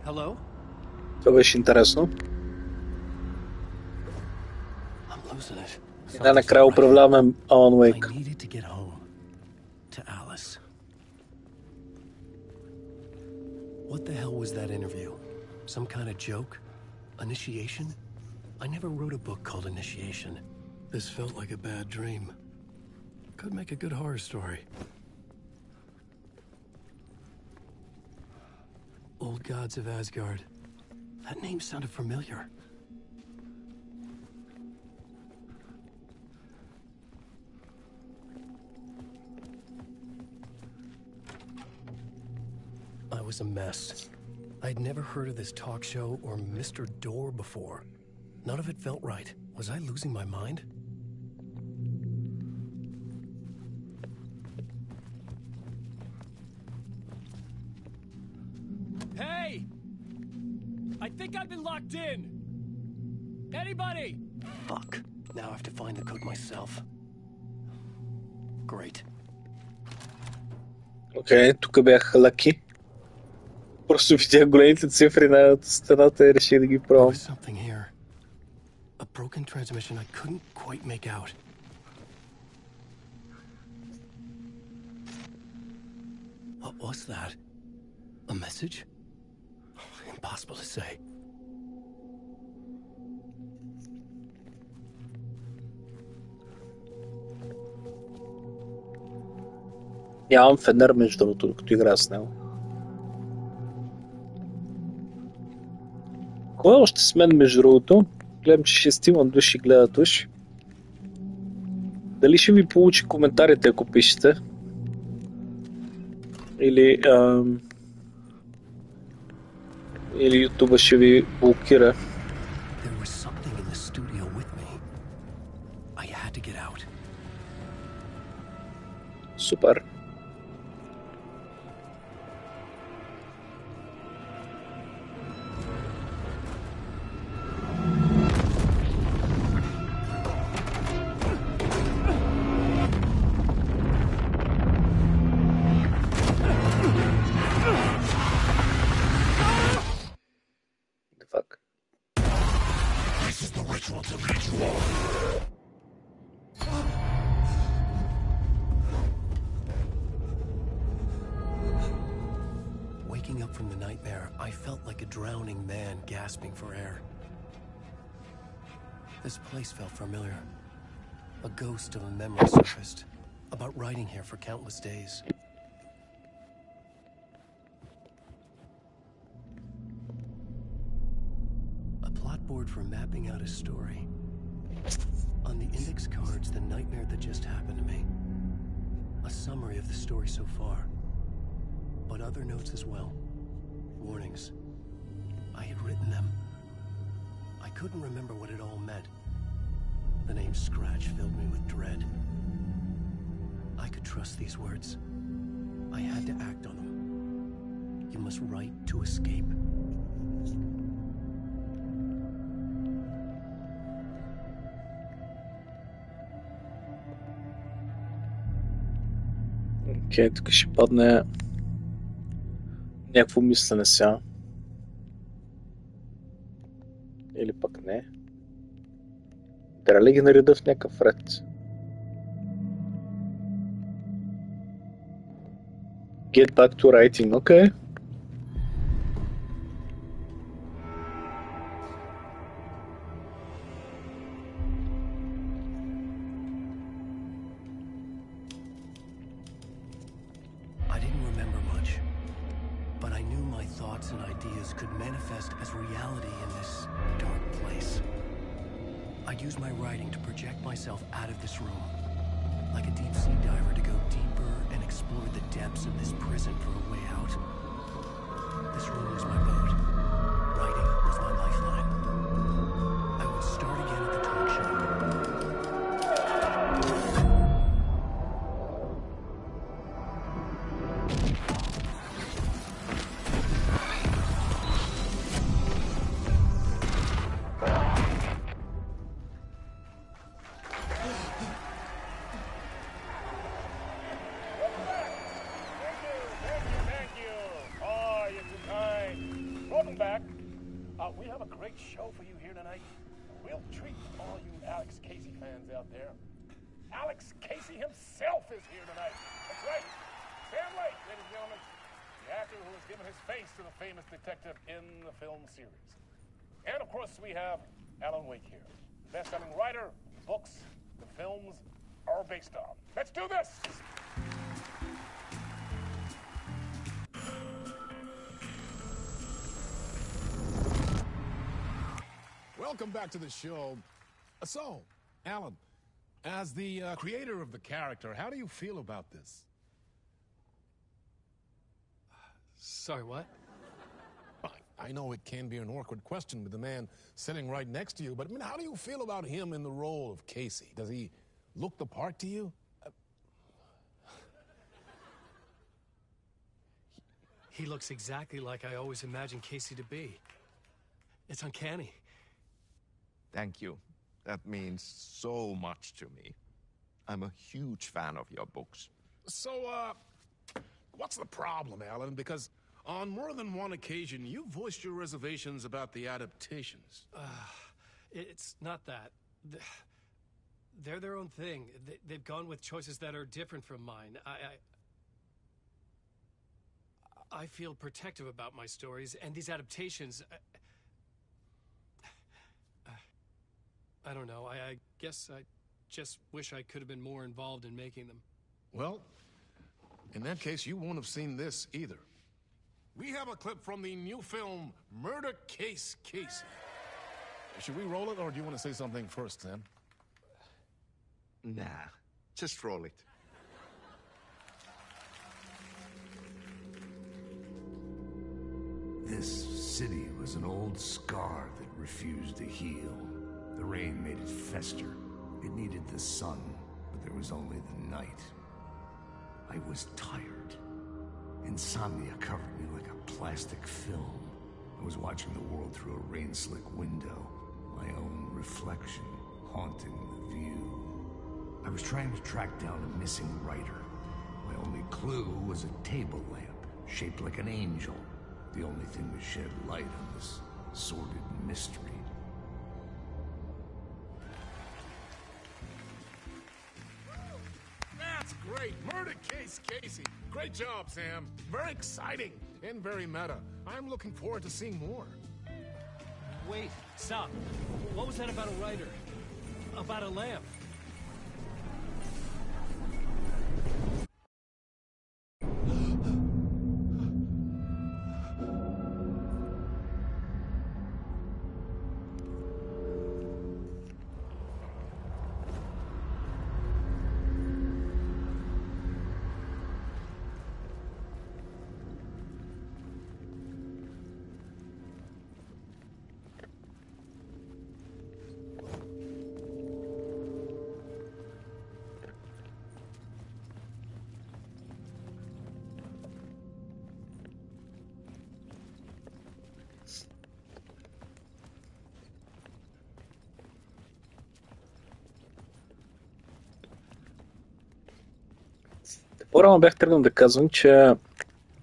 Hello? Това беше интересно. I'm losing it. И най-накрая управляваме Alan Wake. I needed to get home to Alice. What the hell was that interview? Some kind of joke? Initiation? I never wrote a book called Initiation. This felt like a bad dream. Could make a good horror story. Old Gods of Asgard. That name sounded familiar. I was a mess. I'd never heard of this talk show or Mr. Door before. None of it felt right. Was I losing my mind? Hey! I think I've been locked in! Anybody? Fuck. Now I have to find the code myself. Great. Окей, тук бях лаки. Просто видях големите цифри на стената и реших да ги пробвам. Something here. A broken transmission I couldn't quite make out. What was that? A message? Impossible to say. Нямам фенер, между другото, докато играя с него. Кой е още с мен, между другото? Гледам, че 6 души гледат уж. Дали ще ви получи коментарите, ако пишете? Или YouTube ще ви блокира? Супер. This place felt familiar. A ghost of a memory surfaced, about riding here for countless days. A plot board for mapping out a story. On the index cards, the nightmare that just happened to me. A summary of the story so far. But other notes as well. Warnings. I had written them. I couldn't remember what it all meant. The name Scratch filled me with dread. I could trust these words. I had to act on them. You must write to escape. Окей, тук ще падне някакво мислене сега. Или пък не. Трябва ли ги нареда в някакъв ред? Get back to writing, окей. I didn't remember much, but I knew my thoughts and ideas could manifest as reality in this dark place. I'd use my writing to project myself out of this room, like a deep-sea diver to go deeper and explore the depths of this prison for a way out. This room was my boat. Writing was my lifeline. I would start again at the talk show. great show for you here tonight. We'll treat all you Alex Casey fans out there. Alex Casey himself is here tonight. That's right. Sam Lake, ladies and gentlemen. The actor who has given his face to the famous detective in the film series. And of course we have Alan Wake here. Best-selling writer, books, the films are based on. Let's do this! Welcome back to the show. So, Alan, as the creator of the character, how do you feel about this? Sorry, what? I know it can be an awkward question with the man sitting right next to you, but I mean, how do you feel about him in the role of Casey? Does he look the part to you? He looks exactly like I always imagined Casey to be. It's uncanny. Thank you. That means so much to me. I'm a huge fan of your books. So, what's the problem, Alan? Because on more than one occasion, you voiced your reservations about the adaptations. It's not that. They're their own thing. They've gone with choices that are different from mine. I feel protective about my stories, and these adaptations... I don't know. I guess I just wish I could have been more involved in making them. Well, in that case, you won't have seen this either. We have a clip from the new film, Murder Case Casey. Should we roll it, or do you want to say something first, Sam? Nah, just roll it. This city was an old scar that refused to heal. The rain made it fester. It needed the sun, but there was only the night. I was tired. Insomnia covered me like a plastic film. I was watching the world through a rain-slick window, my own reflection haunting the view. I was trying to track down a missing writer. My only clue was a table lamp, shaped like an angel. The only thing that shed light on this sordid mystery. That's great! Murder Case Casey! Great job, Sam. Very exciting and very meta. I'm looking forward to seeing more. Wait, stop. What was that about a writer? About a lamp? По-рано бях тръгнал да казвам, че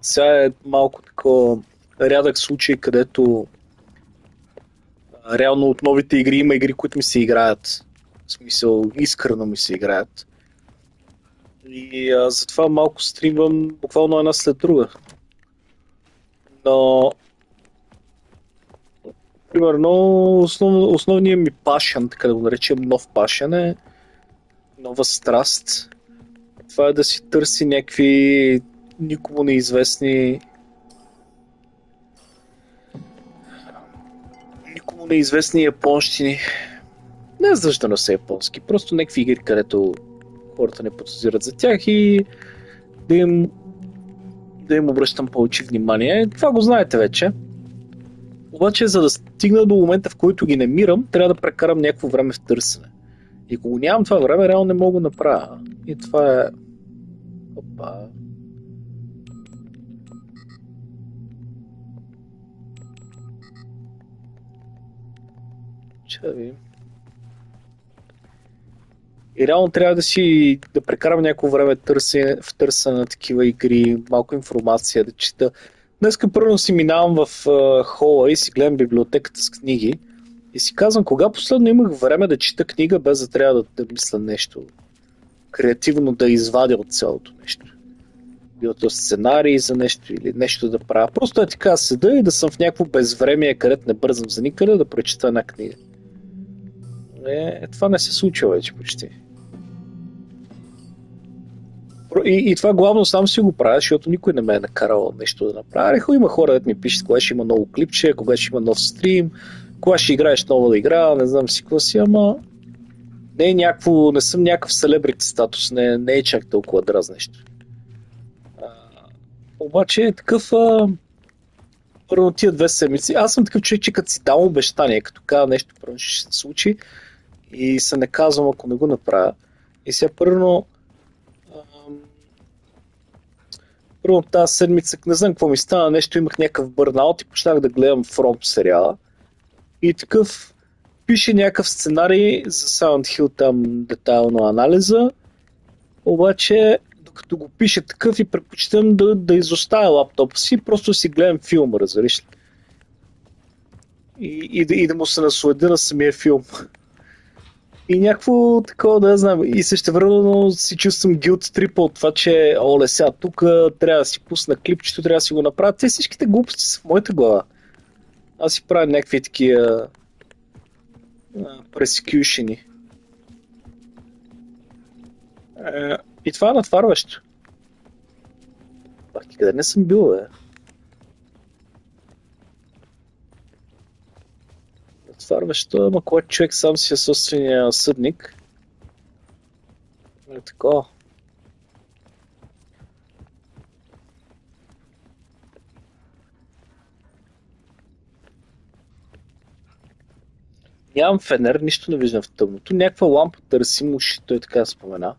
сега е малко такова рядък случай, където реално от новите игри има игри, които ми се играят. В смисъл, искрено ми се играят. И затова малко стримвам буквално една след друга. Но примерно основният ми пашън, така да го наречем нов пашън, е нова страст. Това е да си търси някакви никому неизвестни японщини. Не задължително са японски, просто някакви игри, където хората не подозират за тях и да им обръщам повече внимание. Това го знаете вече. Обаче, за да стигна до момента, в който ги намирам, трябва да прекарам някакво време в търсене. И ако нямам това време, реално не мога да направя. И това е... Опа. Че да видим. И реално трябва да прекарам някакво време в търсене на такива игри, малко информация да чета. днеска първо си минавам в хола и си гледам библиотеката с книги и си казвам, кога последно имах време да чета книга, без да трябва да мисля нещо креативно да извадя от цялото нещо. Било то сценарий за нещо или нещо да правя. Просто така седа и да съм в някакво безвремие, където не бързам за никъде, да прочета една книга. Това не се случва вече почти. И това главно сам си го правя, защото никой не ме е накарал нещо да направя. Има хора, да ми пишат, кога ще има ново клипче, кога ще има нов стрим, кога ще играеш нова игра, не знам си какво си, ама не съм някакъв селебрити статус, не е чак толкова дразнещо. Обаче е такъв първо тия 2 седмици. Аз съм такъв човек, че като си дам обещание, като казва нещо, първо ще се случи и се не казвам, ако не го направя. И сега първо тази седмица, не знам какво ми стана, нещо имах някакъв бърнаут и почнах да гледам From сериала. И такъв пише някакъв сценарий за Silent Hill, там детайлно анализа, обаче докато го пише такъв и предпочитам да изоставя лаптопа си, просто си гледам филма, разбираш ли. И да му се насладя на самия филм. И някакво такова, да знам, и същевременно си чувствам guilt trip от това, че оле сега тук трябва да си пусна клипчето, трябва да си го направя. Те всичките глупости са в моята глава. Аз си правя някакви такива пресекюшени. И това е натварващо. Къде не съм бил, бе? Натварващо, ама когато човек сам си е собствения съдник. Е такова. Нямам фенер, нищо не виждам в тъмното. Някаква лампа търсим уши, той така спомена.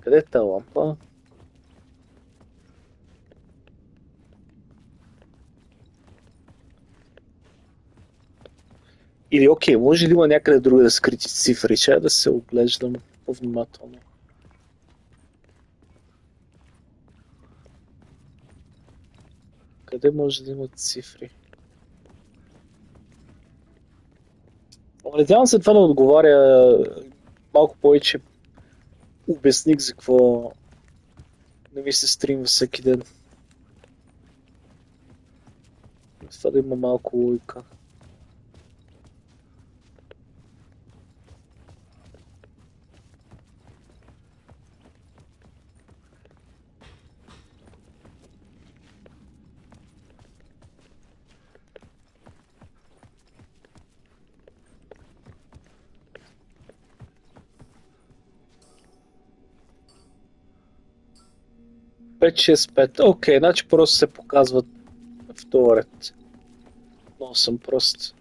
Къде е тази лампа? Или окей, може ли има някъде друга да скрити цифри? Чая да се оглеждам по-внимателно. Къде може да има цифри? Надявам се това да отговаря малко повече обясник за какво не ми се стримва всеки ден. Това да има малко логика. Пет, 6, 5. Окей, значи просто се показват в този ред. Но съм прост.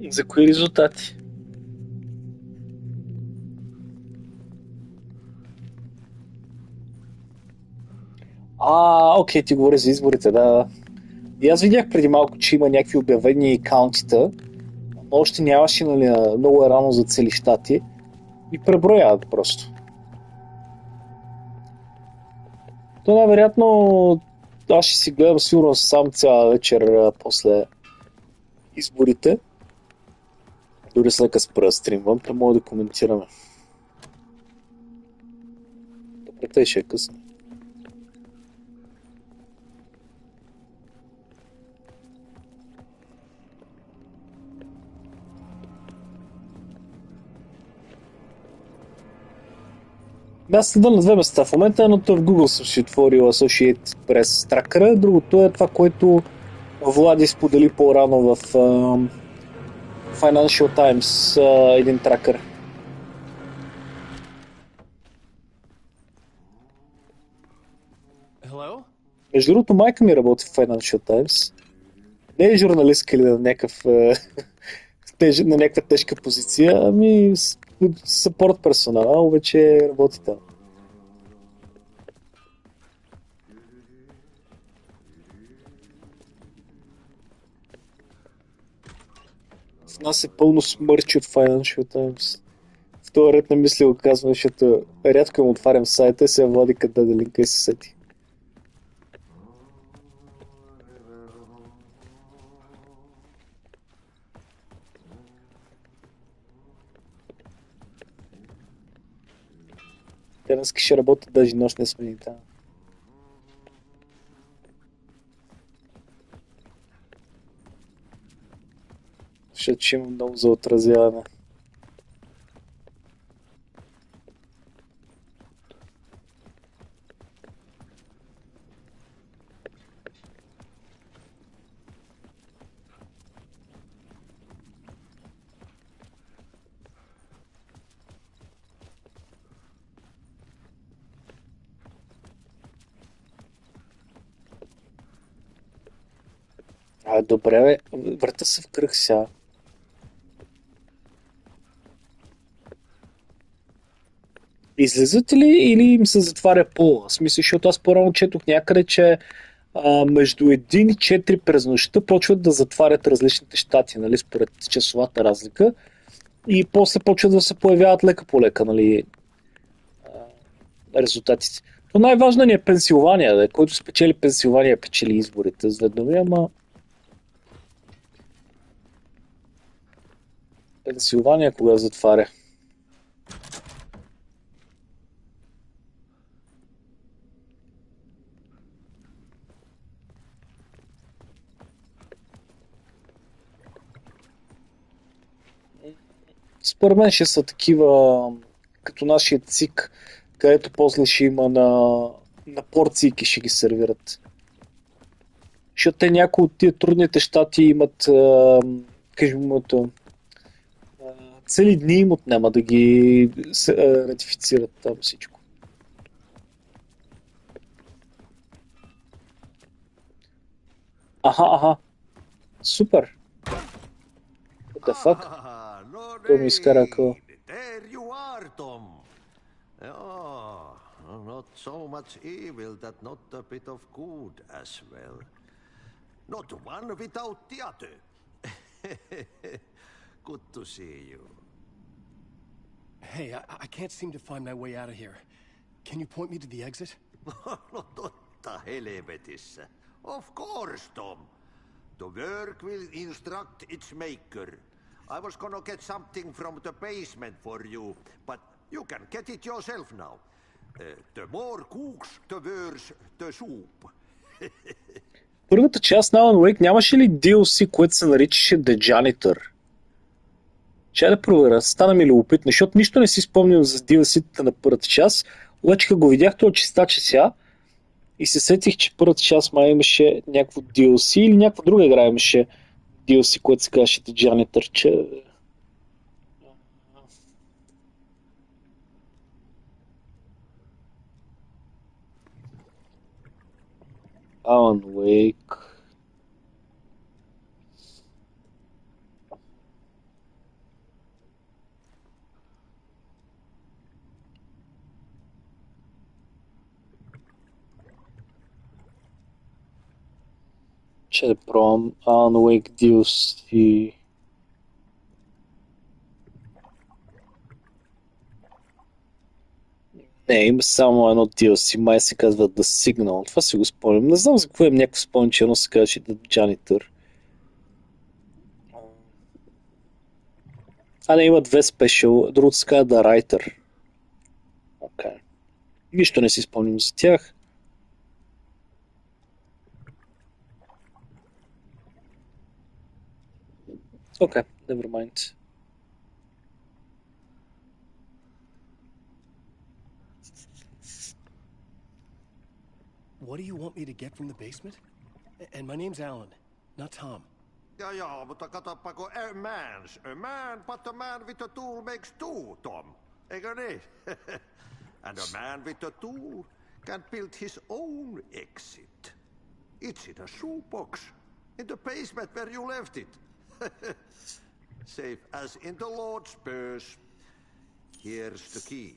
За кои резултати? Окей, ти говори за изборите, да. И аз видях преди малко, че има някакви обявени акаунтита, но още нямаше, нали, много е рано за цели щати и преброяват просто. То най-вероятно аз ще си гледам сигурно сам цяла вечер после изборите. Дори след като спра стримвам, да мога да коментираме. Добре, тъй ще е късно. Аз следа на 2 места. В момента едното в Google съм си отворил Associated Press Tracker, другото е това, което Влади сподели по-рано в Financial Times, един тракър. Hello? Между другото, майка ми работи в Financial Times. Не е журналистка или на на някаква тежка позиция, ами съпорт персонала, вече работи там. В нас е пълно смърчи от Financial Times. В този ред на мисли го казвам, защото рядко им отварям сайта и се води къде да линка и се сети. Те днес ще работят даже нощни смени. Да. Защото ще има много за отразяване. Добре, бе. Върта се в кръг сега. Излизат ли или им се затваря пола? В смисъл, защото аз по-рано четох някъде, че между 1 и 4 през нощта почват да затварят различните щати, нали, според часовата разлика. И после почват да се появяват лека по лека, нали, резултатите. Но най-важно ни е Пенсилвания, да, който спечели Пенсилвания, печели изборите. Зведнаме, ама Пенсилвания кога затваря? Според мен ще са такива като нашия ЦИК, където после ще има на порцийки ще ги сервират. Защото те някои от тия трудните щати имат, кажем, цели дни им отнема да ги ратифицират там всичко. Аха, супер. What the fuck? То ми изкара акъла. There you are, Tom. Oh, not so much evil that not a bit of good as well. Not one without the other. Good to see you. Hey, I can't seem to find my way out of here. Can you point me to the exit? No totta helvetissä. Of course, Tom. The work will instruct its maker. I was gonna get something from the basement for you, but you can get it yourself now. The more cooks, the worse the soup. Първата част на Alan Wake нямаше ли DLC, което се наричаше The Janitor? Чай да проверя, стана ми любопитно, защото нищо не си спомням за DLC-тата на първата част, обаче като го видях това чистаче сега и се сетих, че първата част май имаше някакво DLC или някаква друга игра имаше DLC, което се казваше The Janitor, че... Alan Wake... Че да пробвам Alan Wake DLC. Не, има само едно DLC, май се казва The Signal. Това си го спомням. Не знам за какво им някакво спомням, че едно се казваше The Janitor. Не, има две спешъл, другото се казва The Writer. Окей. Нищо не си спомням за тях. Okay, never mind. What do you want me to get from the basement? And my name's Alan, not Tom. Ja, mutta katsoppa, a man, but a man with a tool makes two, Tom. Eikö niin? And a man with a tool can build his own exit. It's in a shoebox, in the basement where you left it. Safe as in the Lord's purse. Here's the key.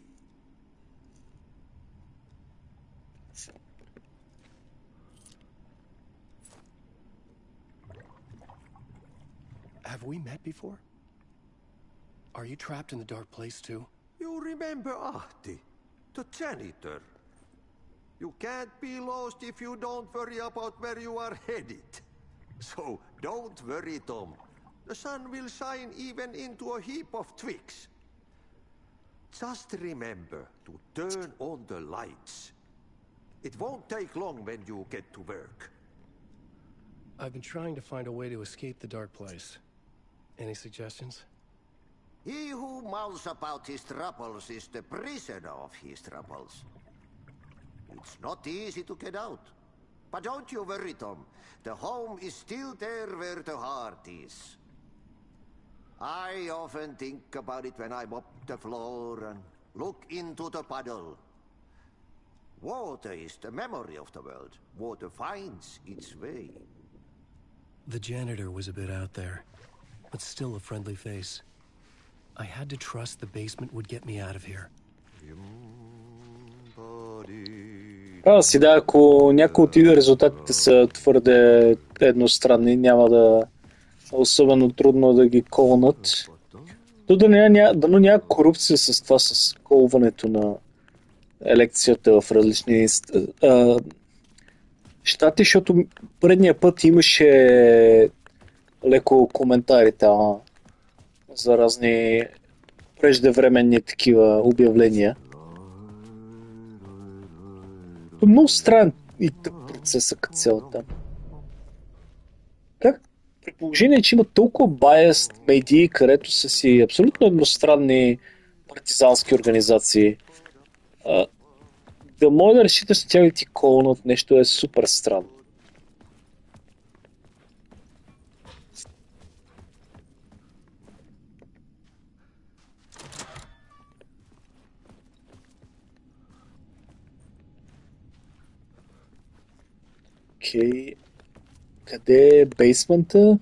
Have we met before? Are you trapped in the dark place too? You remember Ahti, the janitor. You can't be lost if you don't worry about where you are headed. So don't worry, Tom. The sun will shine even into a heap of twigs. Just remember to turn on the lights. It won't take long when you get to work. I've been trying to find a way to escape the dark place. Any suggestions? He who mouths about his troubles is the prisoner of his troubles. It's not easy to get out. But don't you worry, Tom. The home is still there where the heart is. I often think about it when I mop the floor and look into the puddle. Water is the memory of the world. Water finds its way. The janitor was a bit out there, but still a friendly face. I had to trust the basement would get me out of here. Права си, да, ако някой от резултатите са твърде едностранни, няма да е особено трудно да ги колнат. Дано няма корупция с това, с колването на елекцията в различни щати, защото предния път имаше леко коментари там за разни преждевременни такива обявления. Много странен и тъп процеса като цяло там. Как? При положение, че има толкова biased медии, където са си абсолютно едностранни партизански организации, да може да разчиташ с тях да ти колнат нещо е супер странно. Окей. Къде е бейсмента?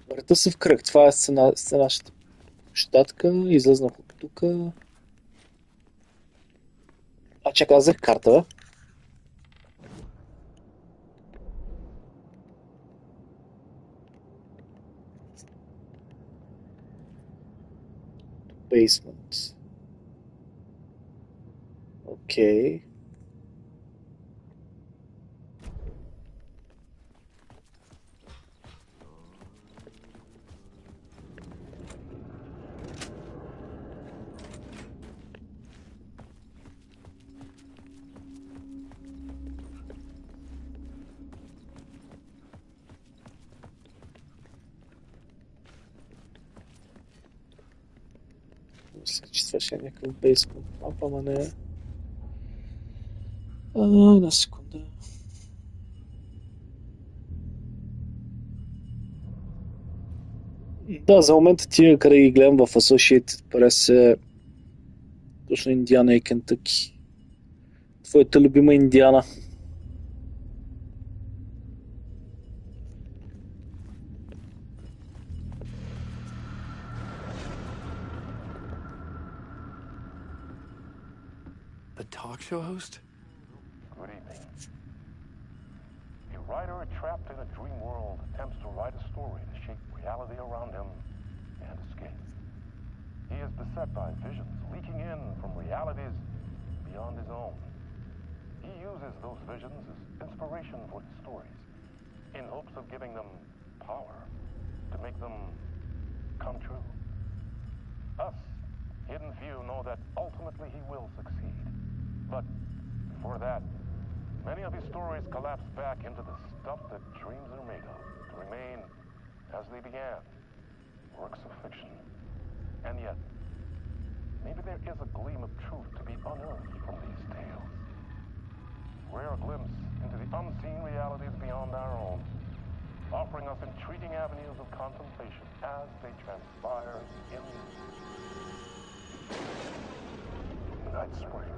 Върта се в кръг. Това е нашата щатка. Излезнах от тук. Чакай, аз взех карта. Basement. Окей. Мисля, че това ще е някакъв бейсмент мапа, ама не е. Една секунда. Да, за момента тия, къде ги гледам в Associated Press е точно Индиана и Кентъки. Твоята любима Индиана. Talk show host? Good evening. A writer trapped in a dream world attempts to write a story to shape reality around him and escape. He is beset by visions leaking in from realities beyond his own. He uses those visions as inspiration for his stories in hopes of giving them power to make them come true. Us, hidden few, know that ultimately he will succeed. But before that, many of his stories collapse back into the stuff that dreams are made of, to remain as they began, works of fiction. And yet, maybe there is a gleam of truth to be unearthed from these tales. Rare glimpse into the unseen realities beyond our own, offering us intriguing avenues of contemplation as they transpire in the night spring.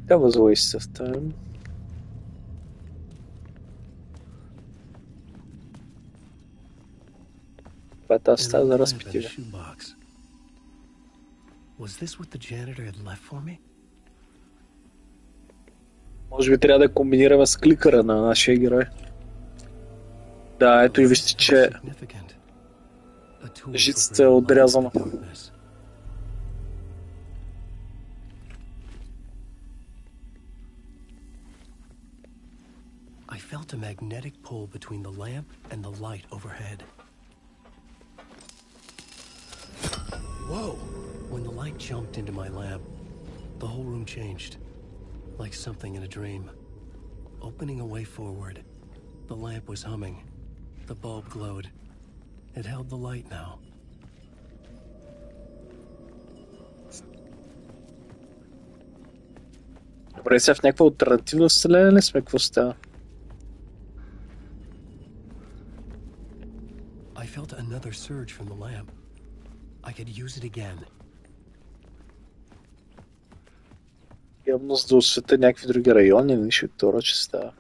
That was a waste of time. Shoebox. Was this what the janitor had left for me? Може би трябва да комбинираме с кликъра на нашия герой. Да, ето и вижте, че жицата е отрязана. I felt a magnetic pull between the lamp and the light overhead. Whoa! When the light jumped into my lamp, the whole room changed, like something in a dream. Opening a way forward, the lamp was humming. The bulb glowed. It held the light now. Добре, сега в някаква алтернативна вселена ли сме? Какво става? I felt another surge from the lamp. I could use it again. Явно за да осветя някакви други райони, нещо втора, че става.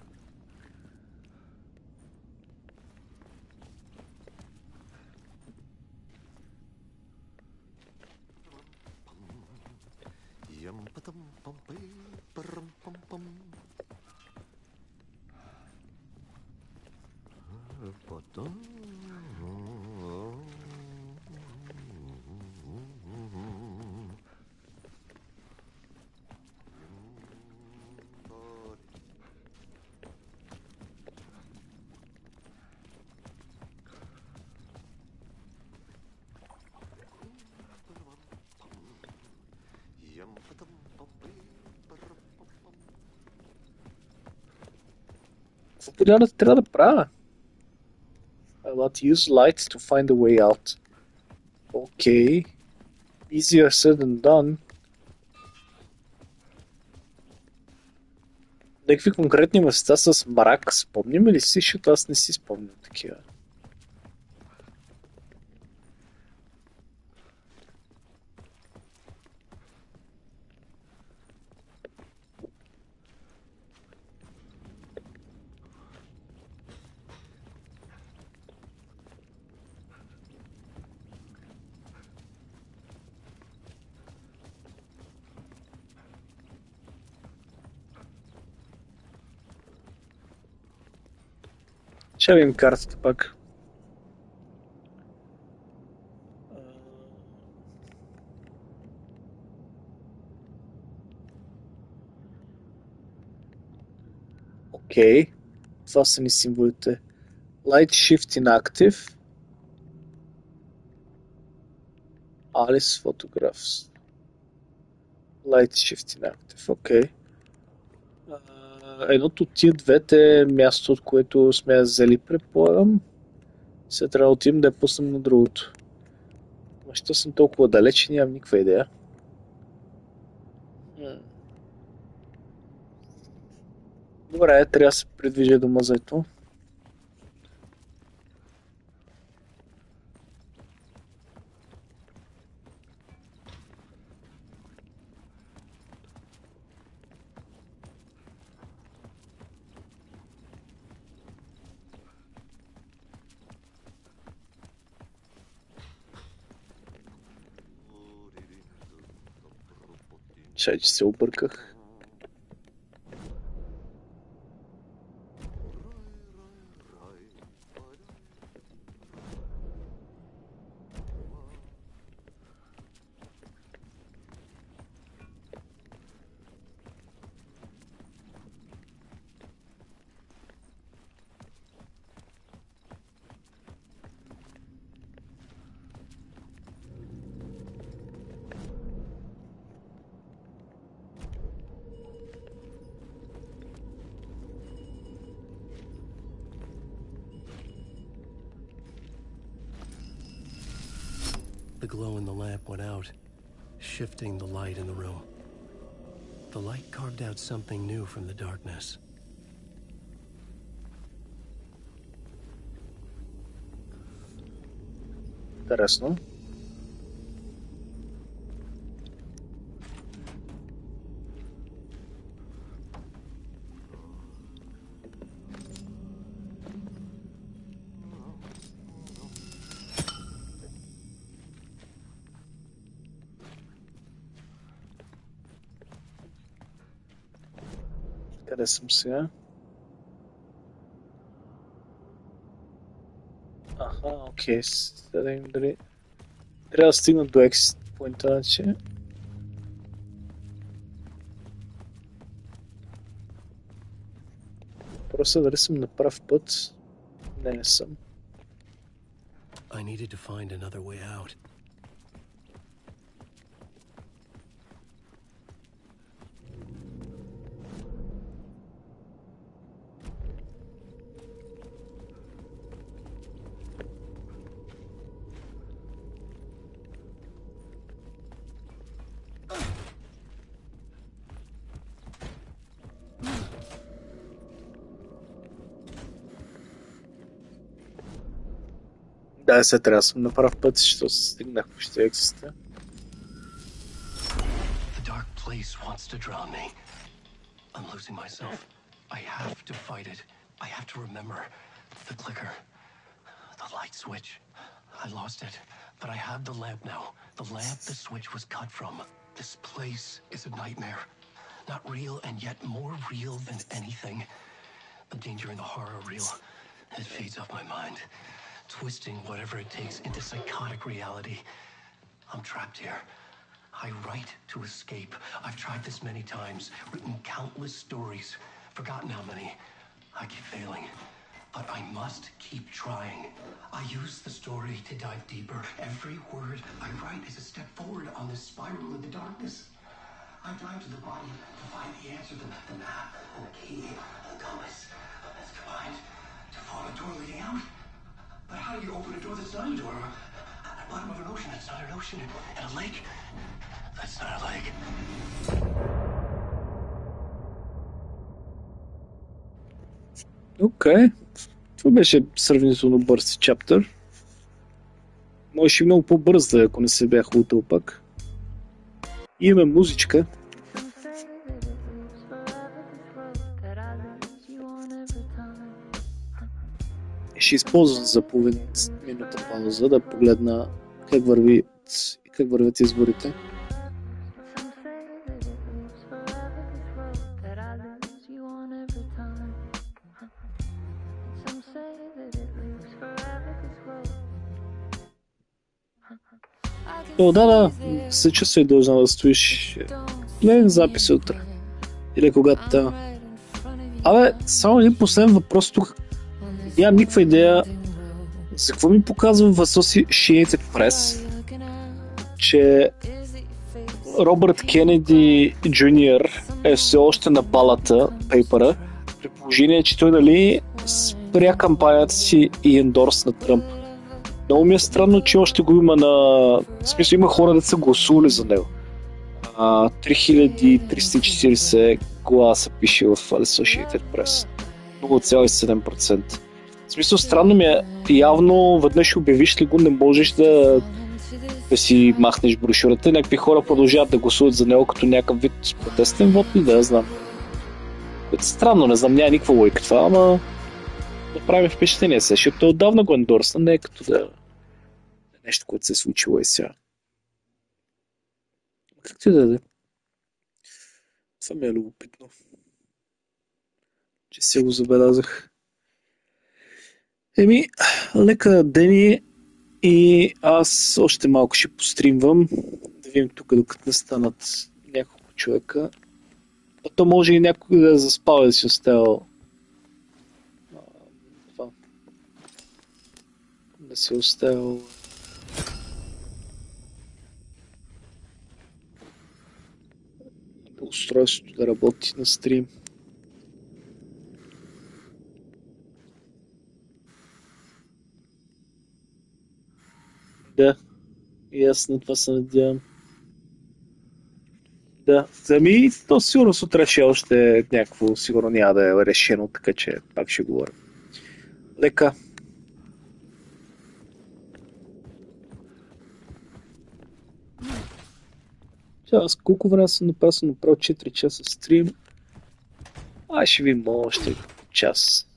Популярната трябва да правя. I want to use light to find a way out. Okay. Easier said than done. Някакви конкретни места с мрак, спомним ли си, защото аз не си спомням такива. Ще видим картата пак. Окей. Това са ни символите. Light Shift Inactive. Alice Photographs. Light Shift Inactive. Окей. Едното от тия двете е място, от което сме я взели, предполагам. Сега трябва да отидем да я пуснем на другото. Защо съм толкова далеч, нямам никаква идея. Добре, трябва да се придвижа до мазето. Чай, че се обърках. The glow in the lamp went out, shifting the light in the room. The light carved out something new from the darkness. Интересно. Къде съм сега? Аха, окей. Да видим дали... Трябва да стигна до exit point, иначе. Просто дали съм на прав път? Не съм. I needed to find another way out. Да, сега трябва да съм на прав път, защото стигнах почти екзиста. The dark place wants to drown me. I'm losing myself. I have to fight it. I have to remember the clicker, the light switch. I lost it, but I have the lamp now. The lamp the switch was cut from. This place is a nightmare. Not real, and yet more real than anything. The danger and the horror are real. It feeds off my mind, twisting whatever it takes into psychotic reality. I'm trapped here. I write to escape. I've tried this many times, written countless stories, forgotten how many. I keep failing, but I must keep trying. I use the story to dive deeper. Every word I write is a step forward on this spiral in the darkness. I dive to the body to find the answer, the map, and the key, the compass. That's combined to form a door leading out. But how do you open a door that's not a door? At the bottom of an ocean that's not an ocean, and a lake that's not a lake. Окей. Това беше сравнително бърз чаптър. Можеше и много по-бърз да, ако не се бях лутал пак. Имаме музичка. Ще използвам за половин минута пауза да погледна как вървят изборите. О, да, се чувства и дължна да стоиш. Гледай записи утре. Или когато... Абе, само един последен въпрос тук. Нямам никаква идея за какво ми показва в Associated Press, че Робърт Кенеди Джуниор е все още на балата, пейпера, при положение, че той, нали, спря кампанията си и ендорс на Тръмп. Много ми е странно, че още го има на... В смисъл, има хора, да са гласували за него. 3340 гласа пише в Associated Press. 0,7%. В смисъл, странно ми е. Явно, веднъж обявиш ли го, не можеш да си махнеш брошурата. Някакви хора продължават да гласуват за него като някакъв вид протестен вод ли, да я знам. Странно, не знам, няма никаква логика това, ама да правим впечатление сега, защото той отдавна го ендорсна, не е като да нещо, което се е случило и сега. Както и да е. Това ми е любопитно. Че се го забелязах. Лека дени и аз още малко ще постримвам. Да видим тук, докато не станат няколко човека. А то може и някой да е заспал и да си оставил това. Да си оставил устройството да работи на стрим. Да, и аз на това се надявам. Да, то сигурно сутрин ще още някакво, сигурно няма да е решено, така че пак ще говоря. Лека. Аз колко време съм направил? Съм направил 4 часа стрим. Ще ви още час.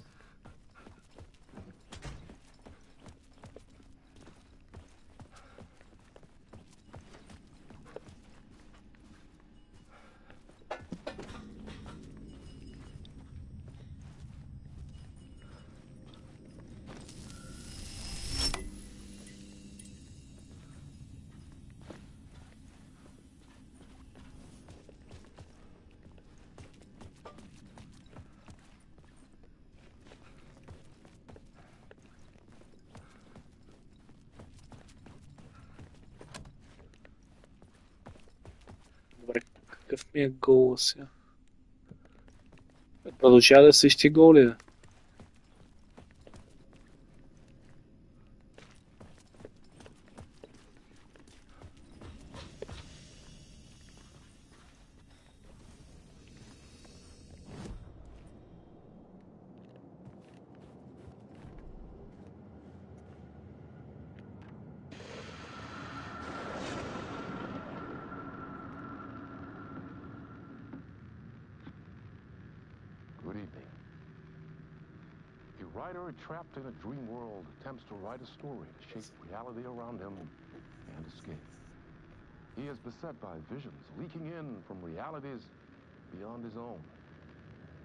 Какъв ми е гол сега? Продължава да същия гол ли? Good evening. A writer trapped in a dream world attempts to write a story to shape reality around him and escape. He is beset by visions leaking in from realities beyond his own.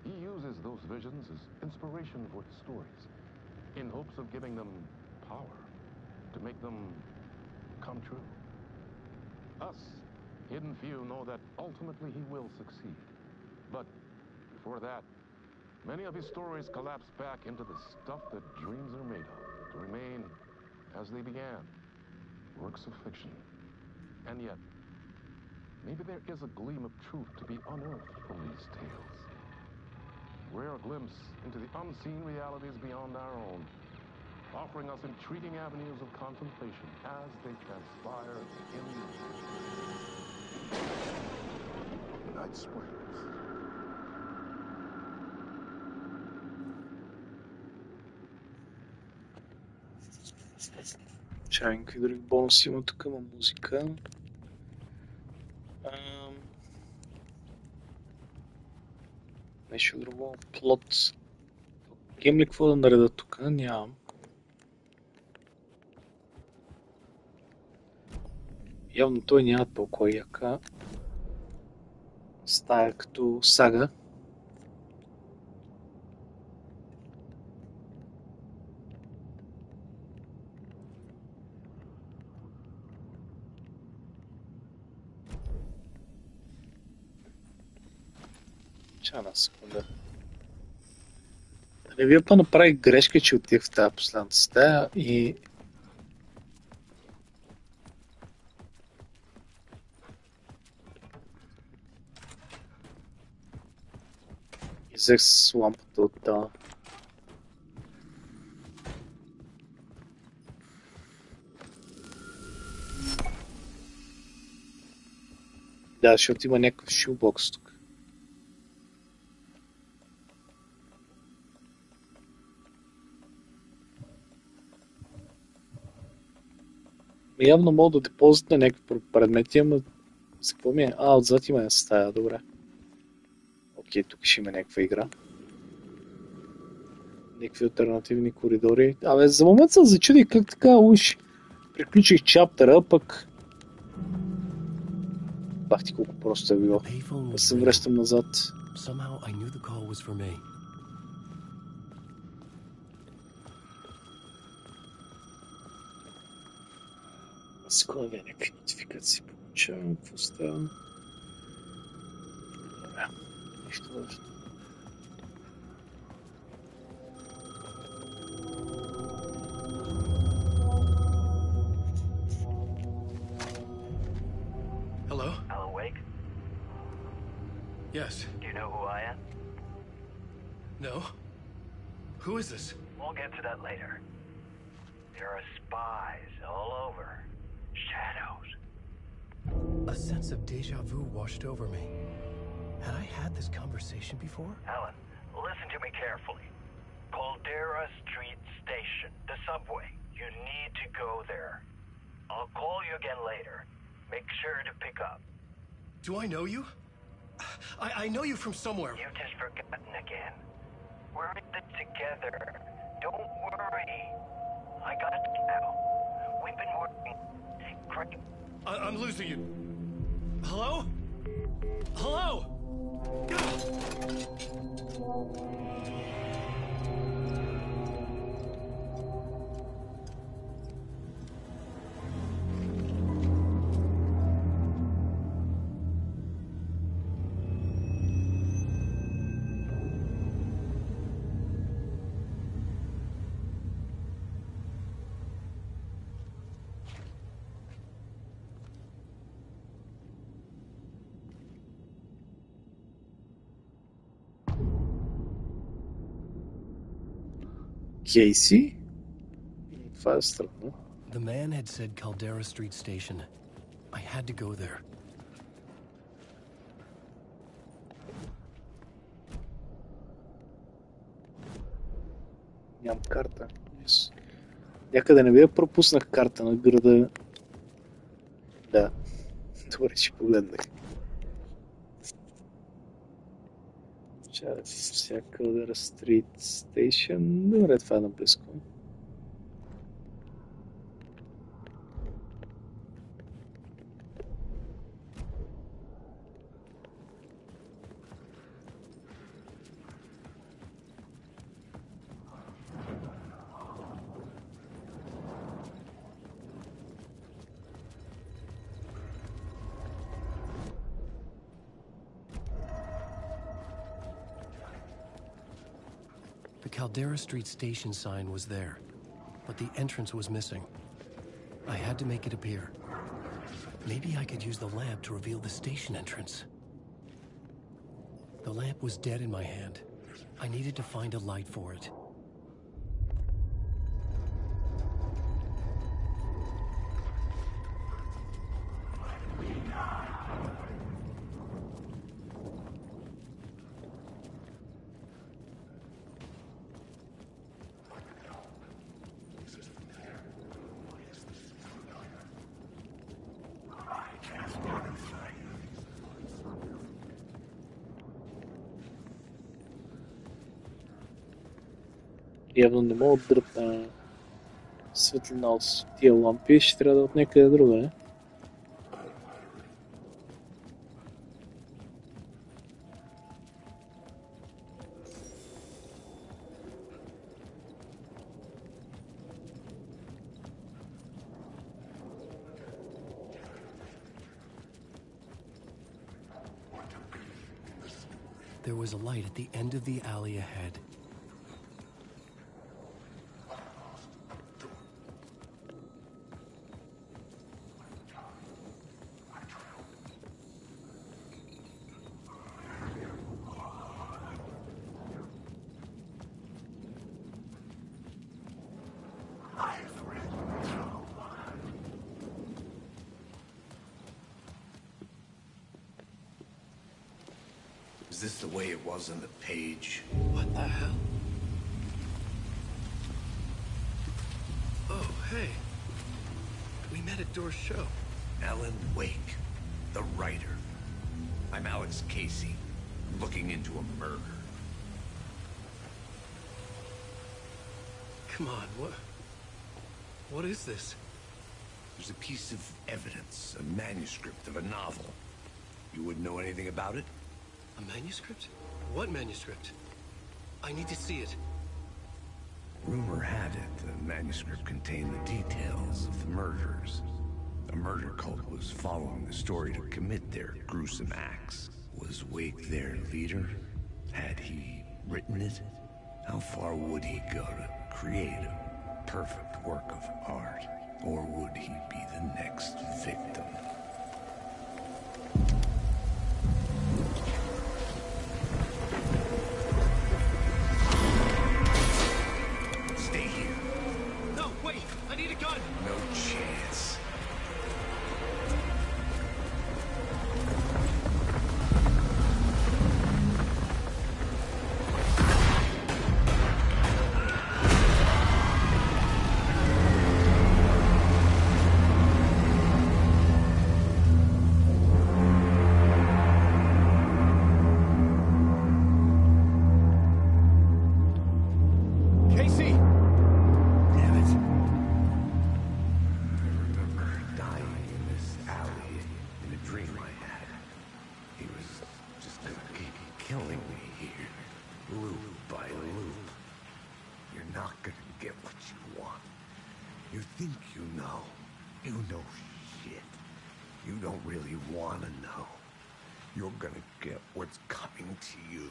He uses those visions as inspiration for his stories, in hopes of giving them power, to make them come true. Us, hidden few, know that ultimately he will succeed. But before that, many of his stories collapse back into the stuff that dreams are made of, to remain as they began, works of fiction. And yet, maybe there is a gleam of truth to be unearthed from these tales. Rare glimpse into the unseen realities beyond our own, offering us intriguing avenues of contemplation as they transpire in Night Springs. Чай, какви други бонуси има тук, има музика. Нещо друго. Плот. Имам ли какво да нареда тук? Нямам. Явно той няма толкова яка стая като сага. Една секунда. Да не вие направих грешка, че отих в тази последната стая и взех с лампата от тази. Да, защото има някакъв шилбокс тук. Явно мога да депозитна някакви предмети, ама за какво ми е? Отзад има стая, добре. Окей, тук ще има някаква игра. Някакви алтернативни коридори. За момент съм зачудих как така уж приключих чаптера, пък бах ти колко просто е било. Да се връщам назад. Скоро бе някакви нотификации получавам, какво става? Добре, нищо лъжно. Hello? Alan Wake? Yes. Do you know who I am? No? Who is this? We'll get to that later. There are spies all over. Shadows. A sense of deja vu washed over me. Had I had this conversation before? Alan, listen to me carefully. Caldera Street Station, the subway. You need to go there. I'll call you again later. Make sure to pick up. Do I know you? I know you from somewhere. You've just forgotten again. We're in it together. Don't worry. I got you now. We've been working. Great. I'm losing you. Hello? Hello? Кейси? Това е странно. The man had said Caldera Street Station. I had to go there. Нямам карта. Yes. Някъде не бия пропуснах карта на града. Да. Добре, ще погледнах. Всяка Caldera Street Station. Добре, това е наблизко. The Caldera Street Station sign was there, but the entrance was missing. I had to make it appear. Maybe I could use the lamp to reveal the station entrance. The lamp was dead in my hand. I needed to find a light for it. Явно не мога да дръпна светлина от тия лампи, ще трябва да от някъде друга, не? There was a light at the end of the alley ahead. Is this the way it was on the page? What the hell? Oh, hey. We met at Door's show. Alan Wake, the writer. I'm Alex Casey. I'm looking into a murder. Come on, what is this? There's a piece of evidence, a manuscript of a novel. You wouldn't know anything about it? A manuscript? What manuscript? I need to see it. Rumor had it the manuscript contained the details of the murders. A murder cult was following the story to commit their gruesome acts. Was Wake their leader? Had he written it? How far would he go to create a perfect work of art? Or would he be the next victim? Stay here. No, wait! I need a gun! No chance. Casey! Damn it. I remember dying in this alley in a dream I had. He was just gonna keep killing me here, loop by loop. You're not gonna get what you want. You think you know. You know shit. You don't really wanna know. You're gonna get what's coming to you.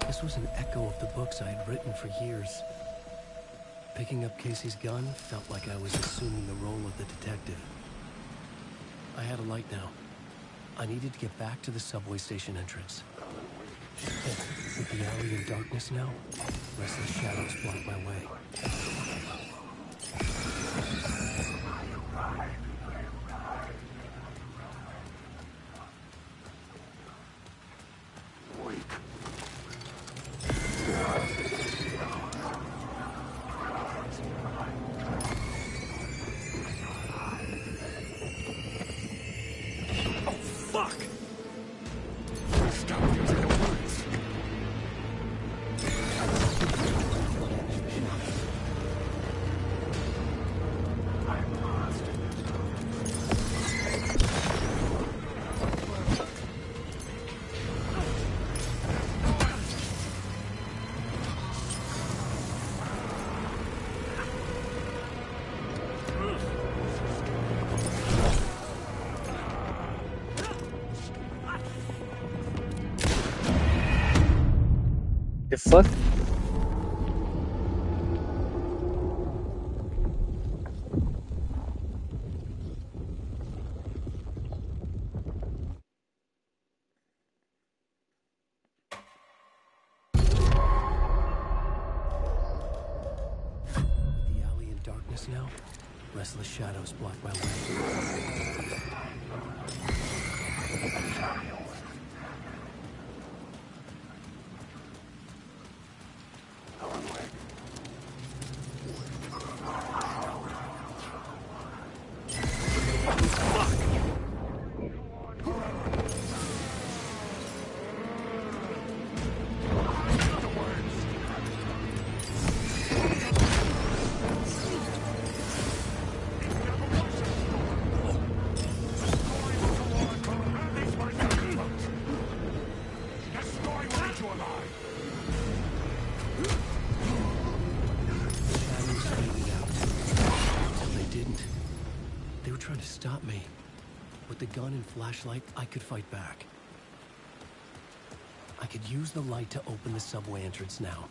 This was an echo of the books I had written for years. Picking up Casey's gun felt like I was assuming the role of the detective. I had a light now. I needed to get back to the subway station entrance. With the alley in darkness now, restless shadows block my way. The fuck? The alley in darkness now, restless shadows block my way. Stop me. With the gun and flashlight, I could fight back. I could use the light to open the subway entrance now.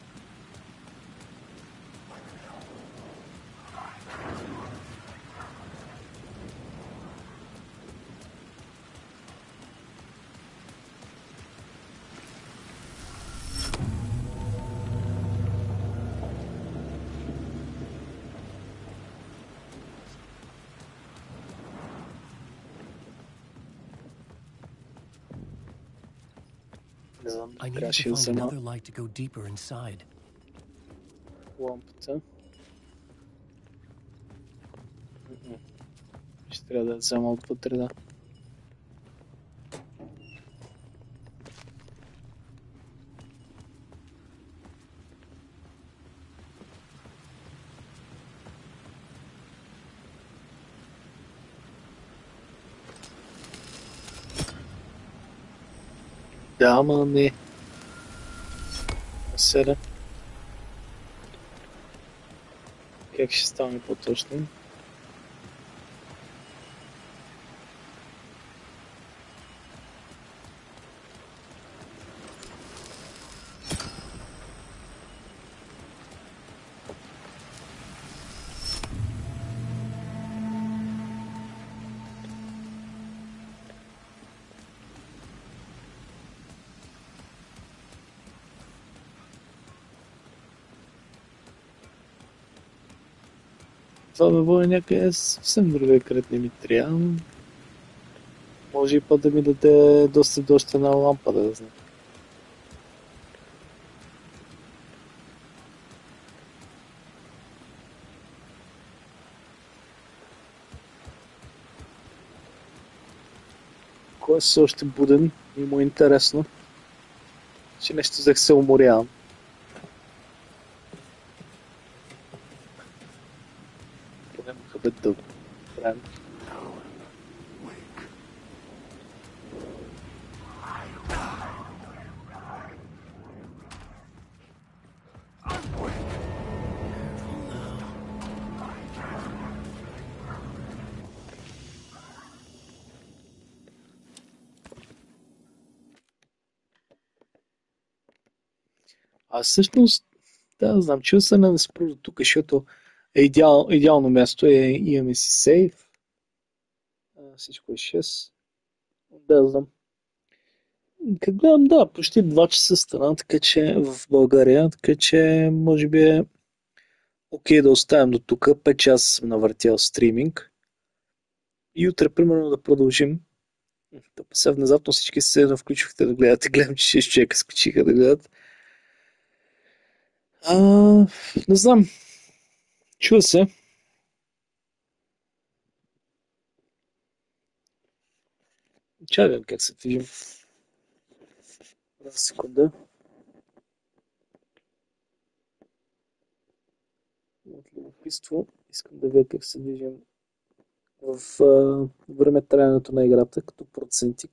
I needed to find another light to go deeper inside. Лампата. Ще трябва да взема отвътре, да. Да, ама не. Сега. Как ще стане по-точно? Това да бъде някъде съвсем друга, където не ми трябва. Може и път да ми даде доста до още една лампа, да знам. Кой е все още буден и му е интересно, че нещо взех се уморявам. Bit dълго време. Всъщност, да, знам, че се не спра до тук, защото идеално място имаме си сейф, всичко е 6. Да, знам. Как гледам, да, почти 2 часа стана, така че в България, така че може би е окей да оставим до тук. 5 часа съм навъртял стриминг. И утре, примерно, да продължим. Сега внезапно всички се включвахте да гледате. Гледам, че 6 човека скачиха да гледат. Не знам. Чува се. Чакай как се движим. Една секунда. От любопитство искам да видя как се движим в време траенето на играта, като проценти.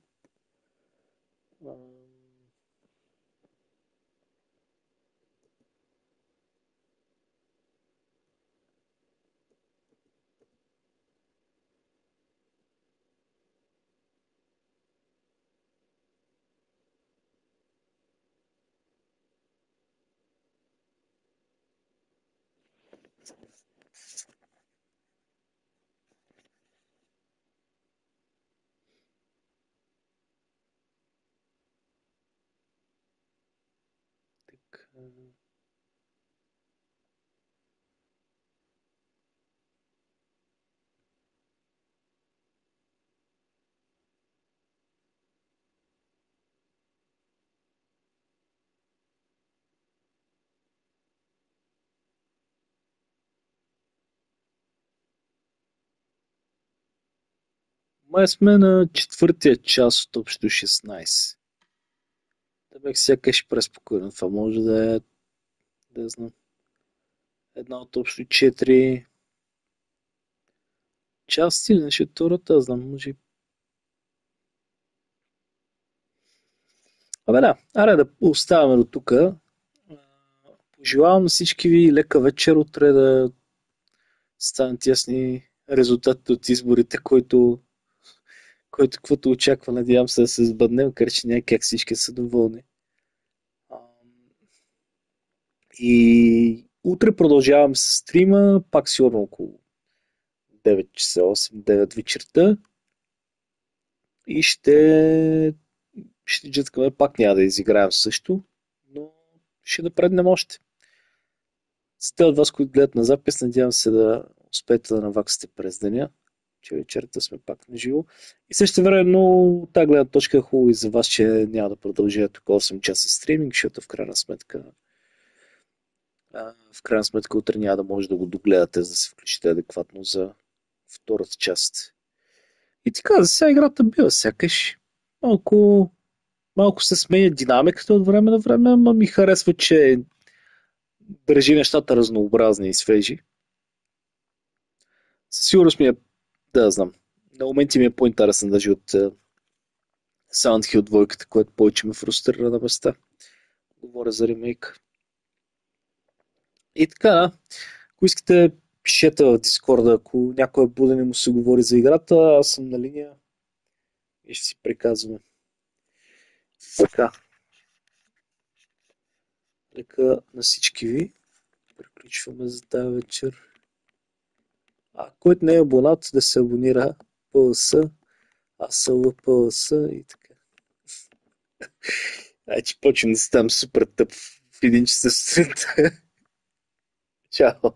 Май сме на четвъртия час от общо 16. Да бях сякаш преспокоен. Това може да знам, една от общо 4 части или нещо втората, знам, може. Абе да, аре да оставаме до тук. Пожелавам на всички ви лека вечер, утре да станат ясни резултатите от изборите, който каквото очаква, надявам се да се сбъдне, макар че някак всички са доволни. И утре продължавам с стрима, пак сигурно около 9 часа, 8-9 вечерта. И ще джеткаме, пак няма да изиграем също, но ще напреднем още. За тези от вас, които гледат на запис, надявам се да успеете да наваксате през деня, че вечерта сме пак на живо. И също времено тази гледна точка е хубаво и за вас, че няма да продължа тук 8 часа стриминг, защото в крайна сметка утре няма да може да го догледате, за да се включите адекватно за втората част. И така, за сега играта бива сякаш малко се сменя динамиката от време на време, ама ми харесва, че държи нещата разнообразни и свежи. Със сигурност ми е, да знам, на моменти ми е по-интересен даже от Silent Hill 2, което повече ме фрустрира на места. Говоря за ремейк. И така, ако искате, пишете в Дискорда, ако някой е буден и му се говори за играта, аз съм на линия и ще си приказваме. Така. Лека на всички ви. Приключваме за тази вечер. Който не е абонат, да се абонира. ПЛС, АСЛ, ПЛС и така. Че почвам да ставам супер тъп в 1 часа сутринта. Чао!